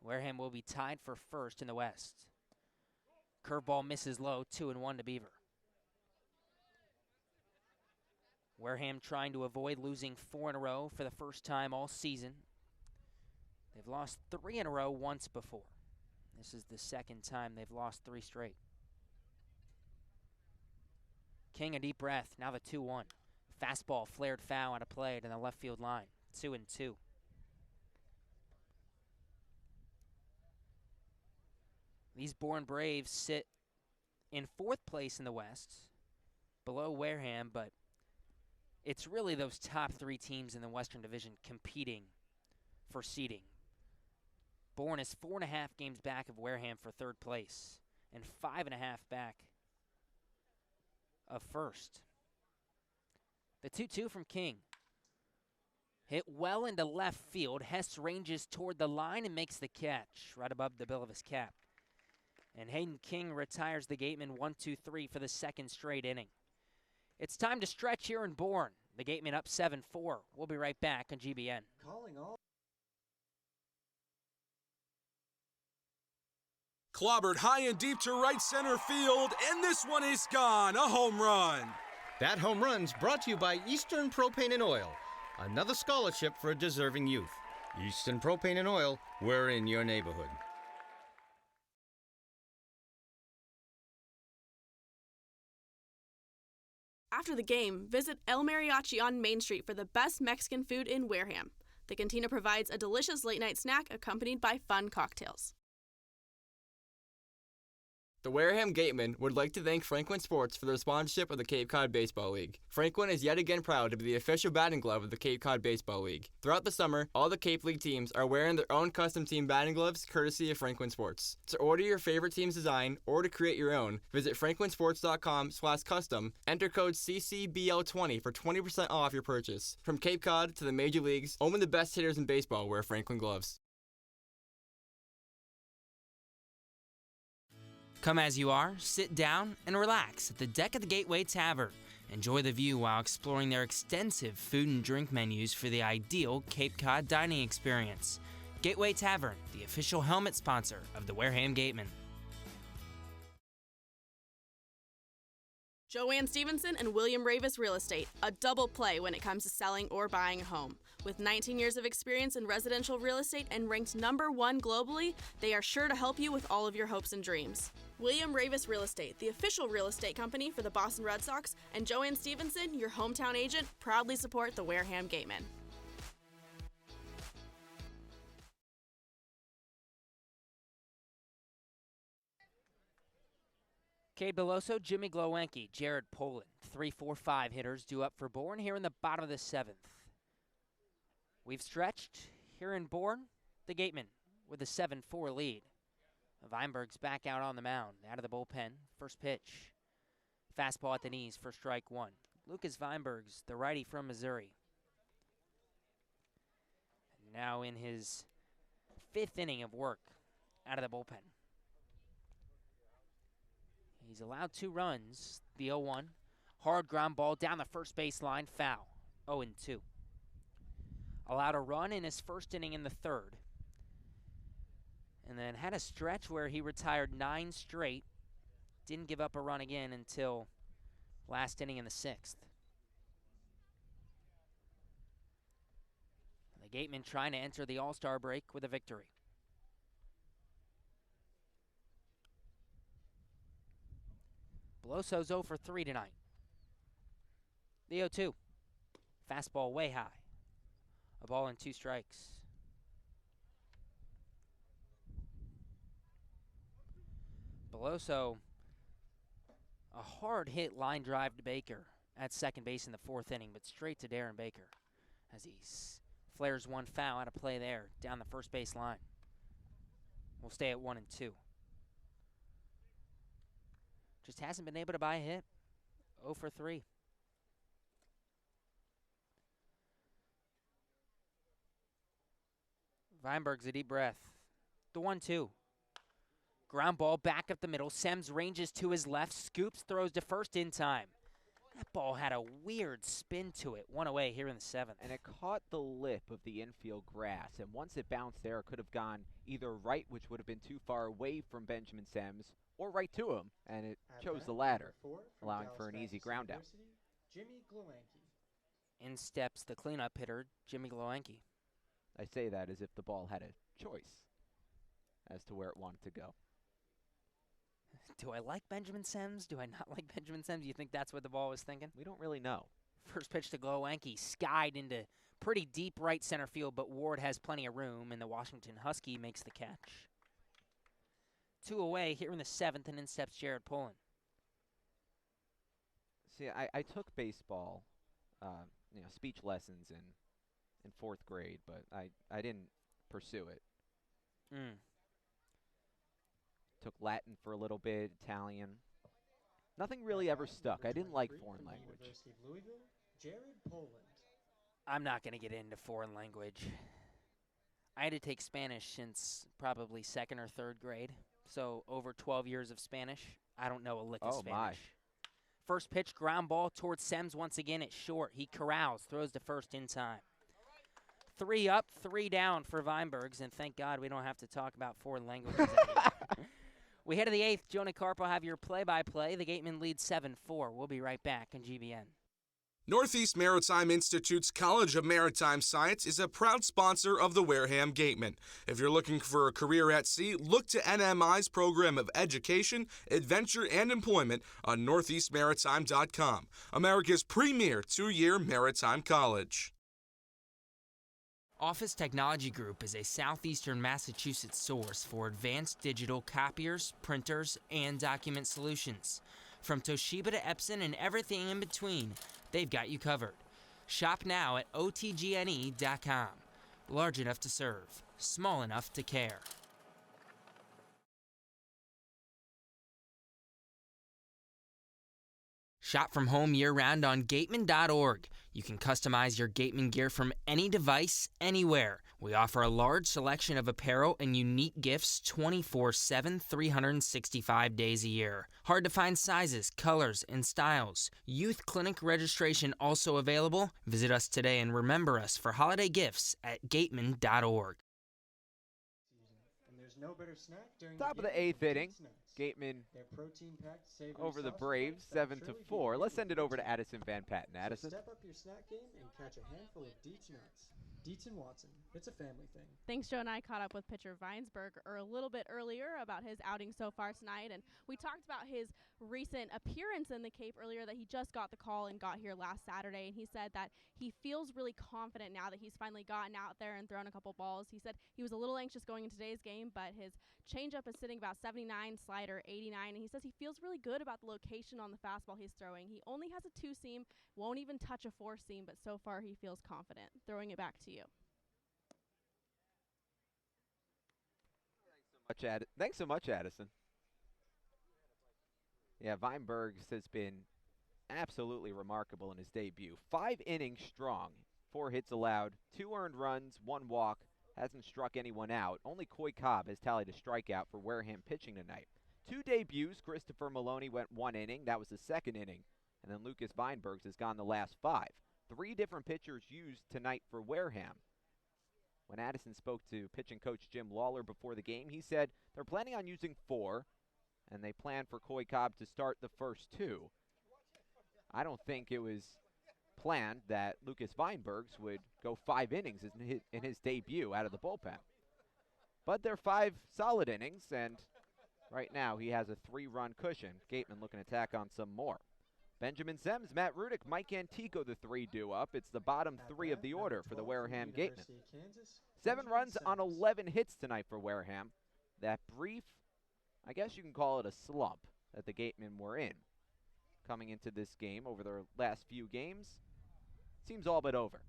Wareham will be tied for first in the West. Curveball misses low, 2-1 to Beaver. Wareham trying to avoid losing 4 in a row for the first time all season. They've lost 3 in a row once before. This is the second time they've lost 3 straight. King a deep breath, now the 2-1. Fastball flared foul out of play to the left field line, 2-2. These Bourne Braves sit in 4th place in the West, below Wareham, but it's really those top 3 teams in the Western Division competing for seeding. Bourne is 4.5 games back of Wareham for 3rd place and 5.5 back of first. The 2-2 from King. Hit well into left field. Hess ranges toward the line and makes the catch right above the bill of his cap. And Hayden King retires the Gatemen 1-2-3 for the second straight inning. It's time to stretch here in Bourne. The Gatemen up 7-4. We'll be right back on GBN. Calling all. Clobbered high and deep to right center field, and this one is gone. A home run. That home run's brought to you by Eastern Propane and Oil, another scholarship for a deserving youth. Eastern Propane and Oil, we're in your neighborhood. After the game, visit El Mariachi on Main Street for the best Mexican food in Wareham. The cantina provides a delicious late-night snack accompanied by fun cocktails. The Wareham Gatemen would like to thank Franklin Sports for their sponsorship of the Cape Cod Baseball League. Franklin is yet again proud to be the official batting glove of the Cape Cod Baseball League. Throughout the summer, all the Cape League teams are wearing their own custom team batting gloves courtesy of Franklin Sports. To order your favorite team's design or to create your own, visit franklinsports.com/custom, enter code CCBL20 for 20% off your purchase. From Cape Cod to the major leagues, only the best hitters in baseball wear Franklin gloves. Come as you are, sit down, and relax at the deck of the Gateway Tavern. Enjoy the view while exploring their extensive food and drink menus for the ideal Cape Cod dining experience. Gateway Tavern, the official helmet sponsor of the Wareham Gatemen. Joanne Stevenson and William Ravis Real Estate, a double play when it comes to selling or buying a home. With 19 years of experience in residential real estate and ranked #1 globally, they are sure to help you with all of your hopes and dreams. William Ravis Real Estate, the official real estate company for the Boston Red Sox, and Joanne Stevenson, your hometown agent, proudly support the Wareham Gatemen. Cade Beloso, Jimmy Glowenke, Jared Poland, 3-4-5 hitters due up for Bourne here in the bottom of the 7th. We've stretched here in Bourne, the Gatemen with a 7-4 lead. Weinberg's back out on the mound, out of the bullpen. First pitch. Fastball at the knees for strike 1. Lucas Weinberg's the righty from Missouri. Now in his 5th inning of work out of the bullpen. He's allowed 2 runs. The 0-1. Hard ground ball down the first baseline. Foul. 0-2. Allowed a run in his first inning in the 3rd. And then had a stretch where he retired 9 straight. Didn't give up a run again until last inning in the 6th. The The Gatemen trying to enter the All-Star break with a victory. Belosso's 0 for 3 tonight. The 0-2. Fastball way high. A ball and 2 strikes. Beloso, a hard hit line drive to Baker at second base in the 4th inning, but straight to Darren Baker as he flares one foul out of play there down the first base line. We'll stay at 1 and 2. Just hasn't been able to buy a hit. 0 for 3. Weinberg's a deep breath. The 1-2. Ground ball back up the middle. Sems ranges to his left, scoops, throws to first in time. That ball had a weird spin to it. 1 away here in the 7th. And it caught the lip of the infield grass, and once it bounced there, it could have gone either right, which would have been too far away from Benjamin Sems, or right to him, and it chose the latter, allowing for an easy ground out. Jimmy Glowanki. In steps the cleanup hitter, Jimmy Glowanki. I say that as if the ball had a choice as to where it wanted to go. Do I like Benjamin Sems? Do I not like Benjamin Sems? You think that's what the ball was thinking? We don't really know. First pitch to Glowanki, skied into pretty deep right center field, but Ward has plenty of room, and the Washington Husky makes the catch. 2 away here in the 7th, and in steps Jared Pullen. See, I took baseball, speech lessons in 4th grade, but I didn't pursue it. Took Latin for a little bit, Italian. Nothing really ever stuck. I didn't like foreign language. University of Louisville, Jared Poland. I'm not going to get into foreign language. I had to take Spanish since probably 2nd or 3rd grade, so over 12 years of Spanish. I don't know a lick of Spanish. My. First pitch, ground ball towards Sems once again at short. He corrals, throws to first in time. 3 up, 3 down for Weinbergs, and thank God we don't have to talk about foreign languages anymore. We head to the 8th. Jonah Karp will have your play-by-play. The Gatemen lead 7-4. We'll be right back on GBN. Northeast Maritime Institute's College of Maritime Science is a proud sponsor of the Wareham Gatemen. If you're looking for a career at sea, look to NMI's program of education, adventure, and employment on northeastmaritime.com, America's premier 2-year maritime college. Office Technology Group is a southeastern Massachusetts source for advanced digital copiers, printers, and document solutions. From Toshiba to Epson and everything in between, they've got you covered. Shop now at otgne.com. Large enough to serve, small enough to care. Shop from home year-round on Gatemen.org. You can customize your Gatemen gear from any device, anywhere. We offer a large selection of apparel and unique gifts 24/7, 365 days a year. Hard to find sizes, colors, and styles. Youth clinic registration also available. Visit us today and remember us for holiday gifts at Gatemen.org. And there's no better snack during Top of the 8th inning. Gatemen over the Braves, 7-4. Let's send it over to Addison Van Patten. Addison. So step up your snack game and catch a handful of Dietz nuts. Dietz and Watson. It's a family thing. Thanks, Joe, and I caught up with pitcher Weinsberg a little bit earlier about his outing so far tonight, and we talked about his recent appearance in the Cape earlier, that he just got the call and got here last Saturday, and he said that he feels really confident now that he's finally gotten out there and thrown a couple balls. He said he was a little anxious going into today's game, but his changeup is sitting about 79, slider 89, and he says he feels really good about the location on the fastball he's throwing. He only has a 2-seam, won't even touch a 4-seam, but so far he feels confident. Throwing it back to you. Thanks so much, Addison. Yeah, Weinbergs has been absolutely remarkable in his debut. 5 innings strong, 4 hits allowed, 2 earned runs, 1 walk, hasn't struck anyone out. Only Coy Cobb has tallied a strikeout for Wareham pitching tonight. 2 debuts, Christopher Maloney went 1 inning, that was the 2nd inning, and then Lucas Weinbergs has gone the last 5. 3 different pitchers used tonight for Wareham. When Addison spoke to pitching coach Jim Lawler before the game, he said they're planning on using 4, and they plan for Coy Cobb to start the first 2. I don't think it was planned that Lucas Weinbergs would go 5 innings in his debut out of the bullpen. But they're 5 solid innings, and right now he has a 3-run cushion. Gatemen looking to tack on some more. Benjamin Sems, Matt Rudick, Mike Antico, the 3 due up. It's the bottom 3 of the order for the Wareham Gatemen. 7 runs on 11 hits tonight for Wareham. That brief, I guess you can call it a slump that the Gatemen were in coming into this game over their last few games. Seems all but over.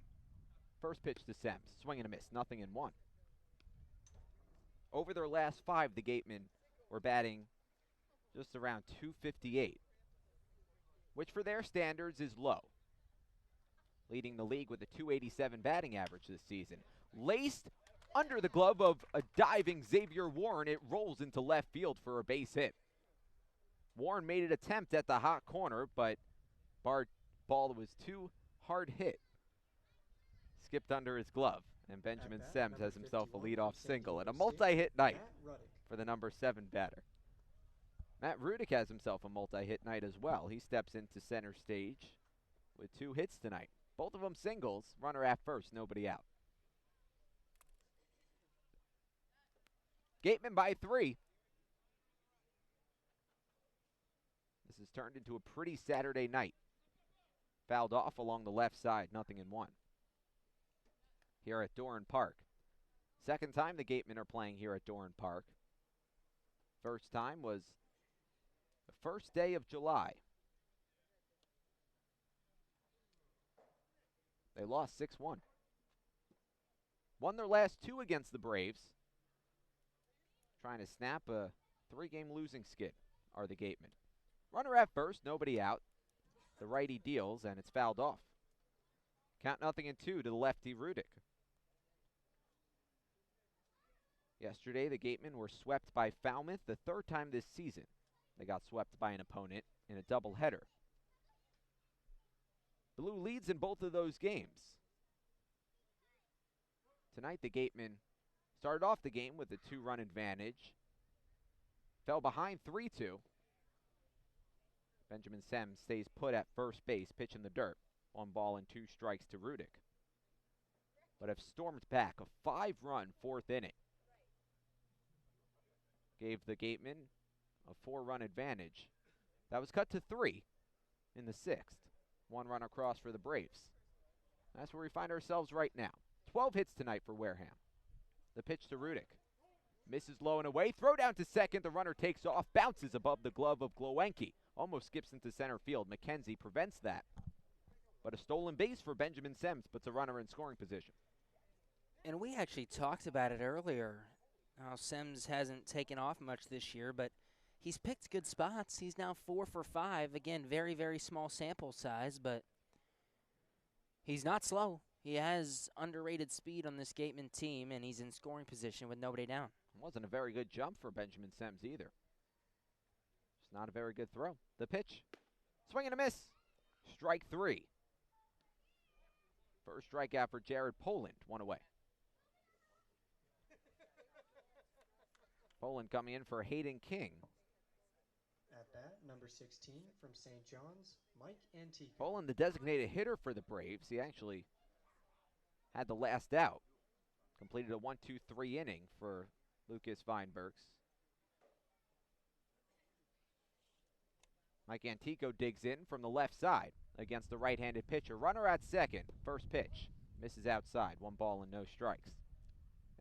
First pitch to Sems, swing and a miss, 0-1. Over their last 5, the Gatemen were batting just around .258. Which for their standards is low. Leading the league with a .287 batting average this season. Laced under the glove of a diving Xavier Warren, it rolls into left field for a base hit. Warren made an attempt at the hot corner, but ball was too hard hit. Skipped under his glove, and Benjamin Sems has himself a leadoff single and a multi-hit night for the number 7 batter. Matt Rudick has himself a multi-hit night as well. He steps into center stage with 2 hits tonight. Both of them singles, runner at first, nobody out. Gatemen by 3. This has turned into a pretty Saturday night. Fouled off along the left side, 0-1. Here at Doran Park. Second time the Gatemen are playing here at Doran Park. First time was the first day of July. They lost 6-1. Won their last 2 against the Braves. Trying to snap a 3-game losing skid are the Gatemen. Runner at first, nobody out. The righty deals, and it's fouled off. Count 0-2 to the lefty Rudick. Yesterday, the Gatemen were swept by Falmouth the 3rd time this season. They got swept by an opponent in a doubleheader. Blue leads in both of those games. Tonight, the Gatemen started off the game with a 2-run advantage. Fell behind 3-2. Benjamin Sems stays put at first base, pitch in the dirt. 1 ball and 2 strikes to Rudick. But have stormed back a 5-run 4th inning. Gave the Gatemen a 4-run advantage. That was cut to 3 in the 6th. 1 run across for the Braves. That's where we find ourselves right now. 12 hits tonight for Wareham. The pitch to Rudick. Misses low and away. Throw down to second. The runner takes off. Bounces above the glove of Glowenke. Almost skips into center field. McKenzie prevents that. But a stolen base for Benjamin Sems puts a runner in scoring position. And we actually talked about it earlier. How Sems hasn't taken off much this year, but he's picked good spots. He's now 4 for 5. Again, very, very small sample size, but he's not slow. He has underrated speed on this Gatemen team, and he's in scoring position with nobody down. Wasn't a very good jump for Benjamin Sems either. It's not a very good throw. The pitch. Swing and a miss. Strike 3. First strikeout for Jared Poland. 1 away. Poland coming in for Hayden King. At bat, number 16 from St. John's, Mike Antico. Poland, the designated hitter for the Braves. He actually had the last out. Completed a 1-2-3 inning for Lucas Weinbergs. Mike Antico digs in from the left side against the right-handed pitcher. Runner at second. First pitch. Misses outside. 1 ball and no strikes.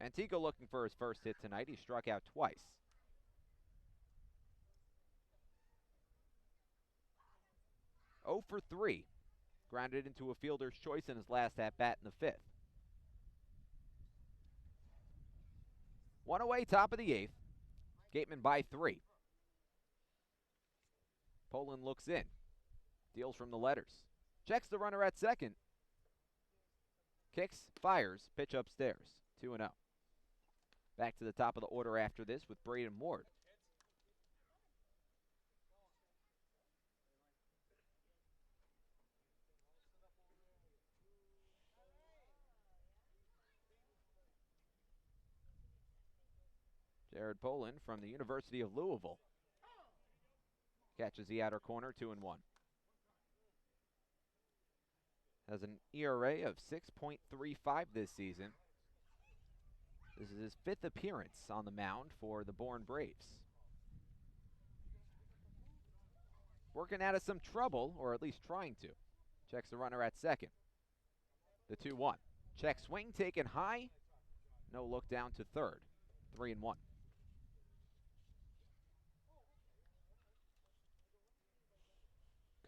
Antico looking for his first hit tonight. He struck out twice. Oh for 3. Grounded into a fielder's choice in his last at-bat in the 5th. 1 away, top of the 8th. Gatemen by 3. Poland looks in. Deals from the letters. Checks the runner at second. Kicks, fires, pitch upstairs. 2-0. Back to the top of the order after this with Braden Ward. Jared Poland from the University of Louisville. Catches the outer corner, 2-1. has an ERA of 6.35 this season. This is his 5th appearance on the mound for the Bourne Braves. Working out of some trouble, or at least trying to. Checks the runner at second. The 2-1. Check swing taken high. No look down to third. 3-1.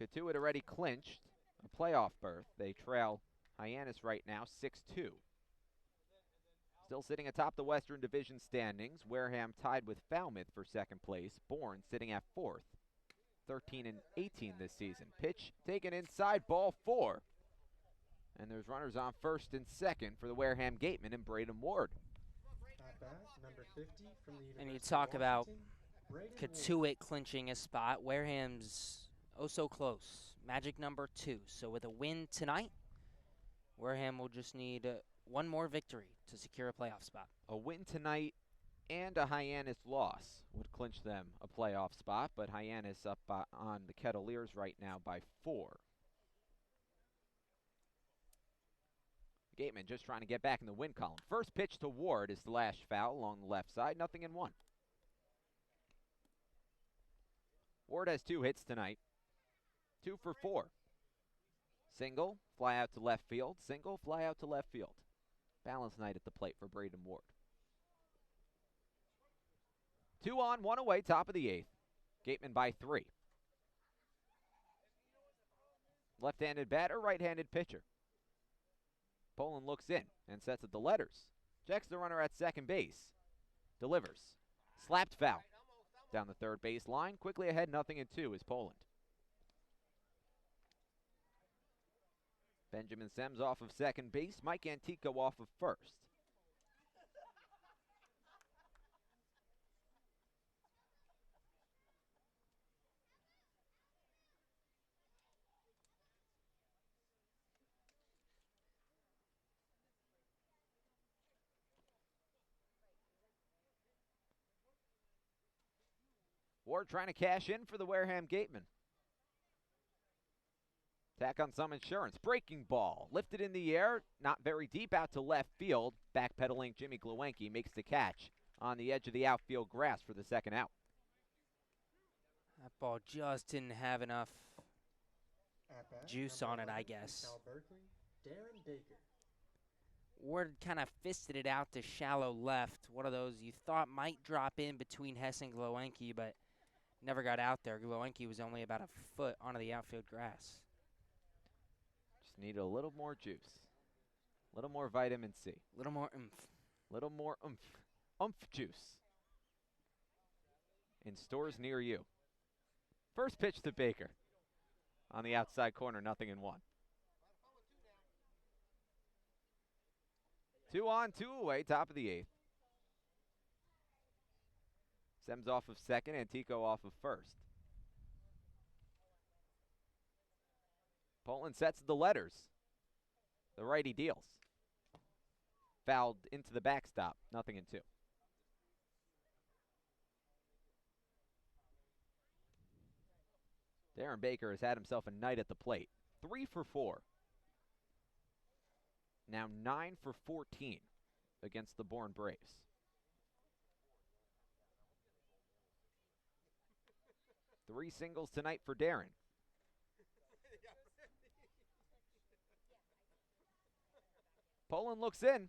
Katu had already clinched a playoff berth. They trail Hyannis right now 6-2. Still sitting atop the Western Division standings. Wareham tied with Falmouth for second place. Bourne sitting at 4th. 13-18 this season. Pitch taken inside, ball 4. And there's runners on first and second for the Wareham Gatemen and Braden Ward. Number 50 from the And you University talk of about Washington, Katuitt clinching a spot. Wareham's oh so close. Magic number 2. So with a win tonight, Wareham will just need one more victory to secure a playoff spot. A win tonight and a Hyannis loss would clinch them a playoff spot, but Hyannis up on the Kettleers right now by 4. Gatemen just trying to get back in the win column. First pitch to Ward is the last foul along the left side, 0-1. Ward has 2 hits tonight, 2 for 4. Single, fly out to left field, single, fly out to left field. Balanced night at the plate for Braden Ward. 2 on, 1 away, top of the 8th. Gatemen by 3. Left-handed batter, right-handed pitcher. Poland looks in and sets at the letters. Checks the runner at second base. Delivers. Slapped foul. Down the third base line. Quickly ahead, 0-2 is Poland. Benjamin Sems off of second base. Mike Antico off of first. Ward trying to cash in for the Wareham Gatemen. Tack on some insurance. Breaking ball. Lifted in the air. Not very deep out to left field. Backpedaling Jimmy Gluenke makes the catch on the edge of the outfield grass for the second out. That ball just didn't have enough juice on it, I guess. Darren Baker. Ward kind of fisted it out to shallow left. One of those you thought might drop in between Hess and Gluenke, but never got out there. Gluenke was only about a foot onto the outfield grass. Just need a little more juice. A little more vitamin C. A little more oomph. Little more oomph. Oomph juice. In stores near you. First pitch to Baker. On the outside corner, 0-1. 2 on, 2 away, top of the 8th. Sems off of second, Antico off of first. Poland sets the letters. The righty deals. Fouled into the backstop, 0-2. Darren Baker has had himself a night at the plate. 3 for 4. Now 9 for 14 against the Bourne Braves. Three singles tonight for Doran. Poland looks in.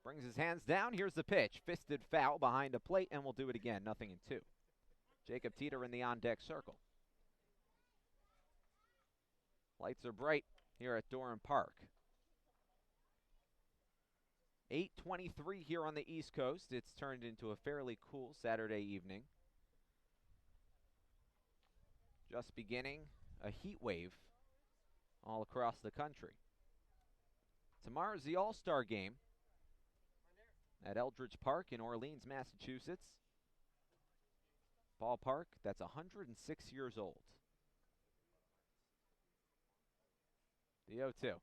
Brings his hands down. Here's the pitch. Fisted foul behind a plate, and we'll do it again. 0-2. Jacob Teeter in the on-deck circle. Lights are bright here at Doran Park. 8:23 here on the East Coast. It's turned into a fairly cool Saturday evening. Just beginning a heat wave all across the country. Tomorrow's the All-Star Game at Eldridge Park in Orleans, Massachusetts. Ballpark that's 106 years old. The 0-2.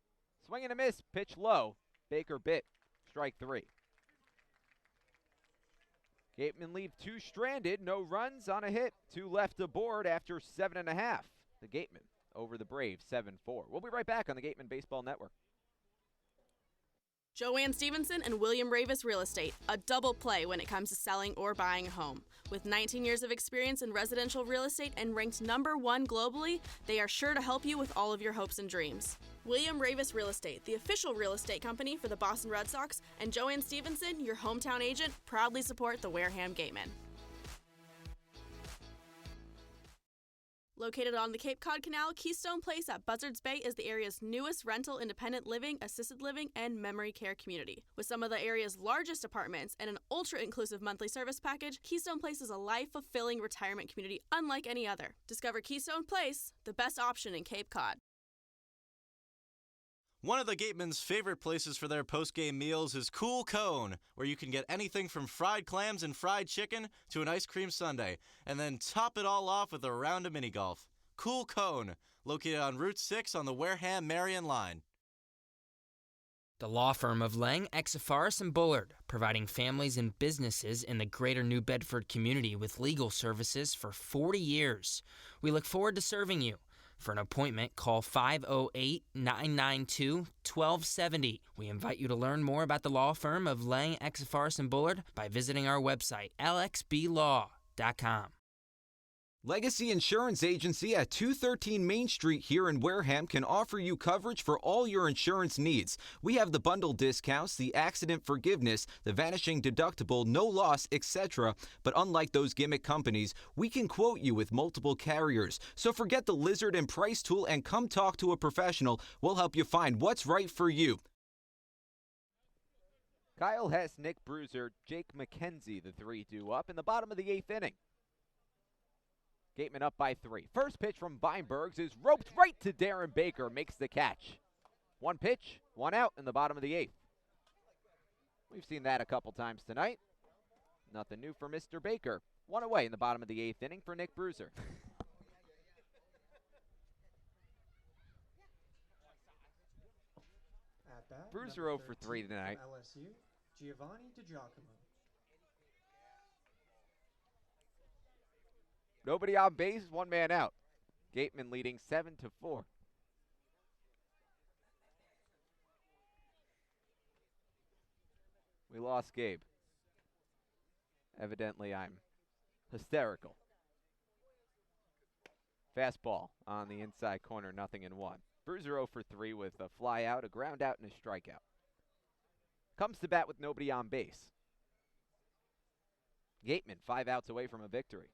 Swing and a miss. Pitch low. Baker bit. Strike 3. Gatemen leave 2 stranded. No runs on a hit. 2 left aboard after 7.5. The Gatemen over the Braves 7-4. We'll be right back on the Gatemen Baseball Network. Joanne Stevenson and William Ravis Real Estate, a double play when it comes to selling or buying a home. With 19 years of experience in residential real estate and ranked #1 globally, they are sure to help you with all of your hopes and dreams. William Ravis Real Estate, the official real estate company for the Boston Red Sox, and Joanne Stevenson, your hometown agent, proudly support the Wareham Gatemen. Located on the Cape Cod Canal, Keystone Place at Buzzards Bay is the area's newest rental independent living, assisted living, and memory care community. With some of the area's largest apartments and an ultra-inclusive monthly service package, Keystone Place is a life-fulfilling retirement community unlike any other. Discover Keystone Place, the best option in Cape Cod. One of the Gatemen's favorite places for their post-game meals is Cool Cone, where you can get anything from fried clams and fried chicken to an ice cream sundae, and then top it all off with a round of mini-golf. Cool Cone, located on Route 6 on the Wareham-Marion line. The law firm of Lang, Exafaris & Bullard, providing families and businesses in the greater New Bedford community with legal services for 40 years. We look forward to serving you. For an appointment, call 508-992-1270. We invite you to learn more about the law firm of Lang, Exafaris & Bullard by visiting our website, lxblaw.com. Legacy Insurance Agency at 213 Main Street here in Wareham can offer you coverage for all your insurance needs. We have the bundle discounts, the accident forgiveness, the vanishing deductible, no loss, etc. But unlike those gimmick companies, we can quote you with multiple carriers. So forget the lizard and price tool and come talk to a professional. We'll help you find what's right for you. Kyle Hess, Nick Bruiser, Jake McKenzie, the three due up in the bottom of the 8th inning. Gatemen up by 3. First pitch from Weinbergs is roped right to Doran Baker, makes the catch. 1 pitch, 1 out in the bottom of the 8th. We've seen that a couple times tonight. Nothing new for Mr. Baker. 1 away in the bottom of the 8th inning for Nick Bruiser. At bat, Bruiser number 0 for 3 tonight. from LSU, Giovanni DiGiacomo. Nobody on base, 1 man out. Gatemen leading 7-4. We lost Gabe. Evidently, I'm hysterical. Fastball on the inside corner, 0-1. Bruiser 0 for 3 with a fly out, a ground out, and a strikeout. Comes to bat with nobody on base. Gatemen 5 outs away from a victory.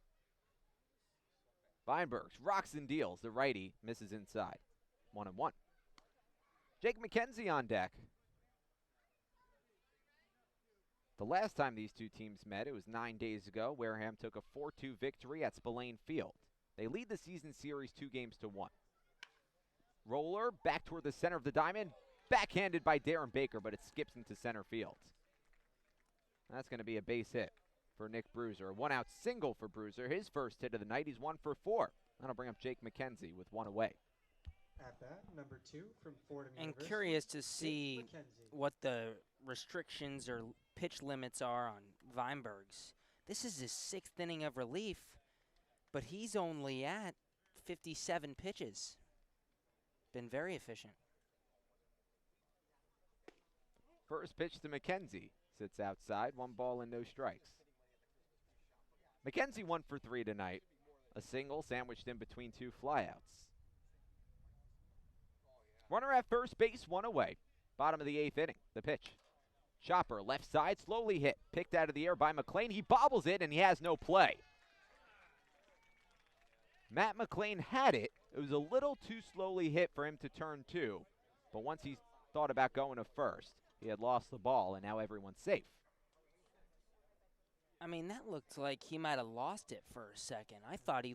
Weinbergs rocks and deals. The righty misses inside. 1-1. Jake McKenzie on deck. The last time these two teams met, it was 9 days ago. Wareham took a 4-2 victory at Spillane Field. They lead the season series 2-1. Roller back toward the center of the diamond. Backhanded by Doran Baker, but it skips into center field. That's going to be a base hit for Nick Bruiser. A 1-out single for Bruiser. His first hit of the night. He's 1 for 4. That'll bring up Jake McKenzie with 1 away. At bat, number 2 from Fordham And University, curious to see McKenzie. what the restrictions or pitch limits are on Weinbergs. This is his 6th inning of relief, but he's only at 57 pitches. Been very efficient. First pitch to McKenzie. Sits outside. 1 ball and no strikes. McKenzie 1 for 3 tonight. A single sandwiched in between 2 flyouts. Runner at first base, 1 away. Bottom of the 8th inning. The pitch. Chopper left side, slowly hit. Picked out of the air by McLean. He bobbles it and he has no play. Matt McLean had it. It was a little too slowly hit for him to turn 2. But once he thought about going to first, he had lost the ball and now everyone's safe. I mean, that looked like he might have lost it for a second. I thought he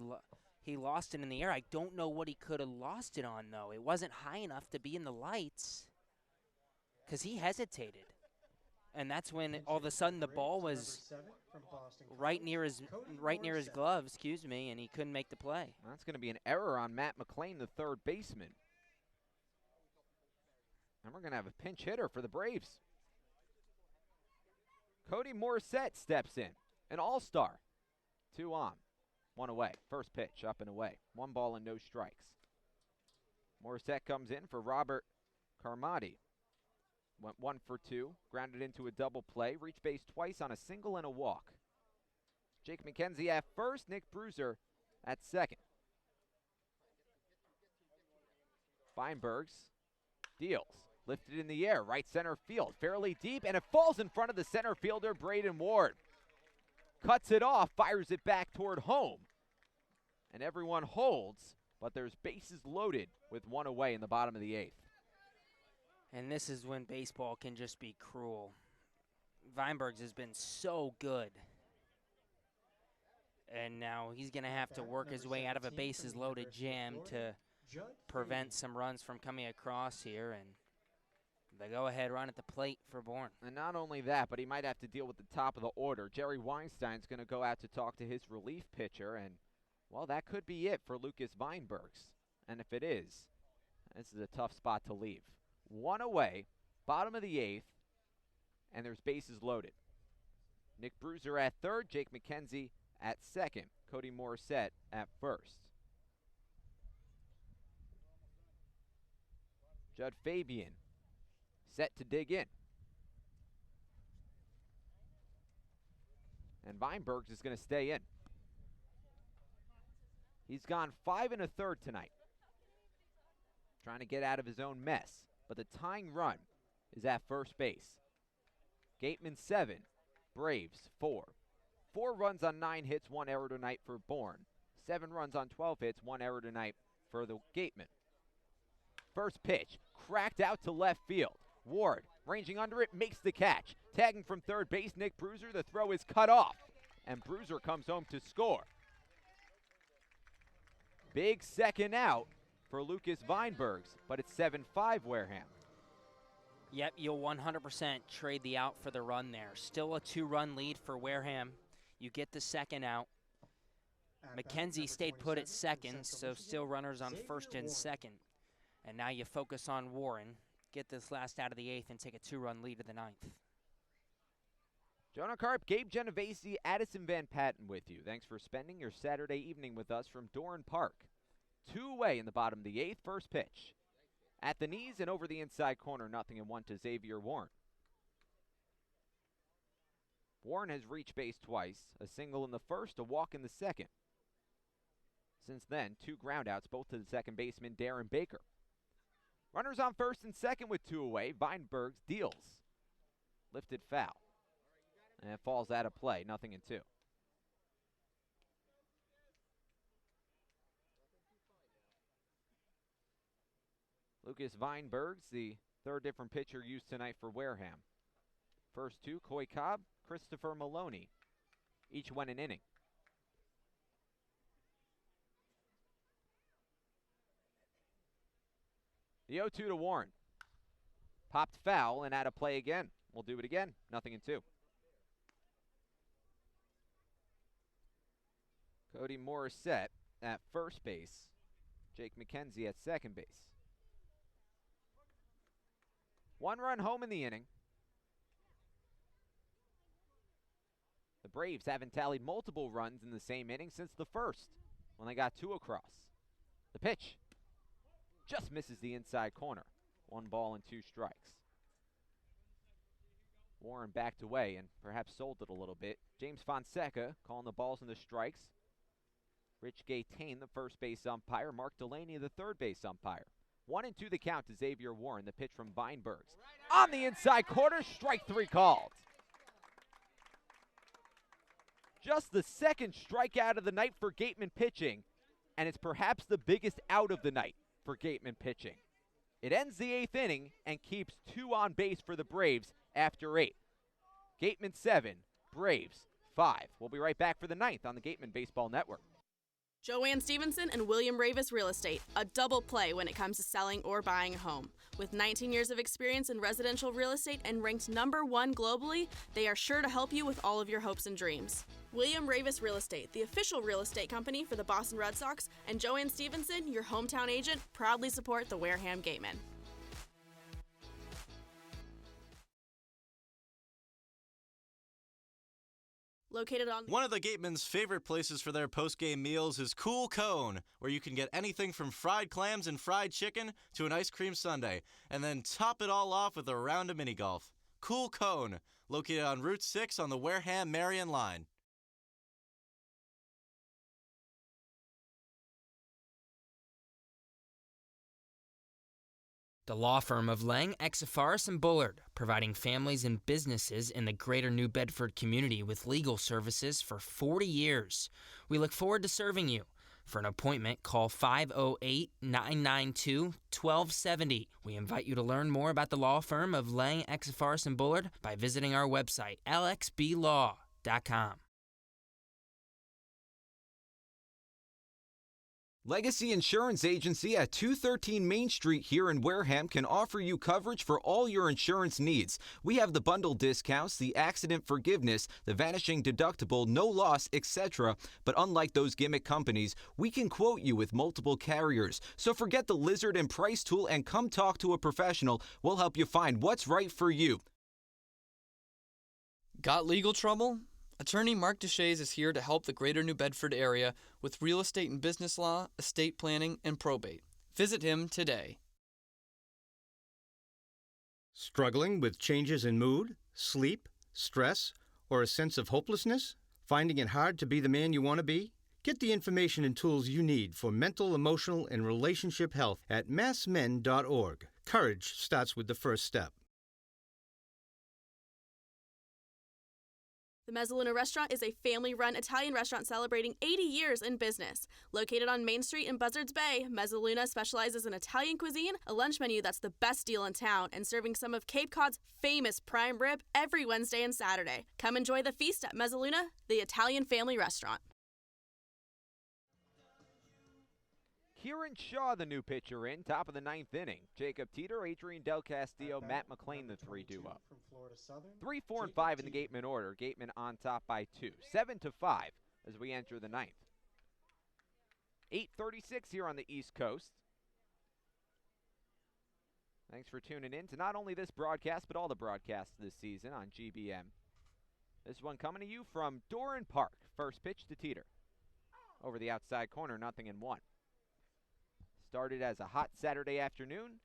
lost it in the air. I don't know what he could have lost it on, though. It wasn't high enough to be in the lights because he hesitated. And that's when all of a sudden the ball was right near his glove, and he couldn't make the play. That's going to be an error on Matt McLean, the third baseman. And we're going to have a pinch hitter for the Braves. Cody Morissette steps in, an all-star. 2 on, 1 away. First pitch, up and away. 1 ball and no strikes. Morissette comes in for Robert Carmody. Went 1 for 2, grounded into a double play, reached base twice on a single and a walk. Jake McKenzie at first, Nick Bruiser at second. Feinbergs deals, lifted in the air, right center field, fairly deep, and it falls in front of the center fielder, Braden Ward. Cuts it off, fires it back toward home, and everyone holds, but there's bases loaded with one away in the bottom of the 8th. And this is when baseball can just be cruel. Feinbergs has been so good. And now he's going to have to work his way out of a bases-loaded jam to prevent some runs from coming across here. And the go-ahead run at the plate for Bourne. And not only that, but he might have to deal with the top of the order. Jerry Weinstein's going to go out to talk to his relief pitcher, and, well, that could be it for Lucas Feinbergs. And if it is, this is a tough spot to leave. One away, bottom of the 8th, and there's bases loaded. Nick Bruiser at third, Jake McKenzie at second, Cody Morissette at first. Judd Fabian set to dig in. And Feinbergs is going to stay in. He's gone 5 1/3 tonight, trying to get out of his own mess. But the tying run is at first base. Gatemen 7, Braves 4. 4 runs on 9 hits, 1 error tonight for Bourne. 7 runs on 12 hits, 1 error tonight for the Gatemen. First pitch, cracked out to left field. Ward, ranging under it, makes the catch. Tagging from third base, Nick Bruiser, the throw is cut off. And Bruiser comes home to score. Big second out for Lucas Feinbergs, but it's 7-5 Wareham. Yep, you'll 100% trade the out for the run there. Still a 2-run lead for Wareham. You get the second out. McKenzie stayed put at second, so still runners on first and second. And now you focus on Warren, get this last out of the 8th, and take a 2-run lead to the 9th. Jonah Karp, Gabe Genovesi, Addison Van Patten with you. Thanks for spending your Saturday evening with us from Doran Park. 2 away in the bottom of the 8th, first pitch. At the knees and over the inside corner, 0-1 to Xavier Warren. Warren has reached base twice, a single in the first, a walk in the second. Since then, 2 groundouts, both to the second baseman, Darren Baker. Runners on first and second with 2 away. Feinbergs deals. Lifted foul. And it falls out of play, 0-2. Lucas Feinbergs, the 3rd different pitcher used tonight for Wareham. First 2, Coy Cobb, Christopher Maloney. Each went an inning. The 0-2 to Warren. Popped foul and out of play again. We'll do it again, 0-2. Cody Morissette at first base. Jake McKenzie at second base. 1 run home in the inning. The Braves haven't tallied multiple runs in the same inning since the first, when they got 2 across. The pitch just misses the inside corner. 1 ball and 2 strikes. Warren backed away and perhaps sold it a little bit. James Fonseca calling the balls and the strikes. Rich Gatain, the first base umpire. Mark Delaney, the third base umpire. 1-2 the count to Xavier Warren. The pitch from Feinbergs. On the inside corner, strike 3 called. Just the second strikeout of the night for Gatemen pitching, and it's perhaps the biggest out of the night for Gatemen pitching. It ends the 8th inning and keeps 2 on base for the Braves after 8. Gatemen 7, Braves 5. We'll be right back for the 9th on the Gatemen Baseball Network. Joanne Stevenson and William Ravis Real Estate, a double play when it comes to selling or buying a home. With 19 years of experience in residential real estate and ranked #1 globally, they are sure to help you with all of your hopes and dreams. William Ravis Real Estate, the official real estate company for the Boston Red Sox, and Joanne Stevenson, your hometown agent, proudly support the Wareham Gatemen. located on One of the Gatemen's favorite places for their post-game meals is Cool Cone, where you can get anything from fried clams and fried chicken to an ice cream sundae, and then top it all off with a round of mini golf. Cool Cone, located on Route 6 on the Wareham-Marion line. The law firm of Lang, Exafaris & Bullard, providing families and businesses in the greater New Bedford community with legal services for 40 years. We look forward to serving you. For an appointment, call 508-992-1270. We invite you to learn more about the law firm of Lang, Exafaris & Bullard by visiting our website, lxblaw.com. Legacy Insurance Agency at 213 Main Street here in Wareham can offer you coverage for all your insurance needs. We have the bundle discounts, the accident forgiveness, the vanishing deductible, no loss, etc. But unlike those gimmick companies, we can quote you with multiple carriers. So forget the lizard and price tool and come talk to a professional. We'll help you find what's right for you. Got legal trouble? Attorney Mark Deshays is here to help the greater New Bedford area with real estate and business law, estate planning, and probate. Visit him today. Struggling with changes in mood, sleep, stress, or a sense of hopelessness? Finding it hard to be the man you want to be? Get the information and tools you need for mental, emotional, and relationship health at massmen.org. Courage starts with the first step. The Mezzaluna Restaurant is a family-run Italian restaurant celebrating 80 years in business. Located on Main Street in Buzzards Bay, Mezzaluna specializes in Italian cuisine, a lunch menu that's the best deal in town, and serving some of Cape Cod's famous prime rib every Wednesday and Saturday. Come enjoy the feast at Mezzaluna, the Italian family restaurant. Kieran Shaw, the new pitcher in, top of the ninth inning. Jacob Teeter, Adrian Del Castillo, Matt McLean, the 3-2 up. 3, 4, and 5 in the Gatemen order. Gatemen on top by 2. 7-5 as we enter the ninth. 8:36 here on the East Coast. Thanks for tuning in to not only this broadcast, but all the broadcasts this season on GBN. This one coming to you from Doran Park. First pitch to Teeter. Over the outside corner, 0-1. Started as a hot Saturday afternoon,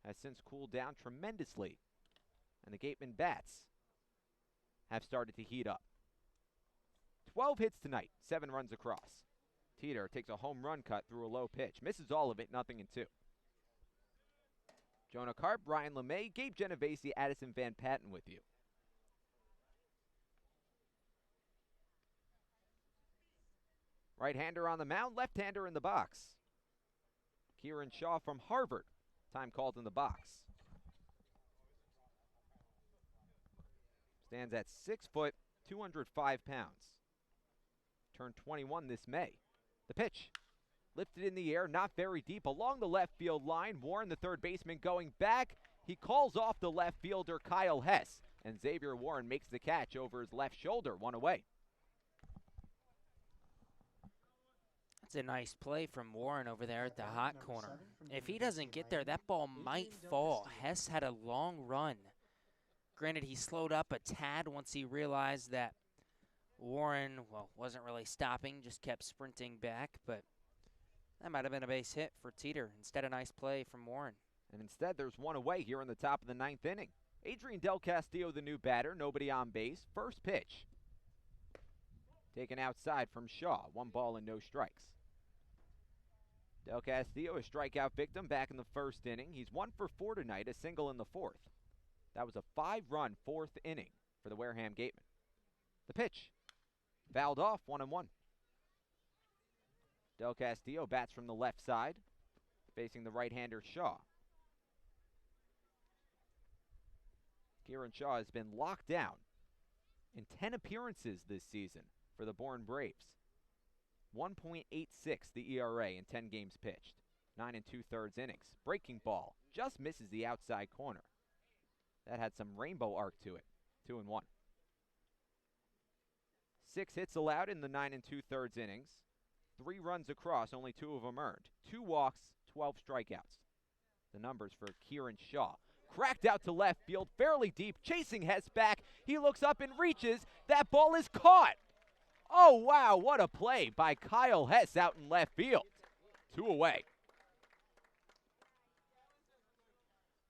has since cooled down tremendously. And the Gatemen bats have started to heat up. 12 hits tonight, 7 runs across. Teeter takes a home run cut through a low pitch. Misses all of it, 0-2. Jonah Karp, Ryan LeMay, Gabe Genovesi, Addison Van Patten with you. Right-hander on the mound, left-hander in the box. Kieran Shaw from Harvard, time called in the box. Stands at 6 foot, 205 pounds. Turned 21 this May. The pitch, lifted in the air, not very deep, along the left field line. Warren, the third baseman, going back. He calls off the left fielder, Kyle Hess, and Xavier Warren makes the catch over his left shoulder, 1 away. That's a nice play from Warren over there at the hot corner. If he doesn't get there, that ball might fall. Hess had a long run. Granted, he slowed up a tad once he realized that Warren, well, wasn't really stopping, just kept sprinting back, but that might have been a base hit for Teeter. Instead, a nice play from Warren. And instead, there's 1 away here in the top of the ninth inning. Adrian Del Castillo, the new batter, nobody on base. First pitch. Taken outside from Shaw. 1 ball and no strikes. Del Castillo, a strikeout victim back in the first inning. He's 1 for 4 tonight, a single in the fourth. That was a 5-run fourth inning for the Wareham Gatemen. The pitch. Fouled off, 1-1. Del Castillo bats from the left side, facing the right-hander Shaw. Kieran Shaw has been locked down in 10 appearances this season for the Bourne Braves. 1.86 the ERA in 10 games pitched. 9 2/3 innings. Breaking ball just misses the outside corner. That had some rainbow arc to it. 2-1. 6 hits allowed in the 9 2/3 innings. 3 runs across, only 2 of them earned. 2 walks, 12 strikeouts. The numbers for Kieran Shaw. Cracked out to left field, fairly deep, chasing Hess back. He looks up and reaches. That ball is caught. Oh, wow, what a play by Kyle Hess out in left field. 2 away.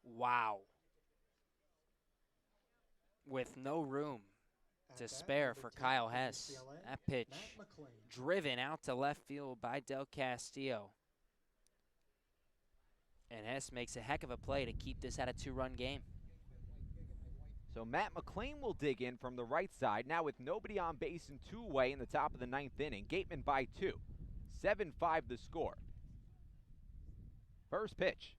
Wow. With no room to spare for Kyle Hess. That pitch driven out to left field by Del Castillo. And Hess makes a heck of a play to keep this at a 2-run game. So Matt McClain will dig in from the right side, now with nobody on base and 2 away in the top of the 9th inning. Gatemen by 2. 7-5 the score. First pitch.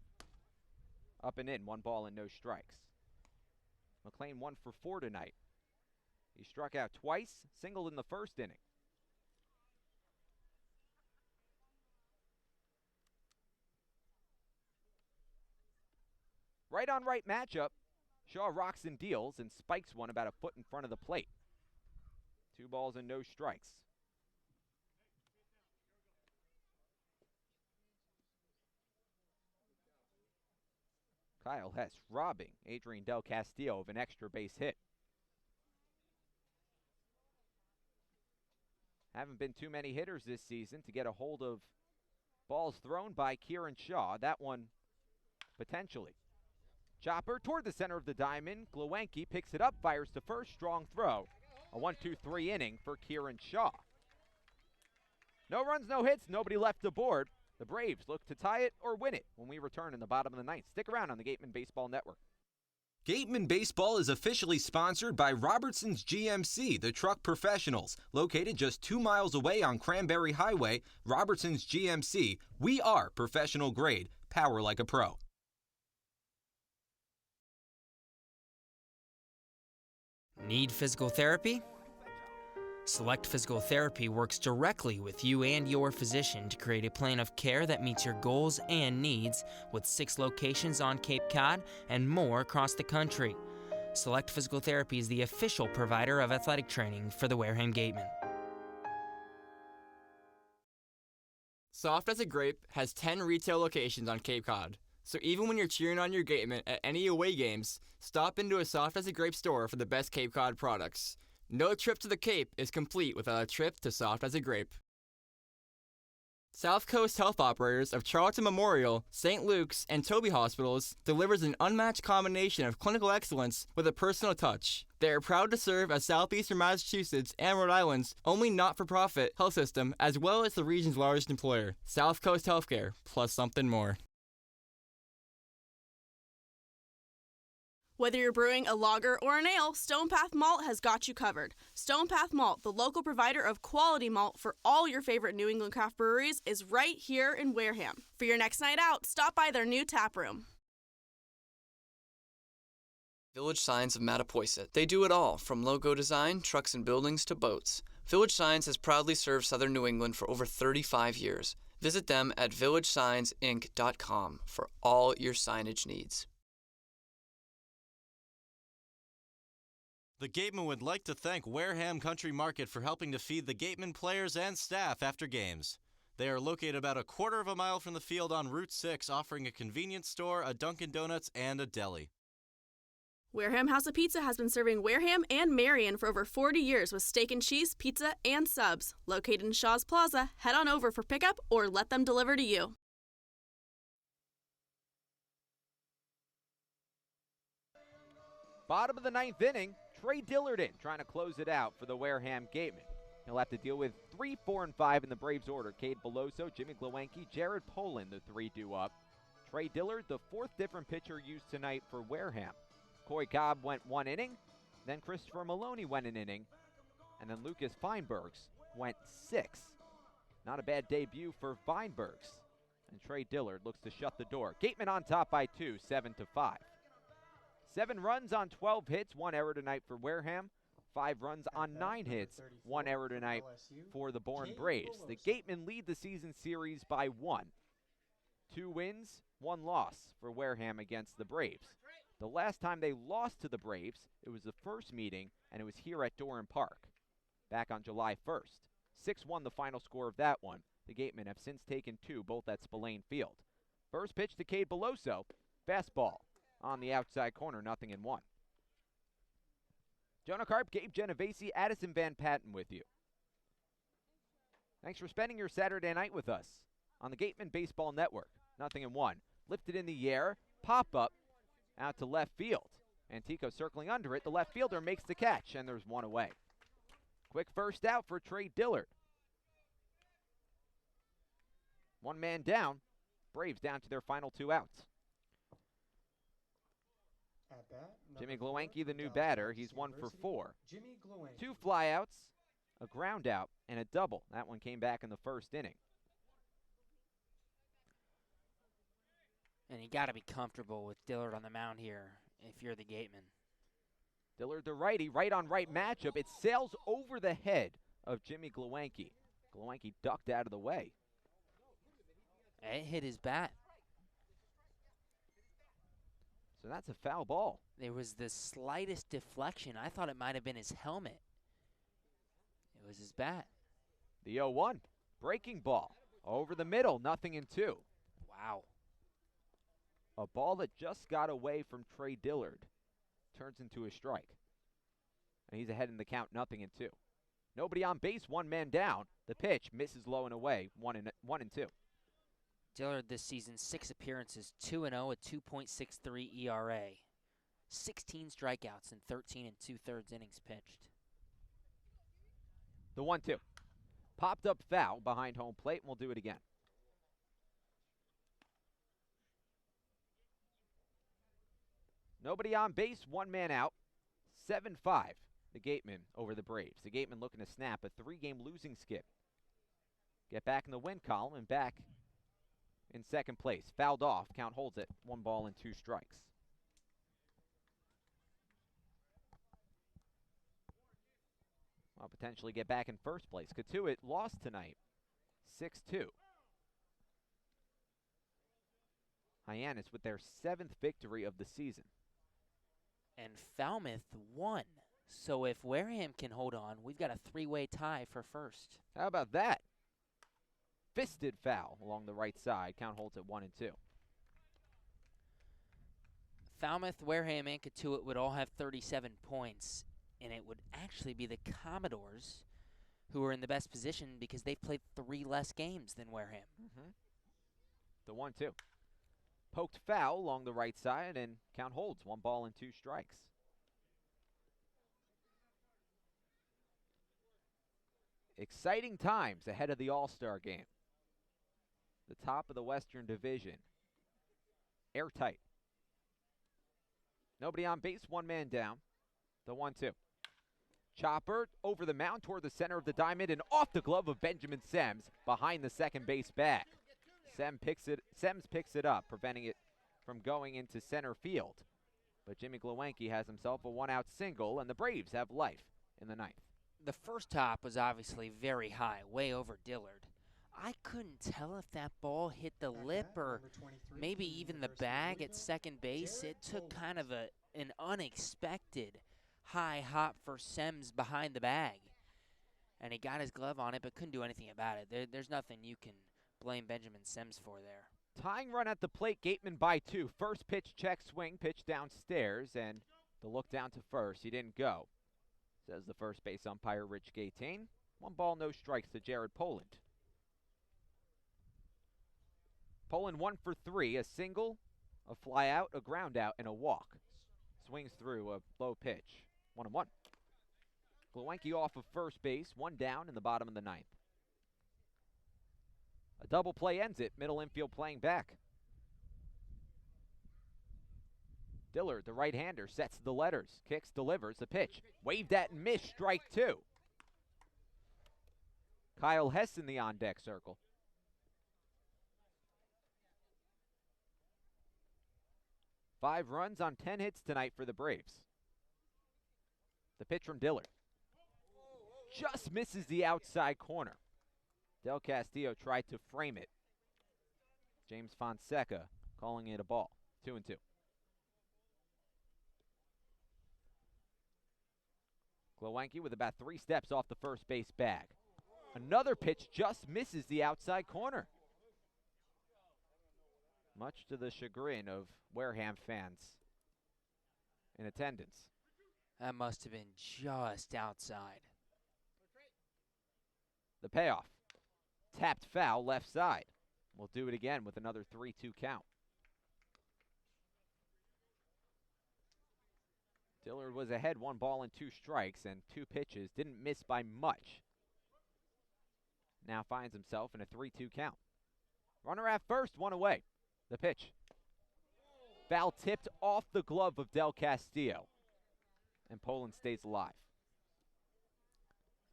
Up and in, 1 ball and no strikes. McClain 1 for 4 tonight. He struck out twice, singled in the first inning. Right on right matchup. Shaw rocks and deals and spikes one about a foot in front of the plate. 2 balls and no strikes. Kyle Hess robbing Adrian Del Castillo of an extra base hit. Haven't been too many hitters this season to get a hold of balls thrown by Kieran Shaw. That one potentially. Chopper toward the center of the diamond. Glowenke picks it up, fires to first, strong throw. A 1-2-3 inning for Kieran Shaw. No runs, no hits, nobody left aboard. The Braves look to tie it or win it when we return in the bottom of the 9th. Stick around on the Gatemen Baseball Network. Gatemen Baseball is officially sponsored by Robertson's GMC, the truck professionals. Located just 2 miles away on Cranberry Highway, Robertson's GMC, we are professional grade, power like a pro. Need physical therapy? Select Physical Therapy works directly with you and your physician to create a plan of care that meets your goals and needs, with 6 locations on Cape Cod and more across the country. Select Physical Therapy is the official provider of athletic training for the Wareham Gatemen. Soft as a Grape has 10 retail locations on Cape Cod. So even when you're cheering on your Gatemen at any away games, stop into a Soft as a Grape store for the best Cape Cod products. No trip to the Cape is complete without a trip to Soft as a Grape. South Coast Health Operators of Charlton Memorial, St. Luke's, and Toby Hospitals delivers an unmatched combination of clinical excellence with a personal touch. They are proud to serve as Southeastern Massachusetts and Rhode Island's only not-for-profit health system, as well as the region's largest employer. South Coast Healthcare, plus something more. Whether you're brewing a lager or an ale, Stone Path Malt has got you covered. Stone Path Malt, the local provider of quality malt for all your favorite New England craft breweries, is right here in Wareham. For your next night out, stop by their new tap room. Village Signs of Mattapoisett. They do it all, from logo design, trucks and buildings, to boats. Village Signs has proudly served Southern New England for over 35 years. Visit them at villagesigns.inc.com for all your signage needs. The Gatemen would like to thank Wareham Country Market for helping to feed the Gatemen players and staff after games. They are located about a quarter of a mile from the field on Route 6, offering a convenience store, a Dunkin' Donuts, and a deli. Wareham House of Pizza has been serving Wareham and Marion for over 40 years with steak and cheese, pizza, and subs. Located in Shaw's Plaza, head on over for pickup or let them deliver to you. Bottom of the 9th inning, Trey Dillard in, trying to close it out for the Wareham Gatemen. He'll have to deal with 3, 4, and 5 in the Braves order. Cade Beloso, Jimmy Glowenke, Jared Poland, the 3 due up. Trey Dillard, the 4th different pitcher used tonight for Wareham. Coy Cobb went 1 inning, then Christopher Maloney went an inning, and then Lucas Feinbergs went 6. Not a bad debut for Feinbergs. And Trey Dillard looks to shut the door. Gatemen on top by 2, 7-5. 7 runs on 12 hits, 1 error tonight for Wareham. 5 runs on 9 hits, 1 error tonight for the Bourne Braves. The Gatemen lead the season series by 1. 2 wins, 1 loss for Wareham against the Braves. The last time they lost to the Braves, it was the first meeting, and it was here at Doran Park back on July 1st. 6-1 the final score of that one. The Gatemen have since taken 2, both at Spillane Field. First pitch to Cade Beloso, fastball on the outside corner, 0-1. Jonah Karp, Gabe Genovesi, Addison Van Patten with you. Thanks for spending your Saturday night with us on the Gatemen Baseball Network. 0-1. Lifted in the air, pop up out to left field. Antico circling under it. The left fielder makes the catch, and there's one away. Quick first out for Trey Dillard. One man down. Braves down to their final 2 outs. At bat, Jimmy Glowacki, the new batter. He's 1 for 4. Jimmy Glowacki. 2 flyouts, a ground out, and a double. That one came back in the first inning. And you got to be comfortable with Dillard on the mound here if you're the Gatemen. Dillard, the righty, right-on-right matchup. It sails over the head of Jimmy Glowacki. Glowacki ducked out of the way. It hit his bat. So that's a foul ball. There was the slightest deflection. I thought it might have been his helmet. It was his bat. The 0-1. Breaking ball. Over the middle, 0-2. Wow. A ball that just got away from Trey Dillard turns into a strike. And he's ahead in the count, 0-2. Nobody on base, 1 man down. The pitch misses low and away, 1-2. Dillard this season, 6 appearances, 2-0, a 2.63 ERA. 16 strikeouts in 13 2/3 innings pitched. The 1-2. Popped up foul behind home plate, and we'll do it again. Nobody on base, 1 man out. 7-5, the Gatemen over the Braves. The Gatemen looking to snap a 3-game losing skid. Get back in the win column and back in second place. Fouled off, count holds it. 1 ball and 2 strikes. Well, potentially get back in first place. Katuitt lost tonight, 6-2. Hyannis with their 7th victory of the season. And Falmouth won. So if Wareham can hold on, we've got a 3-way tie for first. How about that? Fisted foul along the right side. Count holds at 1-2. Falmouth, Wareham, and Katuitt would all have 37 points, and it would actually be the Commodores who are in the best position because they've played 3 less games than Wareham. The 1-2. Poked foul along the right side, and count holds. 1 ball and 2 strikes. Exciting times ahead of the All-Star game. The top of the Western Division. Airtight. Nobody on base, 1 man down. The 1-2. Chopper over the mound toward the center of the diamond and off the glove of Benjamin Sems behind the second base bag. Sems picks it up, preventing it from going into center field. But Jimmy Glowacki has himself a 1-out single, and the Braves have life in the 9th. The first top was obviously very high, way over Dillard. I couldn't tell if that ball hit the lip or maybe even the bag at second base. It took kind of an unexpected high hop for Sems behind the bag. And he got his glove on it but couldn't do anything about it. There's nothing you can blame Benjamin Sems for there. Tying run at the plate, Gatemen by 2. First pitch, check swing, pitch downstairs, and the look down to first. He didn't go, says the first base umpire, Rich Gatain. 1 ball, no strikes to Jared Poland. Poland 1 for 3, a single, a fly out, a ground out, and a walk. Swings through a low pitch. 1-1. Glowacki off of first base, 1 down in the bottom of the 9th. A double play ends it. Middle infield playing back. Dillard, the right-hander, sets the letters. Kicks, delivers, the pitch. Waved at and missed, strike 2. Kyle Hess in the on-deck circle. Five runs on 10 hits tonight for the Braves. The pitch from Dillard. Just misses the outside corner. Del Castillo tried to frame it. James Fonseca calling it a ball. 2-2. Glowacki with about 3 steps off the first base bag. Another pitch just misses the outside corner. Much to the chagrin of Wareham fans in attendance. That must have been just outside. The payoff. tapped foul left side. We'll do it again with another 3-2 count. Dillard was ahead 1 ball and 2 strikes and 2 pitches. Didn't miss by much. Now finds himself in a 3-2 count. Runner at first, 1 away. The pitch. Foul tipped off the glove of Del Castillo. And Poland stays alive.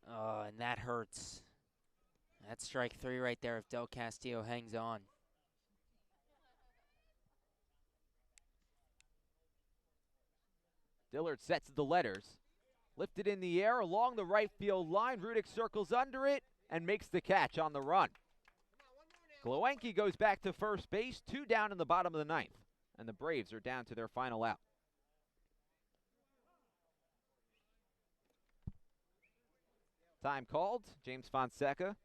Oh, and that hurts. That's strike 3 right there if Del Castillo hangs on. Dillard sets the letters. Lifted in the air along the right field line. Rudick circles under it and makes the catch on the run. Glowenke goes back to first base. 2 down in the bottom of the 9th. And the Braves are down to their final out. Time called. James Fonseca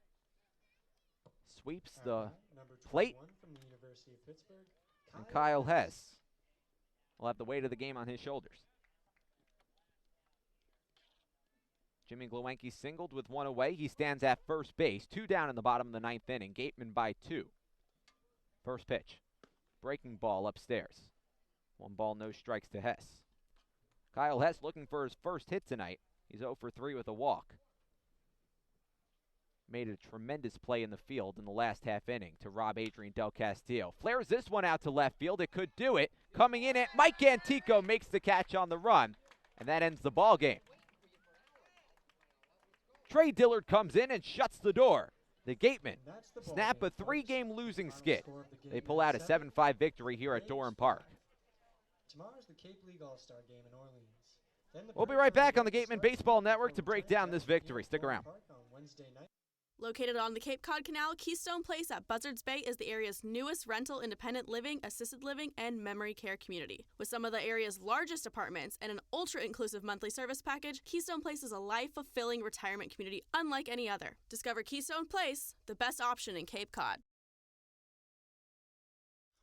sweeps the plate. From the University of Pittsburgh, And Kyle Hess will have the weight of the game on his shoulders. Jimmy Glowenke singled with 1 away. He stands at first base. 2 down in the bottom of the 9th inning. Gatemen by 2. First pitch. Breaking ball upstairs. 1 ball, no strikes to Hess. Kyle Hess looking for his first hit tonight. He's 0 for 3 with a walk. Made a tremendous play in the field in the last half inning to rob Adrian Del Castillo. Flares this one out to left field. It could do it. Coming in at Mike Antico makes the catch on the run. And that ends the ball game. Trey Dillard comes in and shuts the door. The Gatemen snap a 3-game losing skid. They pull out a 7-5 victory here at Doran Park. Tomorrow's the Cape League All-Star game in Orleans. We'll be right back on the Gatemen Baseball Network to break down this victory. Stick around. Located on the Cape Cod Canal, Keystone Place at Buzzards Bay is the area's newest rental independent living, assisted living, and memory care community. With some of the area's largest apartments and an ultra-inclusive monthly service package, Keystone Place is a life-fulfilling retirement community unlike any other. Discover Keystone Place, the best option in Cape Cod.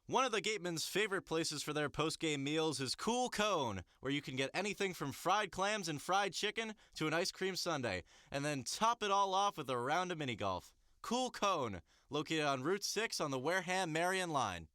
One of the Gatemen's favorite places for their post-game meals is Cool Cone, where you can get anything from fried clams and fried chicken to an ice cream sundae, and then top it all off with a round of mini golf. Cool Cone, located on Route 6 on the Wareham-Marion line.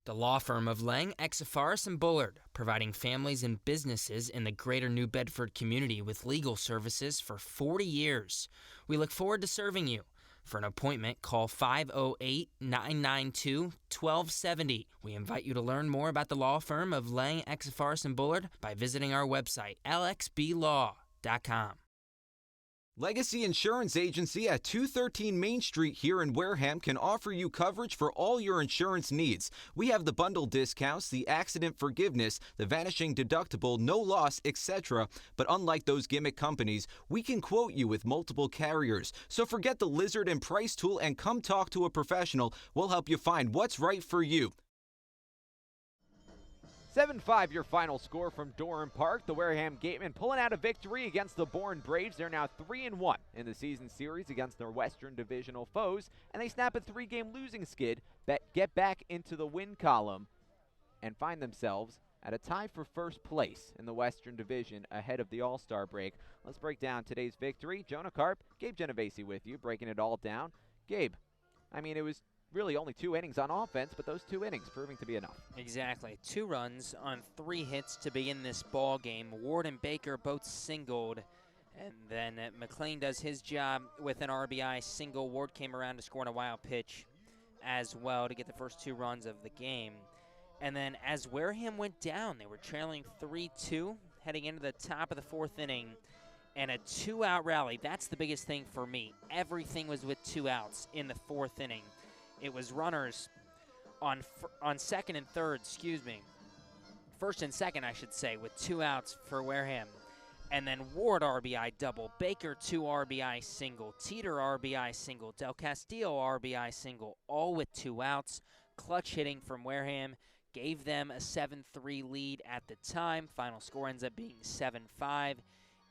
The law firm of Lang, Exifaris & Bullard, providing families and businesses in the greater New Bedford community with legal services for 40 years. We look forward to serving you. For an appointment, call 508-992-1270. We invite you to learn more about the law firm of Lang, Exifaris & Bullard by visiting our website, lxblaw.com. Legacy Insurance Agency at 213 Main Street here in Wareham can offer you coverage for all your insurance needs. We have the bundle discounts, the accident forgiveness, the vanishing deductible, no loss, etc. But unlike those gimmick companies, we can quote you with multiple carriers. So forget the lizard and price tool and come talk to a professional. We'll help you find what's right for you. 7-5 your final score from Doran Park. The Wareham Gatemen pulling out a victory against the Bourne Braves. They're now 3-1 in the season series against their Western Divisional foes, and they snap a 3-game losing skid, get back into the win column, and find themselves at a tie for first place in the Western Division ahead of the All-Star break. Let's break down today's victory. Jonah Karp, Gabe Genovesi with you, breaking it all down. Gabe, I mean, it was really only 2 innings on offense, but those 2 innings proving to be enough. Exactly. 2 runs on 3 hits to begin this ball game. Ward and Baker both singled, and then McLean does his job with an RBI single. Ward came around to score on a wild pitch as well to get the first 2 runs of the game. And then as Wareham went down, they were trailing 3-2 heading into the top of the 4th inning, and a 2-out rally. That's the biggest thing for me. Everything was with 2 outs in the 4th inning. It was runners on second and third, first and second, I should say, with 2 outs for Wareham. And then Ward RBI double, Baker 2 RBI single, Teeter RBI single, Del Castillo RBI single, all with 2 outs. Clutch hitting from Wareham gave them a 7-3 lead at the time. Final score ends up being 7-5.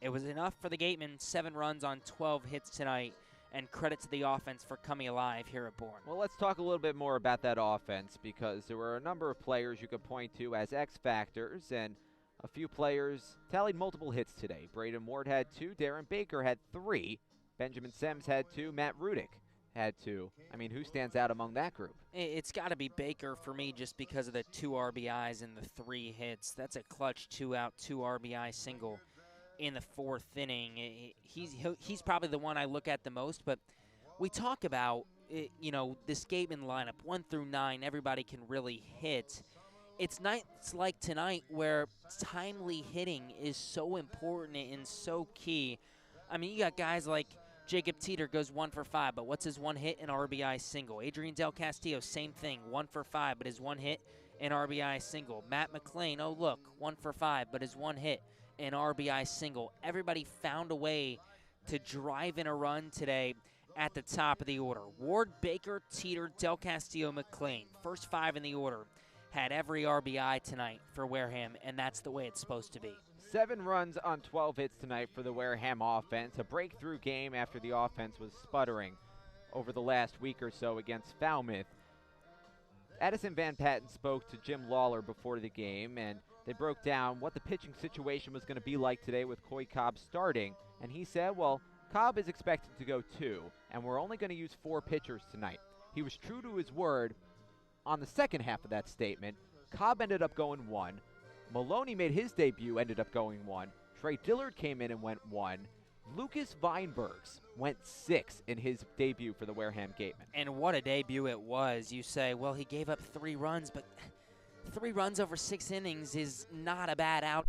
It was enough for the Gatemen, 7 runs on 12 hits tonight. And credit to the offense for coming alive here at Bourne. Well, let's talk a little bit more about that offense, because there were a number of players you could point to as X factors, and a few players tallied multiple hits today. Braden Ward had 2, Darren Baker had 3, Benjamin Sims had 2. Matt Rudick had 2. I mean, who stands out among that group? It's got to be Baker for me just because of the 2 RBIs and the 3 hits. That's a clutch 2-out, 2 RBI single in the 4th inning. He's probably the one I look at the most, but we talk about, this Gatemen lineup, 1 through 9, everybody can really hit. It's nights like tonight where timely hitting is so important and so key. I mean, you got guys like Jacob Teeter goes 1 for 5, but what's his 1 hit and RBI single? Adrian Del Castillo, same thing, 1 for 5, but his 1 hit and RBI single. Matt McClain, 1 for 5, but his 1 hit and RBI single. Everybody found a way to drive in a run today at the top of the order. Ward, Baker, Teeter, Del Castillo, McClain, first 5 in the order, had every RBI tonight for Wareham, and that's the way it's supposed to be. 7 runs on 12 hits tonight for the Wareham offense. A breakthrough game after the offense was sputtering over the last week or so against Falmouth. Addison Van Patten spoke to Jim Lawler before the game, and they broke down what the pitching situation was going to be like today with Coy Cobb starting. And he said, well, Cobb is expected to go 2, and we're only going to use 4 pitchers tonight. He was true to his word on the second half of that statement. Cobb ended up going 1. Maloney made his debut, ended up going 1. Trey Dillard came in and went 1. Lucas Weinbergs went 6 in his debut for the Wareham Gatemen. And what a debut it was. You say, well, he gave up 3 runs, but 3 runs over 6 innings is not a bad out.